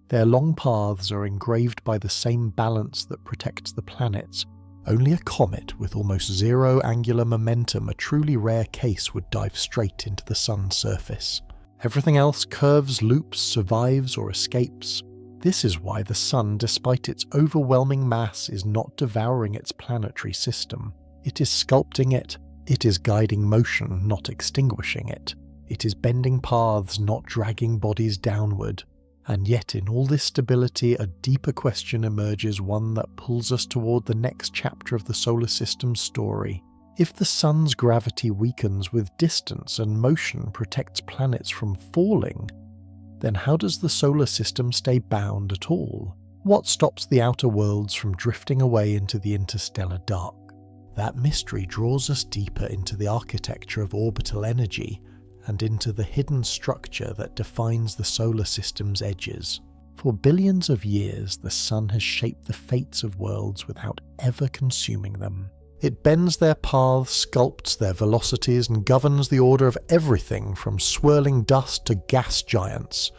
Speaker 1: Their long paths are engraved by the same balance that protects the planets. Only a comet with almost zero angular momentum, a truly rare case, would dive straight into the Sun's surface. Everything else curves, loops, survives, or escapes. This is why the Sun, despite its overwhelming mass, is not devouring its planetary system. It is sculpting it. It is guiding motion, not extinguishing it. It is bending paths, not dragging bodies downward. And yet in all this stability, a deeper question emerges, one that pulls us toward the next chapter of the solar system's story. If the Sun's gravity weakens with distance and motion protects planets from falling, then how does the solar system stay bound at all? What stops the outer worlds from drifting away into the interstellar dark? That mystery draws us deeper into the architecture of orbital energy and into the hidden structure that defines the solar system's edges. For billions of years, the Sun has shaped the fates of worlds without ever consuming them. It bends their paths, sculpts their velocities, and governs the order of everything from swirling dust to gas giants.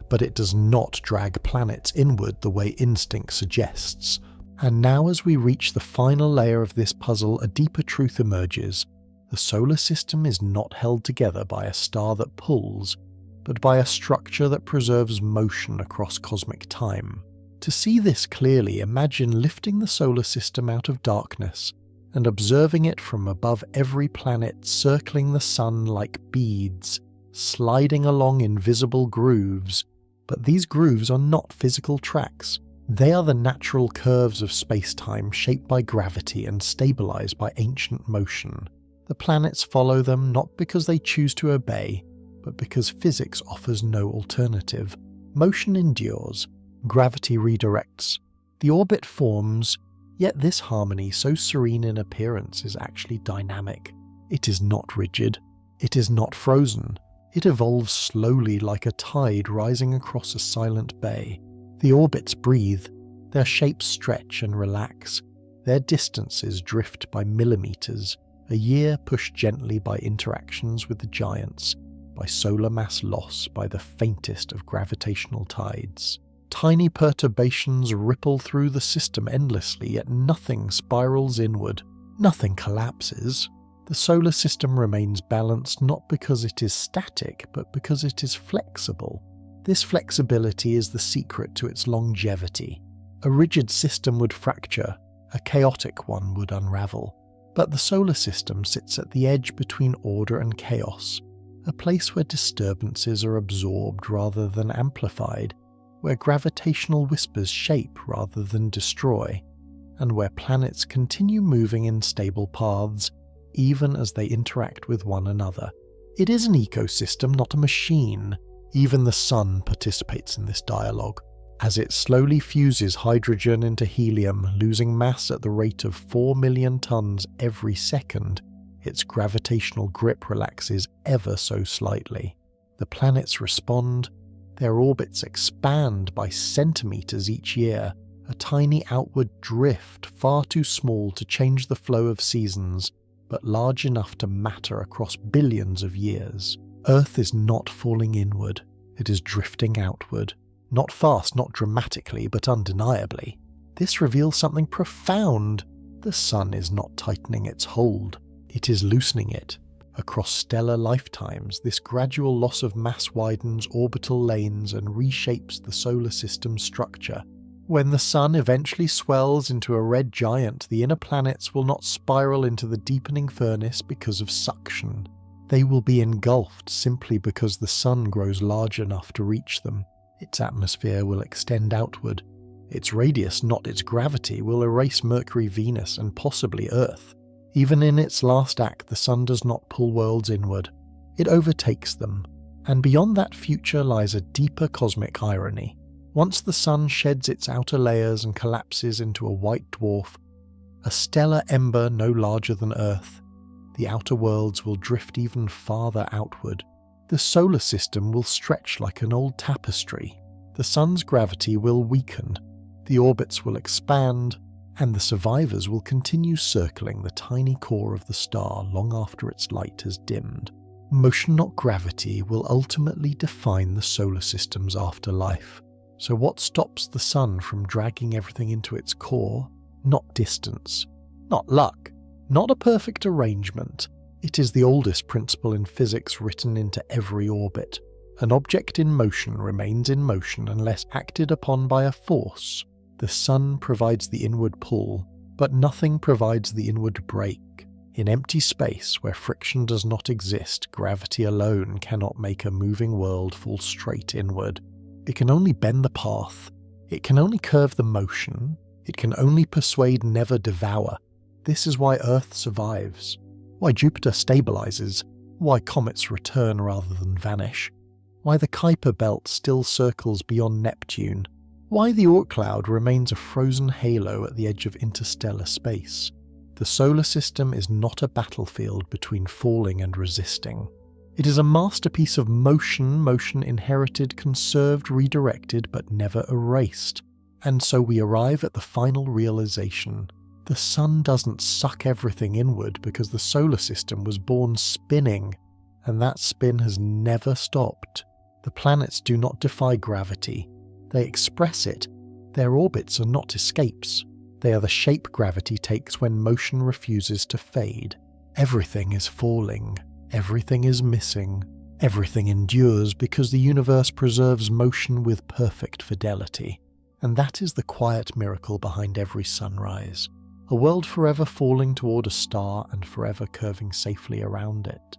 Speaker 1: But it does not drag planets inward the way instinct suggests. And now, as we reach the final layer of this puzzle, a deeper truth emerges. The solar system is not held together by a star that pulls, but by a structure that preserves motion across cosmic time. To see this clearly, imagine lifting the solar system out of darkness and observing it from above every planet, circling the Sun like beads, sliding along invisible grooves. But these grooves are not physical tracks. They are the natural curves of space-time, shaped by gravity and stabilized by ancient motion. The planets follow them not because they choose to obey, but because physics offers no alternative. Motion endures, gravity redirects, the orbit forms, yet this harmony, so serene in appearance, is actually dynamic. It is not rigid. It is not frozen. It evolves slowly like a tide rising across a silent bay. The orbits breathe, their shapes stretch and relax, their distances drift by millimeters, a year pushed gently by interactions with the giants, by solar mass loss, by the faintest of gravitational tides. Tiny perturbations ripple through the system endlessly, yet nothing spirals inward, nothing collapses. The solar system remains balanced not because it is static, but because it is flexible. This flexibility is the secret to its longevity. A rigid system would fracture, a chaotic one would unravel. But the solar system sits at the edge between order and chaos, a place where disturbances are absorbed rather than amplified, where gravitational whispers shape rather than destroy, and where planets continue moving in stable paths even as they interact with one another. It is an ecosystem, not a machine. Even the sun participates in this dialogue. As it slowly fuses hydrogen into helium, losing mass at the rate of 4 million tons every second, its gravitational grip relaxes ever so slightly. The planets respond. Their orbits expand by centimeters each year, a tiny outward drift far too small to change the flow of seasons, but large enough to matter across billions of years. Earth is not falling inward, it is drifting outward. Not fast, not dramatically, but undeniably. This reveals something profound. The sun is not tightening its hold, it is loosening it. Across stellar lifetimes, this gradual loss of mass widens orbital lanes and reshapes the solar system's structure. When the sun eventually swells into a red giant, the inner planets will not spiral into the deepening furnace because of suction. They will be engulfed simply because the sun grows large enough to reach them. Its atmosphere will extend outward. Its radius, not its gravity, will erase Mercury, Venus, and possibly Earth. Even in its last act, the sun does not pull worlds inward. It overtakes them. And beyond that future lies a deeper cosmic irony. Once the sun sheds its outer layers and collapses into a white dwarf, a stellar ember no larger than Earth, the outer worlds will drift even farther outward. The solar system will stretch like an old tapestry. The sun's gravity will weaken, the orbits will expand, and the survivors will continue circling the tiny core of the star long after its light has dimmed. Motion, not gravity, will ultimately define the solar system's afterlife. So what stops the sun from dragging everything into its core? Not distance, not luck, not a perfect arrangement. It is the oldest principle in physics written into every orbit. An object in motion remains in motion unless acted upon by a force. The sun provides the inward pull, but nothing provides the inward brake. In empty space, where friction does not exist, gravity alone cannot make a moving world fall straight inward. It can only bend the path. It can only curve the motion. It can only persuade, never devour. This is why Earth survives. Why Jupiter stabilizes. Why comets return rather than vanish. Why the Kuiper belt still circles beyond Neptune. Why the Oort cloud remains a frozen halo at the edge of interstellar space. The solar system is not a battlefield between falling and resisting. It is a masterpiece of motion inherited, conserved, redirected, but never erased. And so we arrive at the final realization. The sun doesn't suck everything inward because the solar system was born spinning, and that spin has never stopped. The planets do not defy gravity. They express it. Their orbits are not escapes. They are the shape gravity takes when motion refuses to fade. Everything is falling. Everything is missing. Everything endures because the universe preserves motion with perfect fidelity. And that is the quiet miracle behind every sunrise. A world forever falling toward a star and forever curving safely around it.